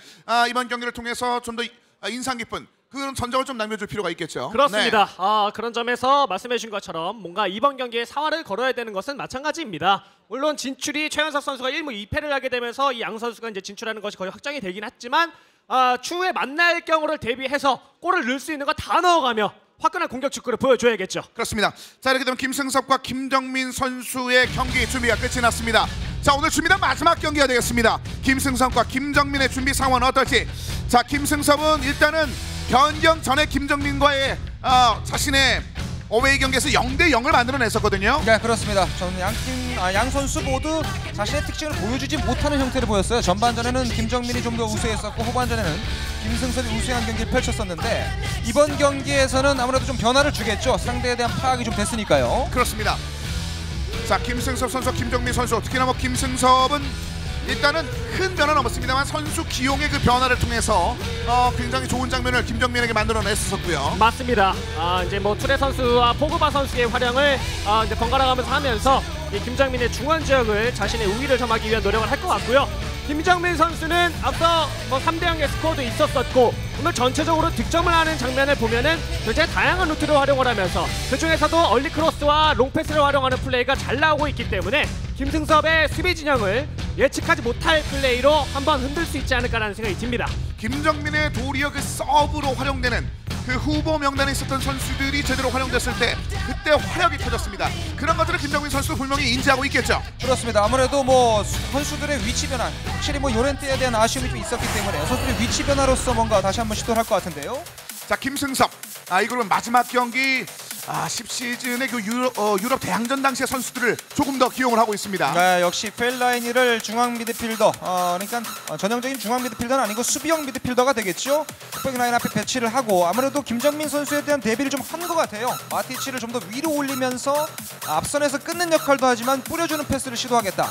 이번 경기를 통해서 좀 더 인상 깊은 그런 전적을 좀 남겨줄 필요가 있겠죠. 그렇습니다. 네. 그런 점에서 말씀해 주신 것처럼 뭔가 이번 경기에 사활을 걸어야 되는 것은 마찬가지입니다. 물론 진출이 최연석 선수가 1무 2패를 하게 되면서 이 양 선수가 이제 진출하는 것이 거의 확정이 되긴 했지만 추후에 만날 경우를 대비해서 골을 넣을 수 있는 거 다 넣어가며 화끈한 공격 축구를 보여줘야겠죠. 그렇습니다. 자, 이렇게 되면 김승섭과 김정민 선수의 경기 준비가 끝이 났습니다. 자, 오늘 준비된 마지막 경기가 되겠습니다. 김승섭과 김정민의 준비 상황은 어떨지. 자, 김승섭은 일단은 변경 전에 김정민과의 자신의 어웨이 경기에서 0대0을 만들어냈었거든요. 네, 그렇습니다. 저는 양 선수 모두 자신의 특징을 보여주지 못하는 형태를 보였어요. 전반전에는 김정민이 좀 더 우세했었고 후반전에는 김승섭이 우세한 경기를 펼쳤었는데 이번 경기에서는 아무래도 좀 변화를 주겠죠. 상대에 대한 파악이 좀 됐으니까요. 그렇습니다. 자, 김승섭 선수, 김정민 선수, 특히나 뭐 김승섭은 일단은 큰 변화는 없습니다만 선수 기용의 그 변화를 통해서 굉장히 좋은 장면을 김정민에게 만들어냈었고요. 맞습니다. 이제 뭐 투레 선수와 포그바 선수의 활약을 이제 번갈아가면서 하면서 이 김정민의 중원 지역을 자신의 우위를 점하기 위한 노력을 할 것 같고요. 김정민 선수는 앞서 뭐 3대0의 스코어도 있었었고 오늘 전체적으로 득점을 하는 장면을 보면은 굉장히 다양한 루트를 활용을 하면서 그 중에서도 얼리 크로스와 롱패스를 활용하는 플레이가 잘 나오고 있기 때문에 김승섭의 수비 진영을 예측하지 못할 플레이로 한번 흔들 수 있지 않을까라는 생각이 듭니다. 김정민의 도리어 그 서브로 활용되는 그 후보 명단에 있었던 선수들이 제대로 활용됐을 때 그때 화력이 터졌습니다. 그런 것들을 김정민 선수도 분명히 인지하고 있겠죠. 그렇습니다. 아무래도 뭐 선수들의 위치 변화, 확실히 뭐 요렌트에 대한 아쉬움이 좀 있었기 때문에 선수들의 위치 변화로서 뭔가 다시 한번 시도를 할 것 같은데요. 자, 김승섭. 이 그러면 마지막 경기 10시즌의 그 유럽 대항전 당시의 선수들을 조금 더 기용을 하고 있습니다. 네, 역시 펠라이니를 중앙 미드필더, 그러니까 전형적인 중앙 미드필더는 아니고 수비형 미드필더가 되겠죠. 흑백 라인 앞에 배치를 하고 아무래도 김정민 선수에 대한 대비를 좀 한 것 같아요. 마티치를 좀 더 위로 올리면서 앞선에서 끊는 역할도 하지만 뿌려주는 패스를 시도하겠다.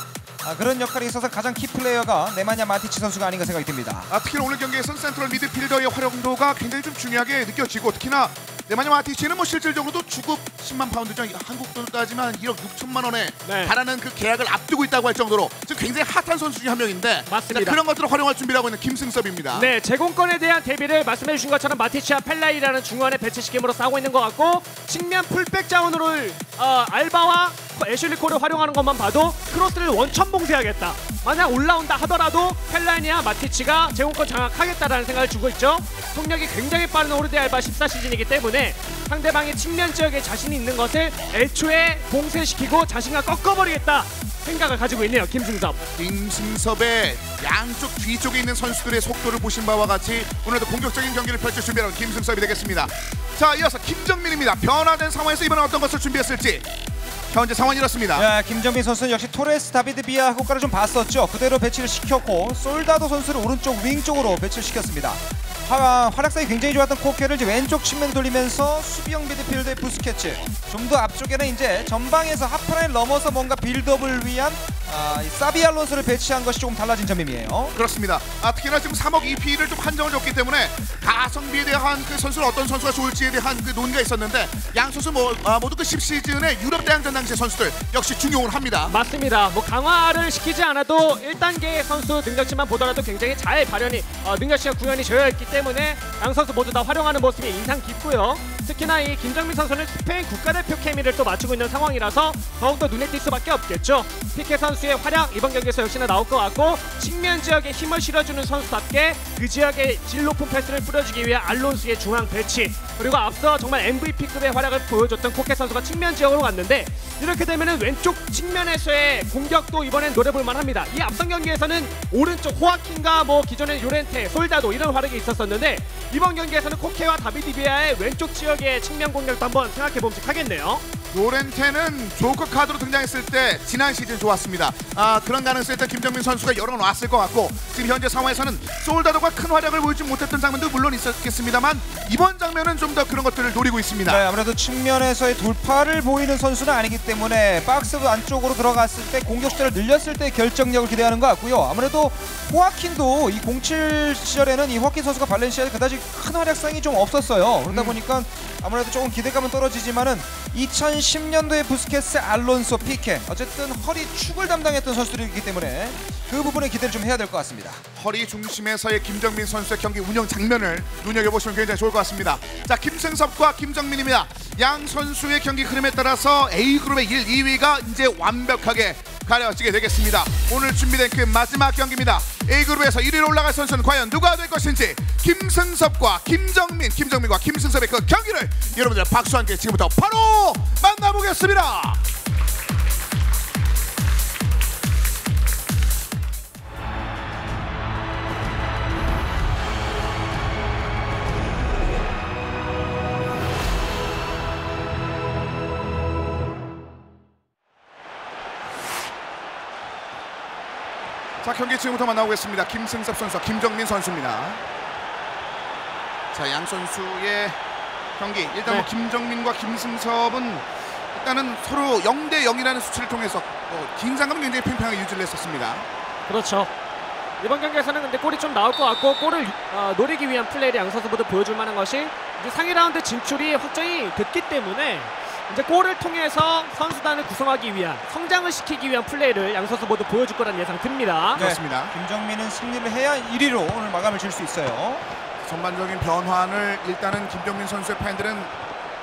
그런 역할이 있어서 가장 키플레이어가 네마냐 마티치 선수가 아닌가 생각이 듭니다. 특히 오늘 경기에서는 센트럴 미드필더의 활용도가 굉장히 좀 중요하게 느껴지고 특히나 네마냐 마티치는 뭐 실질적으로도 주급 10만 파운드죠. 한국 돈으로 따지면 1억 6천만 원에 달하는 그 계약을 앞두고 있다고 할 정도로 지금 굉장히 핫한 선수 중 한 명인데 맞습니다. 그런 것들을 활용할 준비를 하고 있는 김승섭입니다. 네, 제공권에 대한 대비를 말씀해 주신 것처럼 마티치와 펠라이라는 중원에 배치시킴으로써 하고 있는 것 같고 측면 풀백 자원으로 알바와 애슐리 콜을 활용하는 것만 봐도 크로스를 원천 봉쇄하겠다. 만약 올라온다 하더라도 펠라이니와 마티치가 제공권 장악하겠다라는 생각을 주고 있죠. 속력이 굉장히 빠른 오르데 알바 14시즌이기 때문에 상대방의 측면 지역에 자신이 있는 것을 애초에 봉쇄시키고 자신과 꺾어버리겠다 생각을 가지고 있네요. 김승섭의 양쪽 뒤쪽에 있는 선수들의 속도를 보신 바와 같이 오늘도 공격적인 경기를 펼칠 준비하는 김승섭이 되겠습니다. 자, 이어서 김정민입니다. 변화된 상황에서 이번엔 어떤 것을 준비했을지 현재 상황이 이렇습니다. 김정민 선수는 역시 토레스 다비드 비아 효과를 좀 봤었죠. 그대로 배치를 시켰고 솔다도 선수를 오른쪽 윙 쪽으로 배치를 시켰습니다. 활약상이 굉장히 좋았던 코케를 이제 왼쪽 측면 돌리면서 수비형 미드필더의 부스케츠, 좀 더 앞쪽에는 이제 전방에서 하프라인 넘어서 뭔가 빌드업을 위한 이 사비 알론소를 배치한 것이 조금 달라진 점이에요. 그렇습니다. 특히나 지금 3억 EP를 좀 한정을 줬기 때문에 가성비에 대한 그 선수는 어떤 선수가 좋을지에 대한 그 논의가 있었는데 양 선수 모두 그 10시즌의 유럽 대항전 당시의 선수들 역시 중용을 합니다. 맞습니다. 뭐 강화를 시키지 않아도 1단계 선수 능력치만 보더라도 굉장히 잘 발현이 능력치가 구현이 되어 있기 때문에 양 선수 모두 다 활용하는 모습이 인상 깊고요. 특히나 이 김정민 선수는 스페인 국가대표 케미를 또 맞추고 있는 상황이라서 더욱더 눈에 띌 수밖에 없겠죠. 피케 선수의 활약 이번 경기에서 역시나 나올 것 같고 측면 지역에 힘을 실어주는 선수답게 그 지역에 질 높은 패스를 뿌려주기 위해 알론소의 중앙 배치, 그리고 앞서 정말 MVP급의 활약을 보여줬던 코케 선수가 측면 지역으로 갔는데 이렇게 되면은 왼쪽 측면에서의 공격도 이번엔 노려볼만 합니다. 이 앞선 경기에서는 오른쪽 호아킨과 뭐 기존의 요렌테, 솔다도 이런 활약이 있었었는데 이번 경기에서는 코케와 다비드 비아의 왼쪽 지역의 측면 공격도 한번 생각해보면 하겠네요. 요렌테는 조커 카드로 등장했을 때 지난 시즌 좋았습니다. 그런 가능성에 일단 김정민 선수가 열어놨을 것 같고 지금 현재 상황에서는 솔다도가 큰 활약을 보이지 못했던 장면도 물론 있었겠습니다만 이번 장면은 좀 더 그런 것들을 노리고 있습니다. 네, 아무래도 측면에서의 돌파를 보이는 선수는 아니기 때문에 박스 안쪽으로 들어갔을 때 공격 숫자를 늘렸을 때 결정력을 기대하는 것 같고요. 아무래도 호아킨도 이 07 시절에는 이 호아킨 선수가 발렌시아에 그다지 큰 활약상이 좀 없었어요. 그러다 보니까 아무래도 조금 기대감은 떨어지지만은 2010년도에 부스케스, 알론소, 피케 어쨌든 허리 축을 담당했던 선수들이기 때문에 그 부분에 기대를 좀 해야 될 것 같습니다. 허리 중심에서의 김정민 선수의 경기 운영 장면을 눈여겨보시면 굉장히 좋을 것 같습니다. 자, 김승섭과 김정민입니다. 양 선수의 경기 흐름에 따라서 A그룹의 1, 2위가 이제 완벽하게 가려지게 되겠습니다. 오늘 준비된 그 마지막 경기입니다. A그룹에서 1위로 올라갈 선수는 과연 누가 될 것인지 김승섭과 김정민과 김승섭의 그 경기를 여러분들 박수와 함께 지금부터 바로 만나보겠습니다. 자, 경기 지금부터 만나보겠습니다. 김승섭 선수와 김정민 선수입니다. 자, 양 선수의 경기 일단 뭐 김정민과 김승섭은 일단은 서로 0대 0이라는 수치를 통해서 긴장감은 굉장히 팽팽하게 유지를 했었습니다. 그렇죠. 이번 경기에서는 근데 골이 좀 나올 것 같고 골을 노리기 위한 플레이를 양 선수 모두 보여줄 만한 것이 이제 상위 라운드 진출이 확정이 됐기 때문에 이제 골을 통해서 선수단을 구성하기 위한, 성장을 시키기 위한 플레이를 양 선수 모두 보여줄 거란 예상 듭니다. 네. 그렇습니다. 김정민은 승리를 해야 1위로 오늘 마감을 질 수 있어요. 전반적인 변화를 일단은 김정민 선수의 팬들은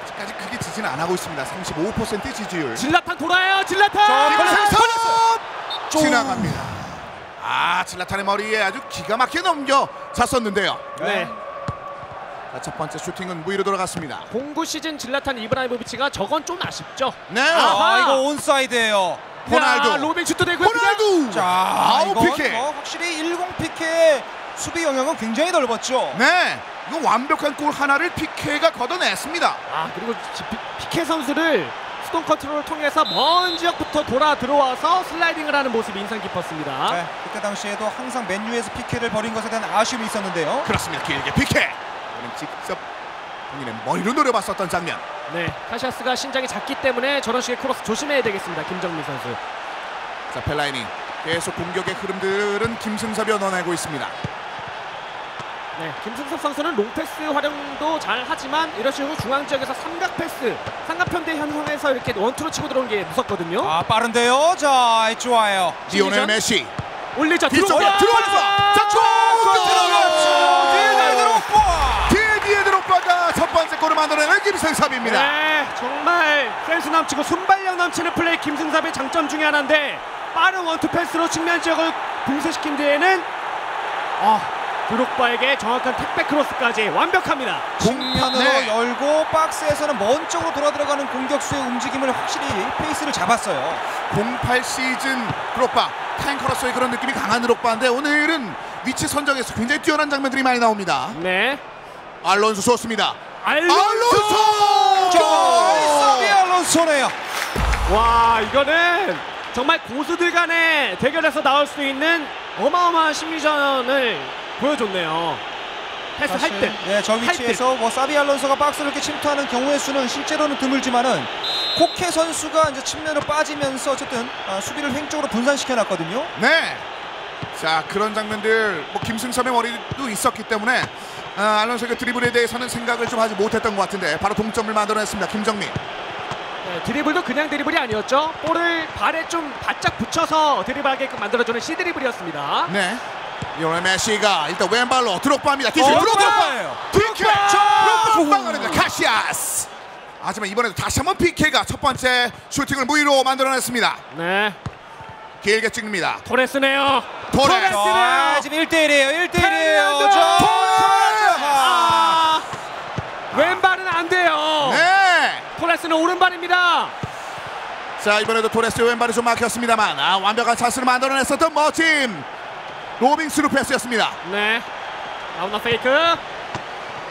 아직까지 크게 지지는 안 하고 있습니다. 35%의 지지율. 질라탄 돌아요. 질라탄. 김승섭 지나갑니다. 질라탄의 머리에 아주 기가 막히게 넘겨 잤었는데요. 네. 자, 첫 번째 슈팅은 무위로 돌아갔습니다. 공구 시즌 질라탄 이브라이모비치가 저건 좀 아쉽죠. 네. 이거 온사이드예요. 호날두. 로빙 슛도 되고요. 호날두. 자, 아우, 피케. 확실히 10 피케의 수비 영역은 굉장히 넓었죠. 네. 이거 완벽한 골 하나를 피케가 걷어냈습니다. 그리고 피케 선수를 수동 컨트롤을 통해서 먼 지역부터 돌아 들어와서 슬라이딩을 하는 모습이 인상 깊었습니다. 네, 그때 당시에도 항상 맨유에서 피케를 버린 것에 대한 아쉬움이 있었는데요. 그렇습니다. 길게 피케. 직접 본인의 머리로 노려봤었던 장면. 네, 카시아스가 신장이 작기 때문에 저런 식의 크로스 조심해야 되겠습니다. 김정민 선수. 자, 펠라이니 계속 공격의 흐름들은 김승섭이 얻어내고 있습니다. 네, 김승섭 선수는 롱패스 활용도 잘 하지만 이런 식으로 중앙 지역에서 삼각 패스, 삼각편대 현상에서 이렇게 원투로 치고 들어오는 게 무섭거든요. 빠른데요. 자, 좋아요. 리오넬 메시. 올리자 뒤쪽에 들어와. 들어왔어. 자, 들어갔죠. 디디에 드롭바가 첫 번째 골을 만들어내는 김승섭입니다. 네, 정말 센스 넘치고 순발력 넘치는 플레이 김승섭의 장점 중에 하나인데 빠른 원투 패스로 측면 지역을 봉쇄시킨 뒤에는 드록바에게 정확한 택배 크로스까지 완벽합니다. 측면으로 열고 박스에서는 먼 쪽으로 돌아 들어가는 공격수의 움직임을 확실히 페이스를 잡았어요. 08 시즌 드록바, 탱커로서의 그런 느낌이 강한 드록바인데 오늘은 위치 선정에서 굉장히 뛰어난 장면들이 많이 나옵니다. 네, 알론소 좋습니다. 알론소! 사비 알론소네요. 와, 이거는 정말 고수들 간의 대결에서 나올 수 있는 어마어마한 심리전을 보여줬네요. 패스할 때. 네, 저 위치에서 뭐 사비 알론소가 박스를 이렇게 침투하는 경우의 수는 실제로는 드물지만은 코케 선수가 이제 측면으로 빠지면서 어쨌든 수비를 횡쪽으로 분산시켜놨거든요. 네. 자, 그런 장면들 뭐 김승섭의 머리도 있었기 때문에 알론소의 드리블에 대해서는 생각을 좀 하지 못했던 것 같은데 바로 동점을 만들어냈습니다. 김정민. 네, 드리블도 그냥 드리블이 아니었죠. 볼을 발에 좀 바짝 붙여서 드리블하게끔 만들어주는 시드리블이었습니다. 네. 리오넬 메시가 일단 왼발로 드롭바입니다. 뒤쪽으로 드롭바예요. PK! 드롭바 막아냅니다. 카시아스. 하지만 이번에도 다시 한번 PK가 첫 번째 슈팅을 무위로 만들어냈습니다. 네. 길게 찍습니다. 토레스네요. 토레스. 자, 지금 1대1이에요. 1대1이에요. 왼발은 안 돼요. 네. 토레스는 오른발입니다. 자, 이번에도 토레스 왼발이 좀 막혔습니다만 완벽한 찬스를 만들어냈었던 멋진 로빙 스루 패스였습니다. 네. 라운더 페이크.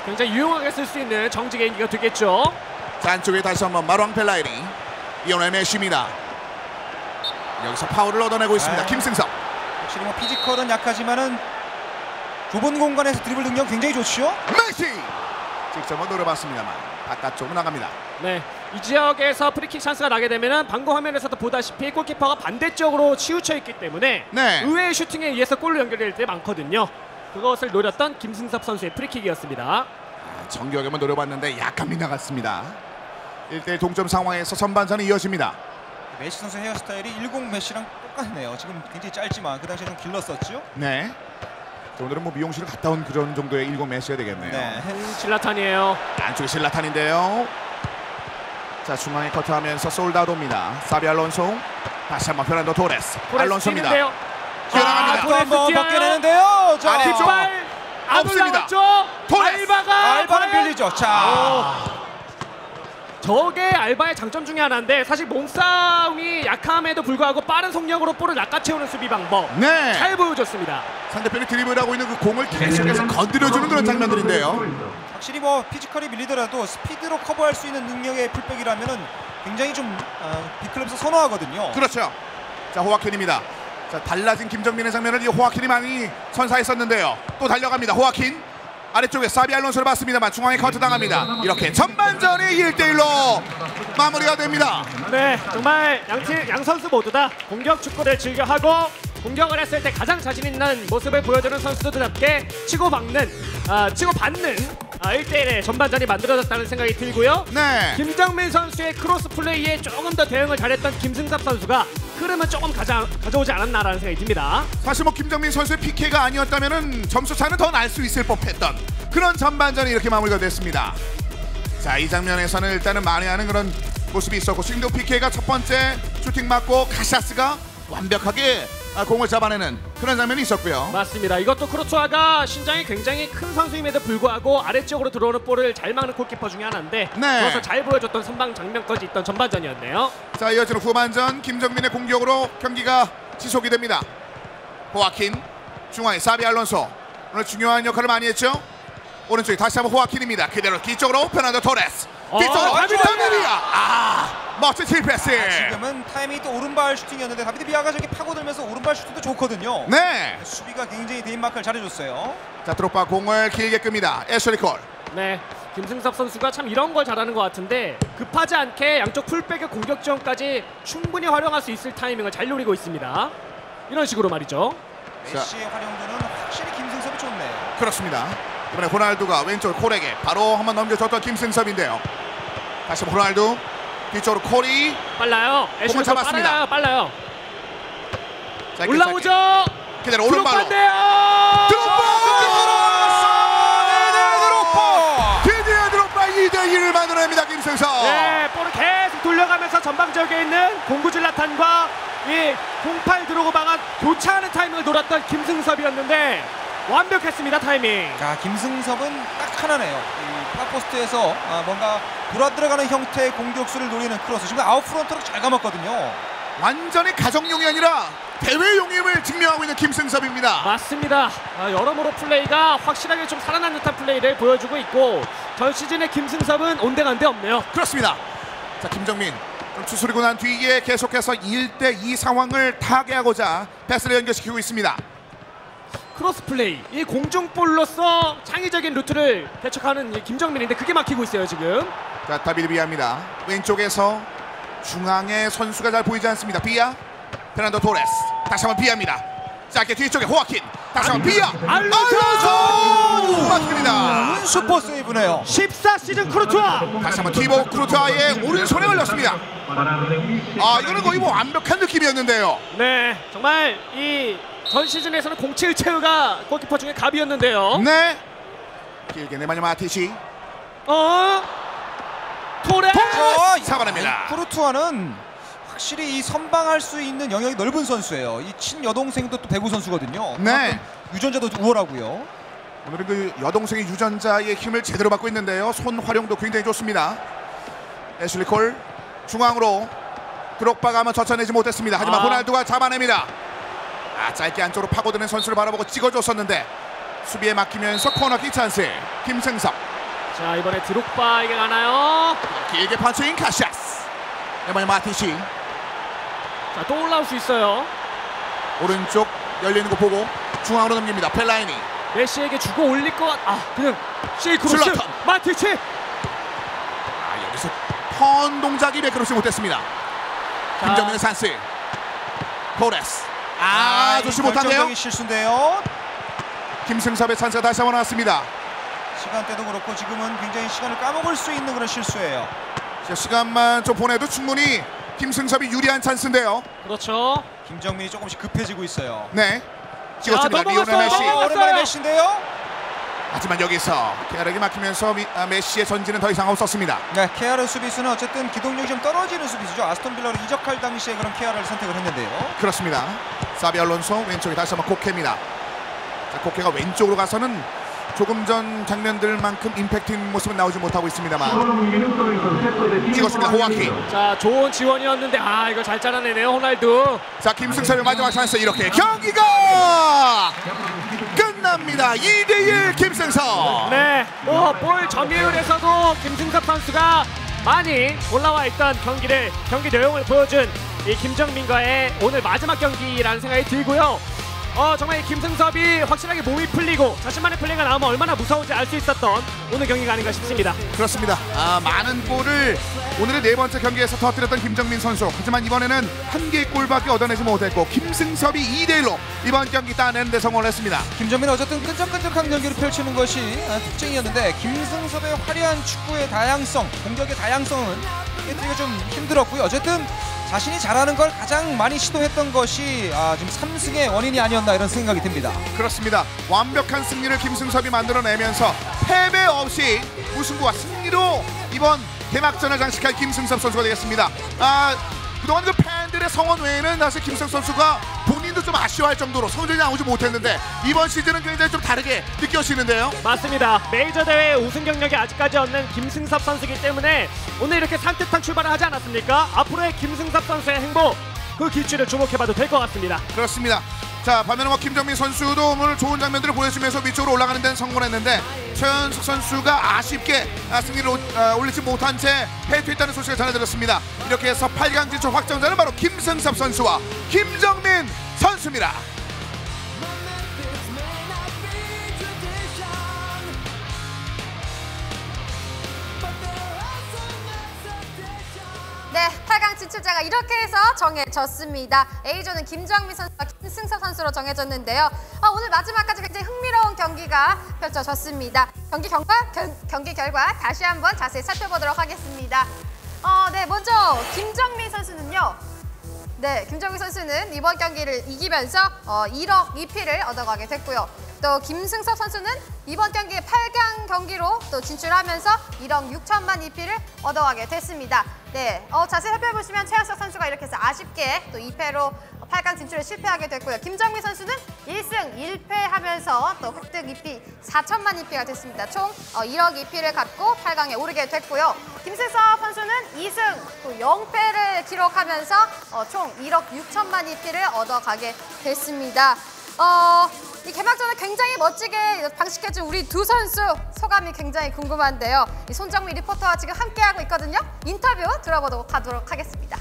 굉장히 유용하게 쓸 수 있는 정지 개인기가 되겠죠. 자, 안쪽에 다시 한번 마루앙 펠라이니. 리오넬 메시입니다. 여기서 파울을 얻어내고 있습니다. 김승섭. 확실히 뭐 피지컬은 약하지만은 좁은 공간에서 드리블 능력 굉장히 좋죠. 메시. 직접 한번 노려봤습니다만 바깥쪽으로 나갑니다. 네. 이 지역에서 프리킥 찬스가 나게 되면은 방금 화면에서도 보다시피 골키퍼가 반대쪽으로 치우쳐 있기 때문에 네. 의외의 슈팅에 의해서 골로 연결될 때 많거든요. 그것을 노렸던 김승섭 선수의 프리킥이었습니다. 정교하게 한번 노려봤는데 약간 빗나갔습니다. 1대1 동점 상황에서 전반전이 이어집니다. 메시 선수 헤어스타일이 10 메시랑 똑같네요. 지금 굉장히 짧지만 그 당시에 좀 길렀었죠. 네. 자, 오늘은 뭐 미용실을 갔다 온 그런 정도의 7 메시가 되겠네요. 네. 질라탄이에요. 안쪽에 실라탄인데요. 자, 중앙에 커트하면서 솔다도입니다. 사비 알론소. 다시 한번 페란도 토레스. 알론소입니다. 뛰는데요. 뛰어나갑니다. 또 한번 뛰어요. 벗겨내는데요. 자, 아래쪽. 뒷발 안 없습니다. 올라왔죠. 토레스. 알바는 과연 빌리죠. 자, 저게 알바의 장점 중에 하나인데 사실 몸싸움이 약함에도 불구하고 빠른 속력으로 볼을 낚아채우는 수비 방법 네. 잘 보여줬습니다. 상대편이 드리블하고 있는 그 공을 계속해서 건드려주는 그런 장면들인데요. 확실히 뭐 피지컬이 밀리더라도 스피드로 커버할 수 있는 능력의 풀백이라면은 굉장히 좀 빅클럽에서 선호하거든요. 그렇죠. 자, 호아킨입니다. 자, 달라진 김정민의 장면을 이 호아킨이 많이 선사했었는데요. 또 달려갑니다. 호아킨. 아래쪽에 사비 알론소를 봤습니다만 중앙에 커트 당합니다. 이렇게 전반전이 1대1로 마무리가 됩니다. 네, 정말 양 선수 모두 다 공격 축구를 즐겨하고 공격을 했을 때 가장 자신 있는 모습을 보여주는 선수들답게 치고받는 1대1의 전반전이 만들어졌다는 생각이 들고요. 네. 김정민 선수의 크로스 플레이에 조금 더 대응을 잘했던 김승섭 선수가 흐름은 조금 가져오지 않았나라는 생각이 듭니다. 사실 뭐 김정민 선수의 PK가 아니었다면은 점수 차는 더 날 수 있을 법했던 그런 전반전이 이렇게 마무리가 됐습니다. 자, 이 장면에서는 일단은 만회하는 그런 모습이 있었고 지금도 PK가 첫 번째 슈팅 맞고 카샤스가 완벽하게 공을 잡아내는 그런 장면이 있었고요. 맞습니다. 이것도 크로초아가 신장이 굉장히 큰 선수임에도 불구하고 아래쪽으로 들어오는 볼을 잘 막는 골키퍼 중에 하나인데 네. 그것을 잘 보여줬던 선방 장면까지 있던 전반전이었네요. 자, 이어지는 후반전 김정민의 공격으로 경기가 지속이 됩니다. 호아킨 중앙에 사비 알론소 오늘 중요한 역할을 많이 했죠. 오른쪽에 다시 한번 호아킨입니다. 그대로 뒤쪽으로 페란도 토레스 뒤쪽으로 다비드비아 멋진 킬패스. 지금은 타이밍이 또 오른발 슈팅이었는데 다비드 비아가 저렇게 파고들면서 오른발 슈팅도 좋거든요. 네. 수비가 굉장히 데인마크를 잘해줬어요. 자, 드롭바 공을 길게 끕니다. 애슐리 콜. 네, 김승섭 선수가 참 이런 걸 잘하는 것 같은데 급하지 않게 양쪽 풀백의 공격 지원까지 충분히 활용할 수 있을 타이밍을 잘 노리고 있습니다. 이런 식으로 말이죠. 메시의 활용도는 확실히 김승섭이 좋네요. 그렇습니다. 이번에 호날두가 왼쪽 콜에게 바로 한번 넘겨줬던 김승섭인데요. 다시 한번 호날두 뒤쪽으로 콜이 빨라요. 애쉬가 잡았습니다. 빨라요. 짧게 올라오죠. 짧게. 그대로 오른발로 드디어 드롭바 2대1을 만들어냅니다. 김승섭. 네, 볼을 계속 돌려가면서 전방 지역에 있는 공구질라탄과 이 08 드로그바가 교차하는 타이밍을 노렸던 김승섭이었는데 완벽했습니다. 타이밍. 자, 김승섭은 딱 하나네요. 이 파포스트에서 뭔가 돌아들어가는 형태의 공격수를 노리는 크로스. 지금 아웃프론트로 잘 감았거든요. 완전히 가정용이 아니라 대회용임을 증명하고 있는 김승섭입니다. 맞습니다. 여러모로 플레이가 확실하게 좀 살아난 듯한 플레이를 보여주고 있고 전 시즌의 김승섭은 온데간데 없네요. 그렇습니다. 자, 김정민 좀 추스리고 난 뒤에 계속해서 1대2 상황을 타개하고자 패스를 연결시키고 있습니다. 크로스 플레이, 이 공중볼로서 창의적인 루트를 개척하는 이 김정민인데 그게 막히고 있어요 지금. 자, 다비드 비아입니다. 왼쪽에서 중앙에 선수가 잘 보이지 않습니다. 비아, 페란도 토레스. 다시 한번 비아입니다. 짧게 뒤쪽에 호아킨. 다시 한번 비아. 알론소 맞습니다. 슈퍼 세이브네요. 14시즌 크루투아. 다시 한번 티보 크루트와의 오른손에 걸렸습니다. 아, 이거는 거의 뭐 완벽한 느낌이었는데요. 네, 정말 이 전 시즌에서는 07 체우가 골키퍼 중에 갑이었는데요. 네. 길게 네마냐 마티시. 토레. 잡아냅니다. 쿠르투아는 확실히 이 선방할 수 있는 영역이 넓은 선수예요. 이 친여동생도 또 배구 선수거든요. 네. 유전자도 우월하고요. 오늘은 그 여동생의 유전자의 힘을 제대로 받고 있는데요. 손 활용도 굉장히 좋습니다. 애슐리 콜 중앙으로 드록바가 한번 젖혀내지 못했습니다. 하지만 호날두가 잡아냅니다. 짧게 안쪽으로 파고드는 선수를 바라보고 찍어줬었는데 수비에 맡기면서 코너킥 찬스. 김승섭. 자, 이번에 드록바에게 가나요? 길게 펀칭 카시아스. 네마냐 마티시. 자, 또 올라올 수 있어요. 오른쪽 열리는 거 보고 중앙으로 넘깁니다. 펠라이니. 메시에게 주고 올릴 것 그냥 쉐이크로스. 슬라탄. 마티치. 여기서 턴 동작이 매끄럽지 못했습니다. 김정민의 찬스. 토레스. 좋지 못한데요. 결정적인 실수인데요. 김승섭의 찬스가 다시 한번 나왔습니다. 시간대도 그렇고 지금은 굉장히 시간을 까먹을 수 있는 그런 실수예요. 시간만 좀 보내도 충분히 김승섭이 유리한 찬스인데요. 그렇죠. 김정민이 조금씩 급해지고 있어요. 네. 찍었습니다. 리오넬 메시. 오랜만에 메시인데요. 하지만 여기서 케아르에게 막히면서 메시의 전진은 더 이상 없었습니다. 네, 케아르 수비수는 어쨌든 기동력이 좀 떨어지는 수비수죠. 아스톤 빌라로 이적할 당시에 그런 케아르를 선택을 했는데요. 그렇습니다. 사비 알론소 왼쪽에 다시 한번 코케입니다. 자, 코케가 왼쪽으로 가서는 조금 전 장면들만큼 임팩트 있는 모습은 나오지 못하고 있습니다만 찍었습니다. 호아킨. 자, 좋은 지원이었는데 이거 잘 잘라내네요, 호날두. 자, 김승섭의 마지막 찬스. 이렇게 경기가 끝납니다. 2대1 김승섭. 네, 볼 점유율에서도 김승섭 선수가 많이 올라와 있던 경기 내용을 보여준 이 김정민과의 오늘 마지막 경기라는 생각이 들고요. 정말 이 김승섭이 확실하게 몸이 풀리고 자신만의 플레이가 나오면 얼마나 무서운지 알 수 있었던 오늘 경기가 아닌가 싶습니다. 그렇습니다. 많은 골을 오늘의 네 번째 경기에서 터뜨렸던 김정민 선수. 하지만 이번에는 한 개의 골밖에 얻어내지 못했고 김승섭이 2대1로 이번 경기 따내는 데 성공을 했습니다. 김정민은 어쨌든 끈적끈적한 경기를 펼치는 것이 특징이었는데 김승섭의 화려한 축구의 다양성, 공격의 다양성은 깨뜨리기가 좀 힘들었고요. 어쨌든 자신이 잘하는 걸 가장 많이 시도했던 것이 지금 3승의 원인이 아니었나 이런 생각이 듭니다. 그렇습니다. 완벽한 승리를 김승섭이 만들어내면서 패배 없이 우승과 승리로 이번 개막전을 장식할 김승섭 선수가 되겠습니다. 그동안 그 팬들의 성원 외에는 사실 김승섭 선수가 본인도 좀 아쉬워할 정도로 성적이 나오지 못했는데 이번 시즌은 굉장히 좀 다르게 느껴지는데요. 맞습니다. 메이저 대회 우승 경력이 아직까지 없는 김승섭 선수이기 때문에 오늘 이렇게 산뜻한 출발을 하지 않았습니까? 앞으로의 김승섭 선수의 행보, 그 길줄을 주목해봐도 될 것 같습니다. 그렇습니다. 자, 반면에 김정민 선수도 오늘 좋은 장면들을 보여주면서 위쪽으로 올라가는 데는 성공했는데 최현숙 선수가 아쉽게 승리를 올리지 못한 채 패퇴했다는 소식을 전해드렸습니다. 이렇게 해서 8강 진출 확정자는 바로 김승섭 선수와 김정민 선수입니다. 네, 8강 진출자가 이렇게 해서 정해졌습니다. A조는 김정민 선수와 김승섭 선수로 정해졌는데요. 오늘 마지막까지 굉장히 흥미로운 경기가 펼쳐졌습니다. 경기 결과 다시 한번 자세히 살펴보도록 하겠습니다. 네, 먼저 김정민 선수는요. 네, 김정민 선수는 이번 경기를 이기면서 1억 2피를 얻어가게 됐고요. 또 김승섭 선수는 이번 경기에 8강 경기로 또 진출하면서 1억 6천만 2피를 얻어가게 됐습니다. 네, 자세히 살펴보시면 최현석 선수가 이렇게 해서 아쉽게 또 2패로 8강 진출에 실패하게 됐고요. 김정민 선수는 1승 1패 하면서 또 획득 2피 4천만 2피가 됐습니다. 총 1억 2피를 갖고 8강에 오르게 됐고요. 김승섭 선수는 2승 또 0패를 기록하면서 총 1억 6천만 2피를 얻어가게 됐습니다. 이 개막전을 굉장히 멋지게 방식해준 우리 두 선수 소감이 굉장히 궁금한데요. 이 손정민 리포터와 지금 함께하고 있거든요. 인터뷰 들어보도록 하겠습니다.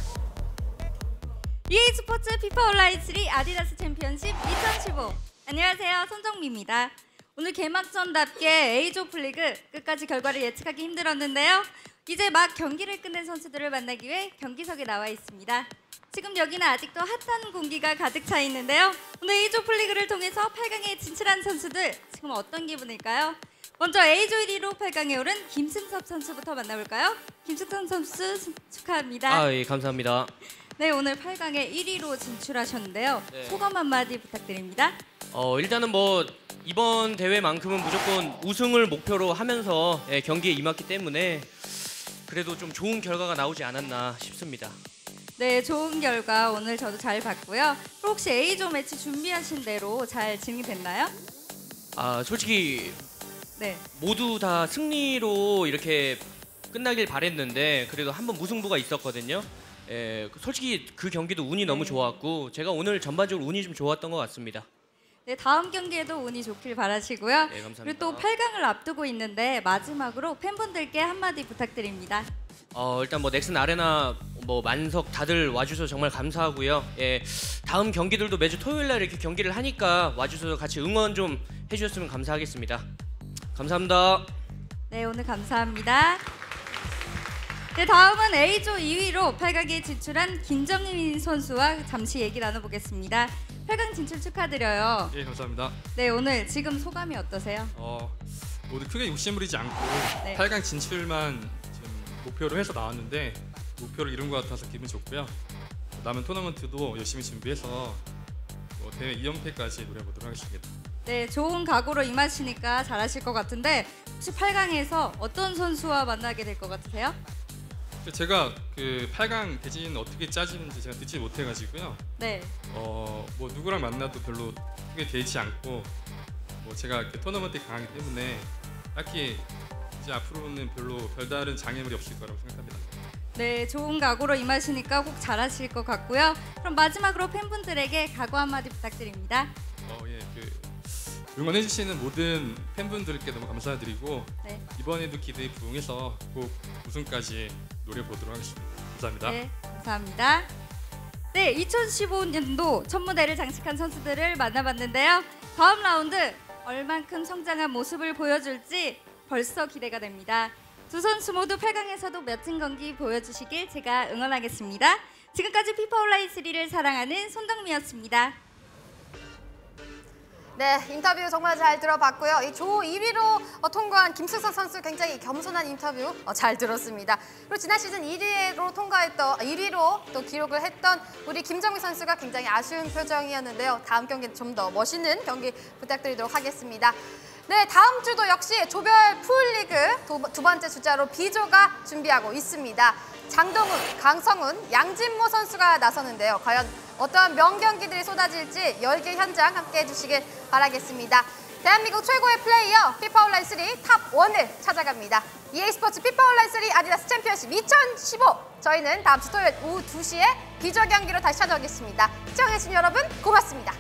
EA 스포츠 피파 온라인 3 아디다스 챔피언십 2015. 안녕하세요, 손정미입니다. 오늘 개막전답게 A조 플리그 끝까지 결과를 예측하기 힘들었는데요. 이제 막 경기를 끝낸 선수들을 만나기 위해 경기석에 나와 있습니다. 지금 여기는 아직도 핫한 공기가 가득 차 있는데요. 오늘 A조 풀리그를 통해서 8강에 진출한 선수들 지금 어떤 기분일까요? 먼저 A조 1위로 8강에 오른 김승섭 선수부터 만나볼까요? 김승섭 선수 축하합니다. 예, 감사합니다. 네, 오늘 8강에 1위로 진출하셨는데요. 네. 소감 한마디 부탁드립니다. 일단은 뭐 이번 대회만큼은 무조건 우승을 목표로 하면서 경기에 임했기 때문에 그래도 좀 좋은 결과가 나오지 않았나 싶습니다. 네, 좋은 결과 오늘 저도 잘 봤고요. 혹시 A조 매치 준비하신 대로 잘 진행됐나요? 솔직히 네. 모두 다 승리로 이렇게 끝나길 바랬는데 그래도 한번 무승부가 있었거든요. 솔직히 그 경기도 운이 너무 좋았고 제가 오늘 전반적으로 운이 좀 좋았던 것 같습니다. 네, 다음 경기에도 운이 좋길 바라시고요. 네, 감사합니다. 그리고 또 8강을 앞두고 있는데 마지막으로 팬분들께 한마디 부탁드립니다. 일단 뭐 넥슨 아레나 뭐 만석 다들 와주셔서 정말 감사하고요. 다음 경기들도 매주 토요일날 이렇게 경기를 하니까 와주셔서 같이 응원 좀 해주셨으면 감사하겠습니다. 감사합니다. 네, 오늘 감사합니다. 네, 다음은 A조 2위로 8강에 진출한 김정민 선수와 잠시 얘기 나눠보겠습니다. 8강 진출 축하드려요. 예, 감사합니다. 네, 오늘 지금 소감이 어떠세요? 모두 크게 욕심 부리지 않고 네. 8강 진출만 지금 목표로 해서 나왔는데 목표를 이룬 것 같아서 기분 좋고요. 남은 토너먼트도 열심히 준비해서 대회 2연패까지 노려보도록 하겠습니다. 네, 좋은 각오로 임하시니까 잘하실 것 같은데 혹시 8강에서 어떤 선수와 만나게 될 것 같으세요? 제가 그 8강 대진 어떻게 짜지는지 제가 듣지 못해가지고요. 네. 뭐 누구랑 만나도 별로 크게 되지 않고 뭐 제가 이렇게 토너먼트에 강하기 때문에 딱히 이제 앞으로는 별로 별다른 장애물이 없을 거라고 생각합니다. 네, 좋은 각오로 임하시니까 꼭 잘하실 것 같고요. 그럼 마지막으로 팬분들에게 각오 한마디 부탁드립니다. 응원해주시는 모든 팬분들께 너무 감사드리고 네. 이번에도 기대에 부응해서 꼭 우승까지 노려보도록 하겠습니다. 감사합니다. 네, 감사합니다. 네, 2015년도 첫 무대를 장식한 선수들을 만나봤는데요. 다음 라운드 얼만큼 성장한 모습을 보여줄지 벌써 기대가 됩니다. 두 선수 모두 8강에서도 멋진 경기 보여주시길 제가 응원하겠습니다. 지금까지 피파 온라인 3를 사랑하는 손덕미였습니다. 네, 인터뷰 정말 잘 들어봤고요. 이 조 2위로 통과한 김승섭 선수 굉장히 겸손한 인터뷰 잘 들었습니다. 그리고 지난 시즌 1위로 또 기록을 했던 우리 김정민 선수가 굉장히 아쉬운 표정이었는데요. 다음 경기는 좀 더 멋있는 경기 부탁드리도록 하겠습니다. 네, 다음 주도 역시 조별 풀리그 두 번째 주자로 B조가 준비하고 있습니다. 장동훈, 강성훈, 양진모 선수가 나서는데요. 과연 어떠한 명경기들이 쏟아질지 열기 현장 함께 해주시길 바라겠습니다. 대한민국 최고의 플레이어 피파 온라인 3 탑 1을 찾아갑니다. EA스포츠 피파 온라인 3 아디다스 챔피언십 2015. 저희는 다음 주 토요일 오후 2시에 B조 경기로 다시 찾아오겠습니다. 시청해주신 여러분 고맙습니다.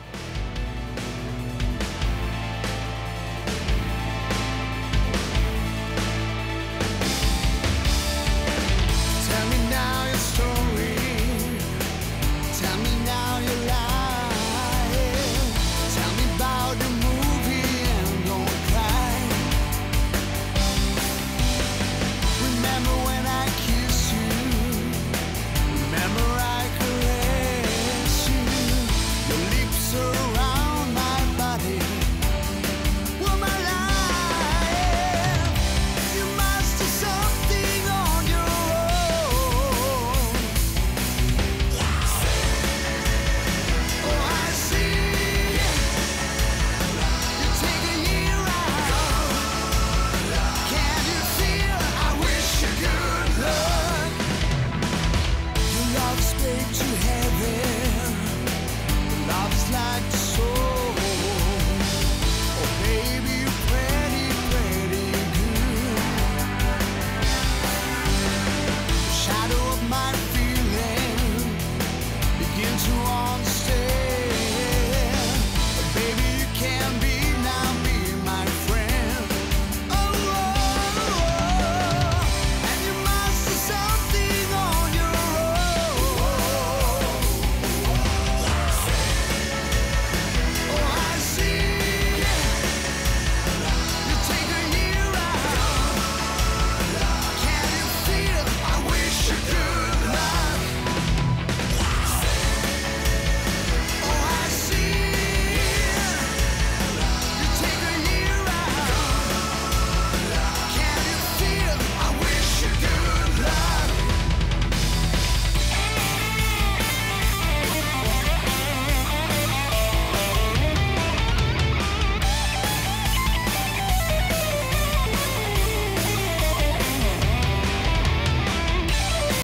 To